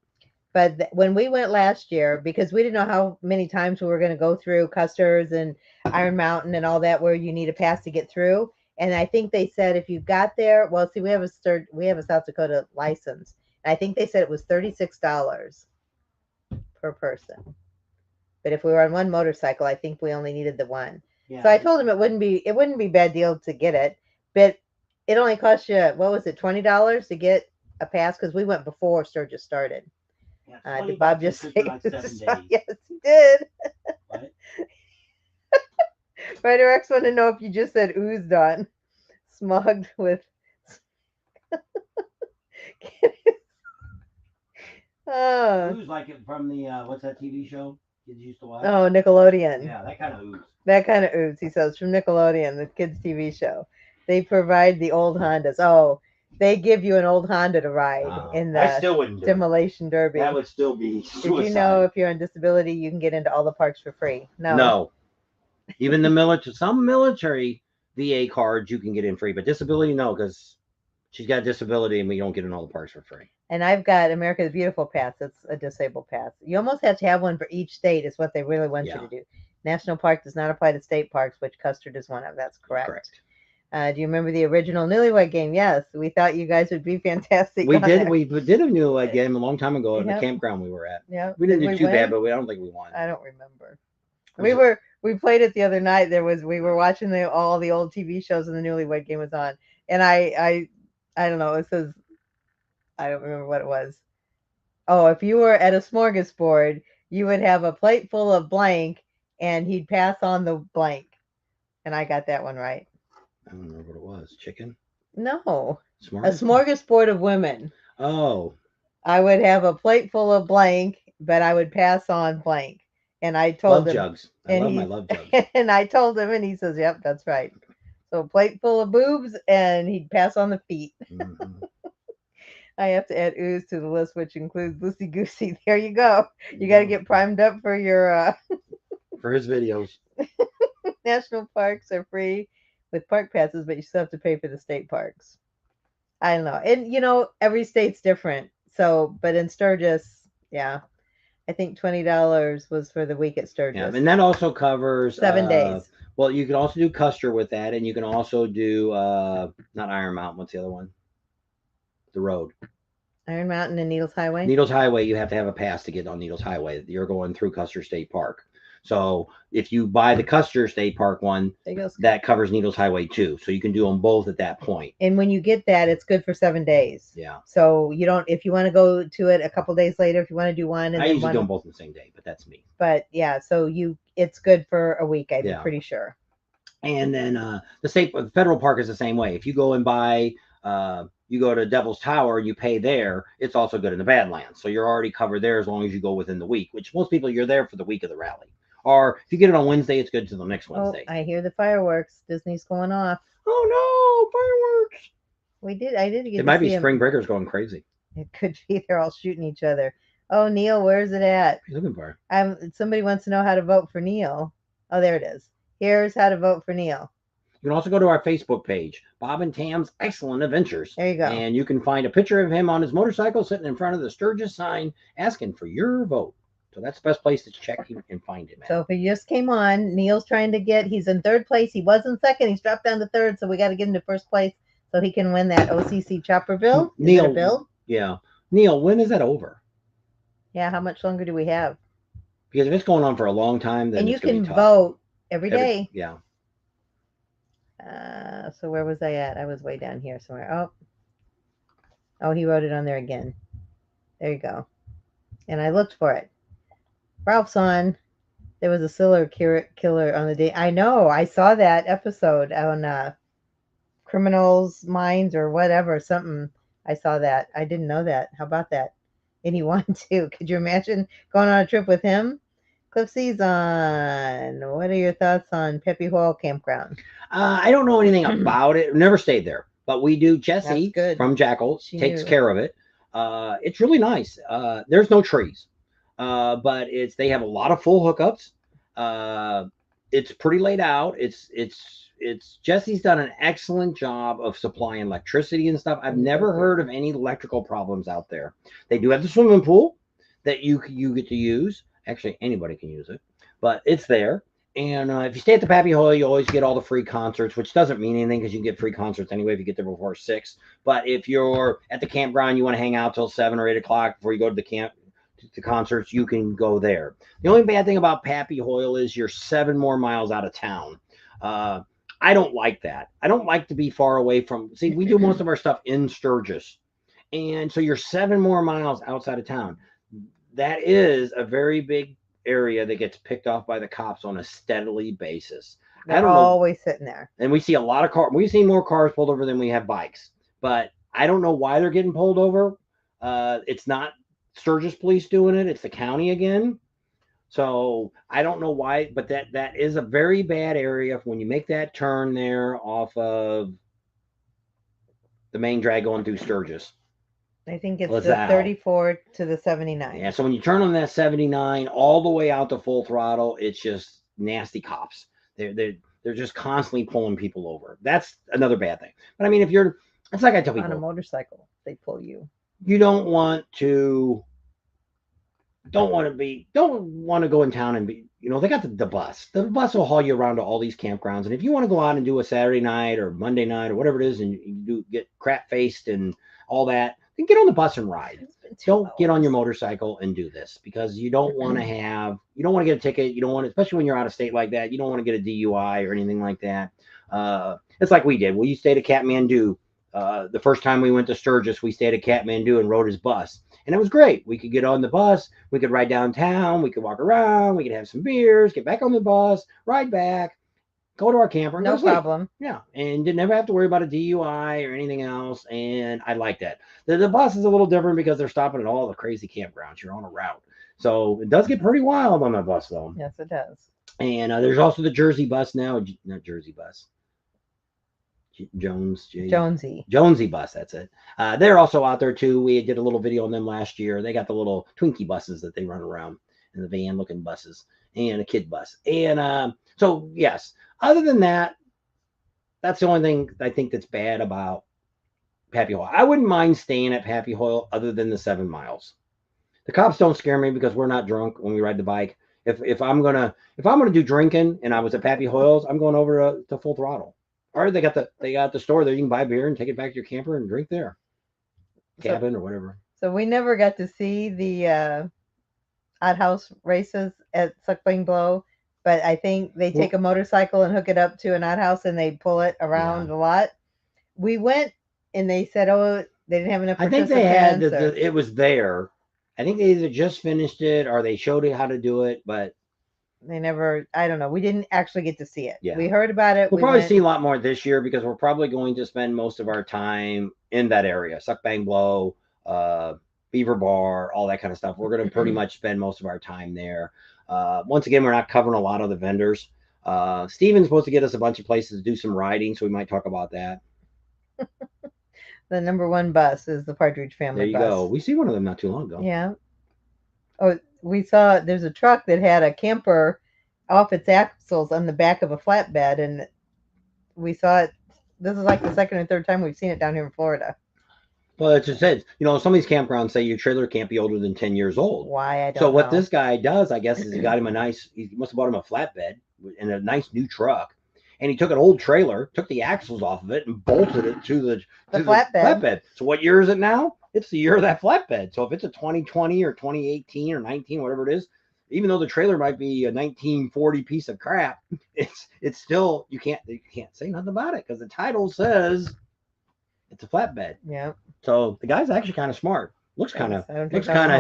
But when we went last year, because we didn't know how many times we were going to go through Custer's and Iron Mountain and all that, where you need a pass to get through. And I think they said if you got there, well, see, we have a South Dakota license, and I think they said it was $36 per person. But if we were on one motorcycle, I think we only needed the one. Yeah. So I told him it wouldn't be a bad deal to get it, but it only cost you, what was it, $20 to get a pass, because we went before Sturgis started. Yeah, Did Bob just say? like 7 days. Yes, he did. What? Ryder X wanted to know if you just said oozed on, smugged with. Oh. Ooze like it from the what's that TV show kids used to watch? Oh, Nickelodeon. Yeah, that kind of ooze. That kind of ooze, he says, from Nickelodeon, the kids' TV show. They provide the old Hondas. Oh, they give you an old Honda to ride in I the still wouldn't do demolition derby. That would still be suicide. Did you know if you're on disability, you can get into all the parks for free? No. Even the military, some military VA cards you can get in free, but disability, no, because she's got disability and we don't get in all the parks for free. And I've got America the Beautiful pass. It's a disabled pass. You almost have to have one for each state is what they really want you to do. National park does not apply to state parks, which Custer is one of. That's correct. Do you remember the original Newlywed Game? Yes, we thought you guys would be fantastic. We did. We did a Newlywed Game a long time ago at the Yep. campground we were at. Yeah, we didn't Did do we too win? bad, but I don't think we won. I don't remember. We played it the other night. We were watching all the old TV shows and the Newlywed Game was on, and I don't know. It says I don't remember what it was. Oh, if you were at a smorgasbord, you would have a plate full of blank, and he'd pass on the blank, and I got that one right. I don't remember what it was. Chicken? No. A smorgasbord of women. Oh. I would have a plate full of blank, but I would pass on blank. And I told love him. Jugs. I love my love jugs. And I told him, and he says, yep, that's right. So a plate full of boobs, and he'd pass on the feet. Mm-hmm. I have to add ooze to the list, which includes Loosey Goosey. There you go. You got to get primed up for your... for his videos. National parks are free with park passes, but you still have to pay for the state parks. I don't know. And, every state's different. So, but in Sturgis, yeah, I think $20 was for the week at Sturgis. Yeah, and that also covers 7 days. Well, you can also do Custer with that, and you can also do not Iron Mountain. What's the other one? The road. Iron Mountain and Needles Highway. Needles Highway, you have to have a pass to get on Needles Highway. You're going through Custer State Park. So if you buy the Custer State Park one, that covers Needles Highway too. So you can do them both at that point. And when you get that, it's good for 7 days. Yeah. So you don't, if you want to go to it a couple days later, if you want to do one, and I usually do them both on the same day, but that's me. But yeah, so it's good for a week. I'm pretty sure. And then the federal park is the same way. If you go and buy, you go to Devil's Tower and you pay there, it's also good in the Badlands. So you're already covered there as long as you go within the week, which most people, you're there for the week of the rally. Or if you get it on Wednesday, it's good to the next Wednesday. Oh, I hear the fireworks. Disney's going off. Oh no, fireworks! I did get. It might be spring breakers going crazy. It could be. They're all shooting each other. Oh, Neil, where's it at? What are you looking for? Somebody wants to know how to vote for Neil. Oh, there it is. Here's how to vote for Neil. You can also go to our Facebook page, Bob and Tam's Excellent Adventures. There you go. And you can find a picture of him on his motorcycle sitting in front of the Sturgis sign asking for your vote. So that's the best place to check and find him at. So if he just came on, Neil's trying to he's in third place. He was in second. He's dropped down to third. So we got to get him to first place so he can win that OCC chopper bill. Neil, is it a bill? Yeah. Neil, when is that over? Yeah, how much longer do we have? Because if it's going on for a long time, then and you can vote every day. Yeah. So where was I at? I was way down here somewhere. Oh, he wrote it on there again. There you go. And I looked for it. Ralph's on. There was a serial killer on the day. I know. I saw that episode on Criminals Minds or whatever. Something. I saw that. I didn't know that. How about that? And he won too. Could you imagine going on a trip with him? Cliff C's on. What are your thoughts on Peppy Hall Campground? I don't know anything about it. Never stayed there. But we do. That's Jesse good. from Jackal She takes knew. care of it. It's really nice. There's no trees, but they have a lot of full hookups. Uh, it's pretty laid out. It's Jesse's done an excellent job of supplying electricity and stuff. I've never heard of any electrical problems out there. They do have the swimming pool that you get to use. Actually, anybody can use it, but it's there. And if you stay at the Pappy Hoyle, you always get all the free concerts, which doesn't mean anything because you can get free concerts anyway if you get there before 6. But if you're at the campground, you want to hang out till 7 or 8 o'clock before you go to the camp to concerts, you can go there. The only bad thing about Pappy Hoyle is you're 7 more miles out of town. Uh, I don't like that. I don't like to be far away from. See, we do most of our stuff in Sturgis, and so you're 7 more miles outside of town. That is a very big area that gets picked off by the cops on a steadily basis. I They're don't know, always sitting there. and we see a lot of cars. We've seen more cars pulled over than we have bikes, but I don't know why they're getting pulled over. It's not Sturgis police doing it; it's the county again. So I don't know why, but that is a very bad area when you make that turn there off of the main drag going through Sturgis. I think it's the LaSalle. 34 to the 79. Yeah, so when you turn on that 79 all the way out to full throttle, it's just nasty cops. They're just constantly pulling people over. That's another bad thing. But I mean, if you're, it's like I tell On a people, motorcycle, they pull you. you don't want to go in town and be, they got the bus. The bus will haul you around to all these campgrounds. And if you want to go out and do a Saturday night or Monday night or whatever it is, and you do get crap faced and all that, then get on the bus and ride. It's been 2 Don't get on your hours. motorcycle and do this because you don't want to get a ticket. You don't want, especially when you're out of state like that, you don't want to get a DUI or anything like that. It's like we did. We stayed at Kathmandu. The first time we went to Sturgis, we stayed at Kathmandu and rode his bus. And it was great. We could get on the bus, we could ride downtown, we could walk around, we could have some beers, get back on the bus, ride back, go to our camper, and go No to sleep. problem. Yeah, and didn't ever have to worry about a DUI or anything else. And I like that. The bus is a little different because they're stopping at all the crazy campgrounds. You're on a route. So it does get pretty wild on the bus, though. Yes, it does. And there's also the Jersey bus now. Not Jersey bus. Jonesy. Jonesy bus, that's it. They're also out there too. We did a little video on them last year. They got the little Twinkie buses that they run around, and the van looking buses, and a kid bus. And so yes, other than that, that's the only thing I think that's bad about Pappy Hoyle. I wouldn't mind staying at Pappy Hoyle other than the 7 miles. The cops don't scare me because we're not drunk when we ride the bike. If I'm gonna do drinking and I was at Pappy Hoyle's, I'm going over to Full Throttle. Or they got the store there. You can buy beer and take it back to your camper and drink there, cabin or whatever. So we never got to see the outhouse races at Suckling Blow, but I think they take a motorcycle and hook it up to an outhouse and they pull it around a lot. We went and they said, oh, they didn't have enough. I think they had it was there. I think they either just finished it or they showed it how to do it, but they never. I don't know. We didn't actually get to see it. Yeah. We heard about it. We'll probably see a lot more this year because we're probably going to spend most of our time in that area, Suck Bang Blow, Beaver Bar, all that kind of stuff. We're going to pretty much spend most of our time there. Once again, we're not covering a lot of the vendors. Steven's supposed to get us a bunch of places to do some riding, so we might talk about that. The number one bus is the Partridge Family bus. There you go. We see one of them not too long ago. Yeah. Oh, we saw there's a truck that had a camper off its axles on the back of a flatbed, and we saw it. This is like the second or third time we've seen it down here in Florida. Well, it just says, some of these campgrounds say your trailer can't be older than 10 years old. Why, I don't know. So what this guy does, I guess, is he must have bought him a flatbed and a nice new truck. And he took an old trailer, took the axles off of it, and bolted it to the flatbed. So what year is it now? It's the year of that flatbed. So if it's a 2020 or 2018 or 19, whatever it is, even though the trailer might be a 1940 piece of crap, it's still you can't say nothing about it because the title says it's a flatbed. Yeah. So the guy's actually kind of smart. Looks kind of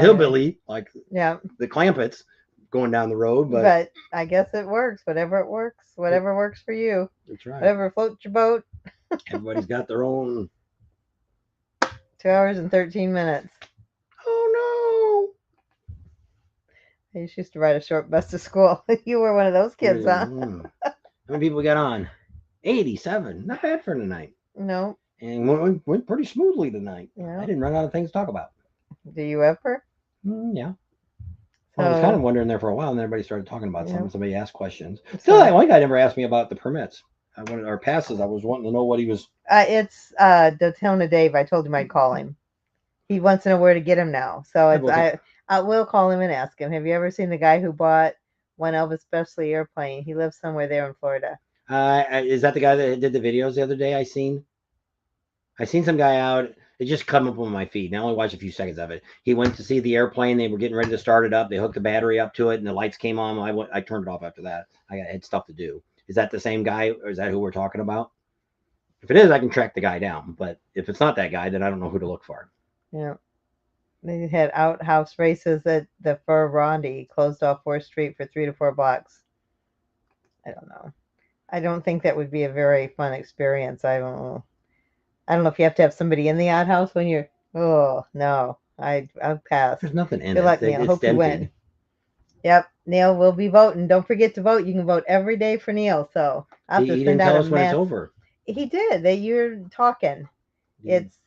hillbilly, like the Clampetts going down the road, but I guess it works. Whatever works for you. That's right. Whatever floats your boat. Everybody's got their own. 2 hours and 13 minutes. Oh no! I used to ride a short bus to school. You were one of those kids, huh? How many people got on? 87. Not bad for tonight. No. and went pretty smoothly tonight. I Yeah. didn't run out of things to talk about. Do you ever? Yeah. Well, I was kind So, of wondering there for a while, and then everybody started talking about yeah. something. Somebody asked questions. Still, So, that one guy never asked me about the permits. I wanted our passes. I was wanting to know what he was. it's Daytona Dave. I told him I'd call him. He wants to know where to get him now. So I it's will take. I will call him and ask him. Have you ever seen the guy who bought one Elvis Presley airplane? He lives somewhere there in Florida. Is that the guy that did the videos the other day? I seen some guy out. It just come up on my feed. And I only watched a few seconds of it. He went to see the airplane. They were getting ready to start it up. They hooked the battery up to it, and the lights came on. I turned it off after that. Had stuff to do. Is that the same guy, or is that who we're talking about? If it is, I can track the guy down. But if it's not that guy, then I don't know who to look for. Yeah. They had outhouse races at the Fur Rondy, closed off 4th Street for 3 to 4 blocks. I don't know. I don't think that would be a very fun experience. I don't know. I don't know if you have to have somebody in the outhouse when you're. Oh no, I'll pass. There's nothing in Good it. luck, Neil. It's Hope you win. emptied. Yep, Neil will be voting. Don't forget to vote. You can vote every day for Neil. So I'll have to He send didn't out tell a us when it's mass. over. He did. That you're talking. You, It's.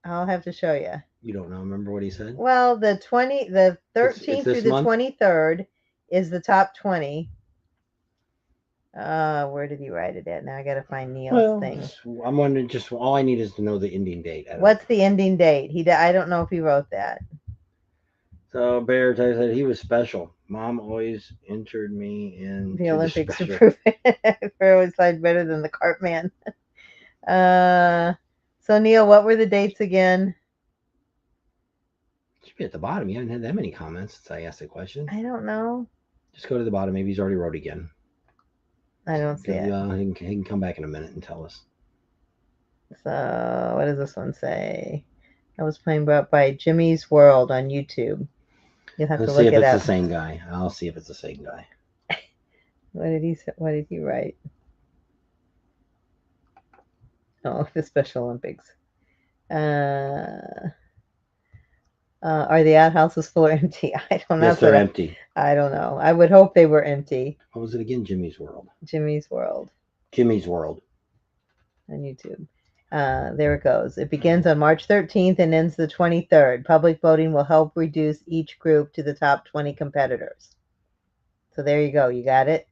I'll have to show you. you don't know. Remember what he said? Well, the It's 13th through this the month. 23rd is the top 20. Where did he write it at? Now I gotta find Neil's Well, thing. I'm wondering. Just all I need is to know the ending date. I don't. What's the ending date? I don't know if he wrote that. So Bear said he was special. Mom always entered me The into the Olympics to special. prove it. For always slide better than the Cartman. Uh, so Neil, what were the dates again? Should be at the bottom. You haven't had that many comments since I asked the question. I don't know. Just go to the bottom. Maybe he's already wrote again. I don't see Because it. he can come back in a minute and tell us. So what does this one say? I was playing by Jimmy's World on YouTube. You'll have to Let's see look if it it's the up. same guy. I'll see if it's the same guy. What did he write? Oh, the Special Olympics. Uh, are the outhouses full or empty? I don't know. Yes, they're empty. I don't know. I would hope they were empty. What was it again? Jimmy's World. Jimmy's World Jimmy's World. on YouTube. There it goes. It begins on March 13th and ends the 23rd. Public voting will help reduce each group to the top 20 competitors. So there you go. You got it?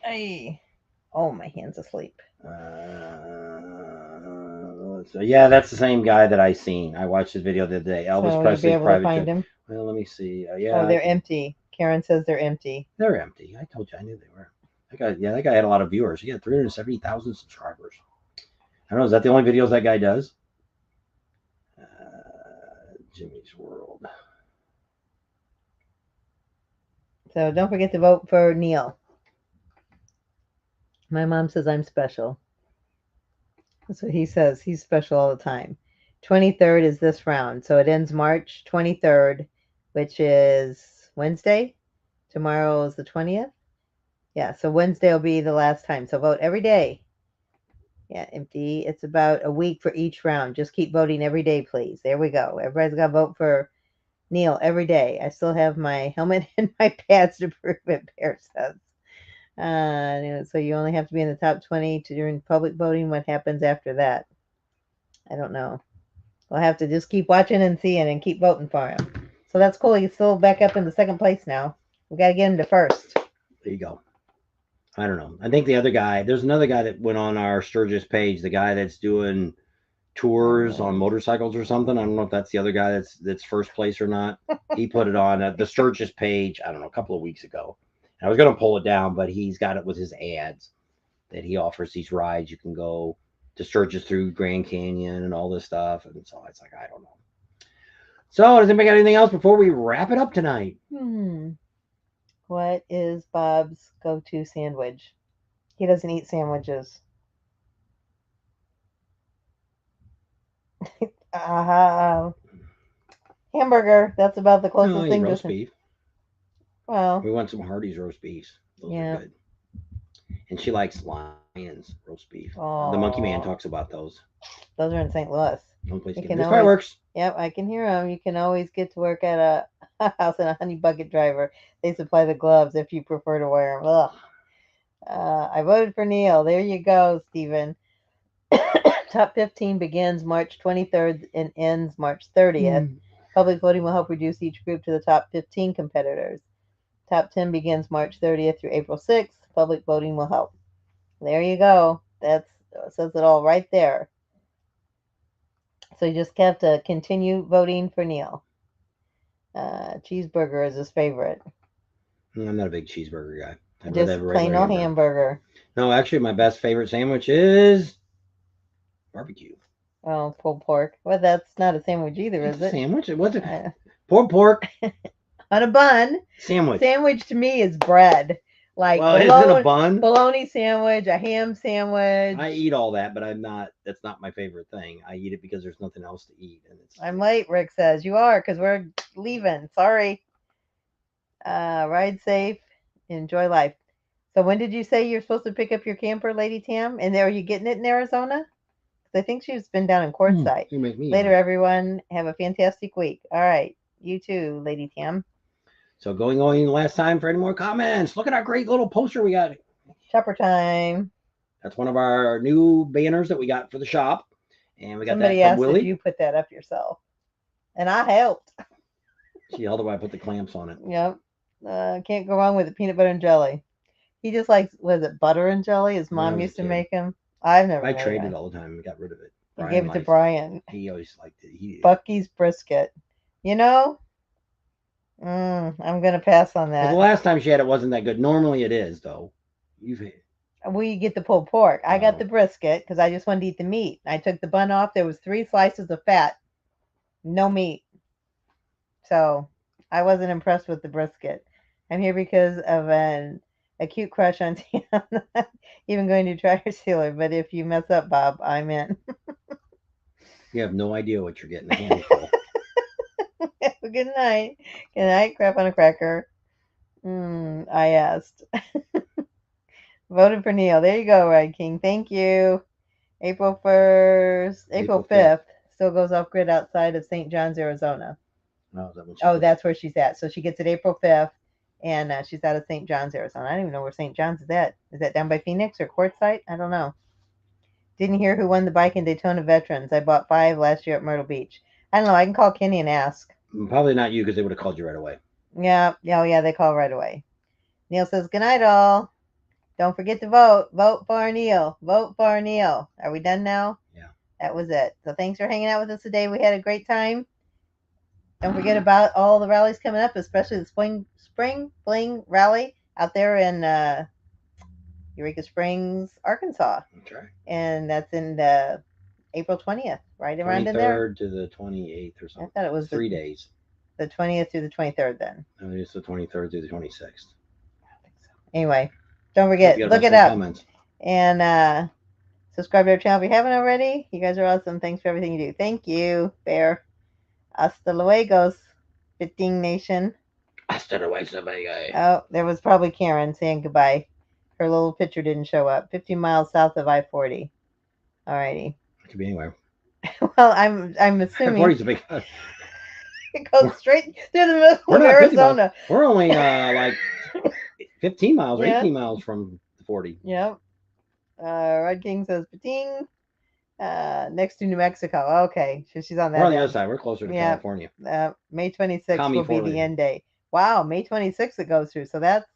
Hey. Oh, my hand's asleep. So yeah, that's the same guy that I seen. I watched his video the other day. Elvis So you'll be Presley's able to private find jet. them. Well, let me see. Oh, Yeah, they're empty. Karen says they're empty. they're empty. I told you, I knew they were. That guy had a lot of viewers. He had 370,000 subscribers. I don't know. Is that the only videos that guy does? Jimmy's World. So don't forget to vote for Neil. My mom says I'm special. That's what he says. He's special all the time. 23rd is this round. So it ends March 23rd, which is Wednesday. Tomorrow is the 20th. Yeah, so Wednesday will be the last time. So vote every day. Yeah, empty. It's about a week for each round. Just keep voting every day, please. There we go. Everybody's got to vote for Neil every day. I still have my helmet and my pads to prove it, Bear says. So you only have to be in the top 20 to during public voting. What happens after that? I don't know. We'll have to just keep watching and seeing and keep voting for him. So that's cool. He's still back up in the second place now. We got to get him to first. There you go. I don't know. I think the other guy, there's another guy that went on our Sturgis page, the guy that's doing tours on motorcycles or something. I don't know if that's the other guy that's first place or not. He put it on the Sturgis page, I don't know, a couple of weeks ago. I was going to pull it down, but he's got it with his ads that he offers these rides. You can go to Sturgis through Grand Canyon and all this stuff. And so it's like, I don't know. So does anybody got anything else before we wrap it up tonight? What is Bob's go-to sandwich? He doesn't eat sandwiches. Hamburger. That's about the closest thing roast to beef. Well, we want some Hardee's roast beefs. Those are good. And she likes Lions roast beef. The Monkey Man talks about those. Those are in St. Louis. There's fireworks. Yep, I can hear them. You can always get to work at a house in a honey bucket driver. They supply the gloves if you prefer to wear them. Ugh. I voted for Neil. There you go, Stephen. Top 15 begins March 23rd and ends March 30th. Public voting will help reduce each group to the top 15 competitors. Top 10 begins March 30th through April 6th. Public voting will help. There you go. That says it all right there. So you just have to continue voting for Neil. Cheeseburger is his favorite. I'm not a big cheeseburger guy. I'd Just rather have a plain regular old hamburger. No, actually, my best favorite sandwich is barbecue. Oh, pulled pork. Well, that's not a sandwich either, It's is a it? sandwich. It wasn't pulled pork On a bun. sandwich. Sandwich to me is bread. Like Well, isn't a bun? bologna sandwich, a ham sandwich. I eat all that, but that's not my favorite thing. I eat it because there's nothing else to eat, and it's. I'm late, Rick says. You are, because we're leaving. Sorry. Ride safe. Enjoy life. So when did you say you're supposed to pick up your camper, Lady Tam? And are you getting it in Arizona? Because I think she's been down in Quartzsite. Later, everyone. Have a fantastic week. All right. You too, Lady Tam. So going on last time for any more comments. Look at our great little poster we got. Chopper time. That's one of our new banners that we got for the shop. And we got Somebody that from asked Willie. if you put that up yourself. And I helped. She held it while I put the clamps on it. Yep. Can't go wrong with the peanut butter and jelly. He just likes, was it butter and jelly? His mom used to make him. I've never I made traded it. all the time and got rid of it. He gave it to Brian. He always liked it. Bucky's brisket. You know, I'm going to pass on that. The last time she had it wasn't that good. Normally it is, though. We get the pulled pork. I got the brisket because I just wanted to eat the meat. I took the bun off. There was 3 slices of fat. No meat. So I wasn't impressed with the brisket. I'm here because of an acute crush on Tam. I'm not even going to try her sealer, but if you mess up, Bob, I'm in. You have no idea what you're getting a handful. Good night. Good night, crap on a cracker. I asked. Voted for Neil. There you go, Red King. Thank you. April 1st, April 5th. Still goes off grid outside of St. John's, Arizona. That's where she's at. So she gets it April 5th, and she's out of St. John's, Arizona. I don't even know where St. John's is at. Is that down by Phoenix or Quartzsite? I don't know. Didn't hear who won the bike in Daytona Veterans. I bought 5 last year at Myrtle Beach. I don't know. I can call Kenny and ask. Probably not you because they would have called you right away. Yeah. Oh, yeah. They call right away. Neil says, good night, all. Don't forget to vote. Vote for Neil. Vote for Neil. Are we done now? Yeah. That was it. So thanks for hanging out with us today. We had a great time. Don't forget about all the rallies coming up, especially the Spring Fling Rally out there in Eureka Springs, Arkansas. That's right. And that's in April 20th, right around in there. 23rd to the 28th or something. I thought it was 3 days. The 20th through the 23rd then. No, it's the 23rd through the 26th. Anyway, don't forget, look it up. Comments. And subscribe to our channel if you haven't already. You guys are awesome. Thanks for everything you do. Thank you, Bear. Hasta luego, 15 Nation. Hasta luego, baby. Oh, there was probably Karen saying goodbye. Her little picture didn't show up. 15 miles south of I-40. Alrighty. It could be anywhere. Well, I'm assuming I-40's a big. It goes straight through the middle of Arizona. We're only like 15 miles or 18 miles from the 40. Yep. Red King says Pating. Next to New Mexico. Okay. So she's on that. We're on the other side. We're closer to California. May 26th will be the end day. Wow, May 26th it goes through. So that's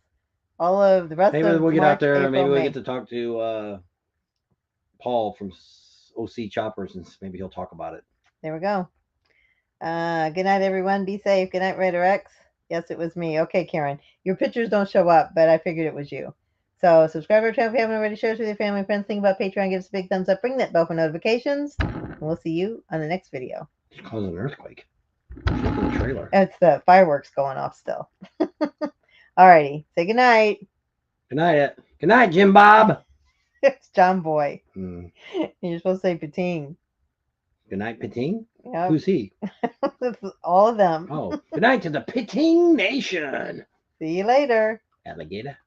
all of the rest of Maybe we'll get out there. April, maybe we'll get to talk to Paul from OC Choppers, and maybe he'll talk about it. There we go. Good night, everyone. Be safe. Good night, Raider X. Yes, it was me. Okay, Karen. Your pictures don't show up, but I figured it was you. So subscribe to our channel if you haven't already. Share it with your family and friends. Think about Patreon. Give us a big thumbs up. Ring that bell for notifications. And we'll see you on the next video. It's causing an earthquake. The trailer. It's the fireworks going off still. Alrighty. Say good night. Good night. Good night, Jim Bob. It's John Boy. You're supposed to say Pating. Good night, Pating? Yep. Who's he? All of them. Oh, good night to the Pating Nation. See you later. Alligator.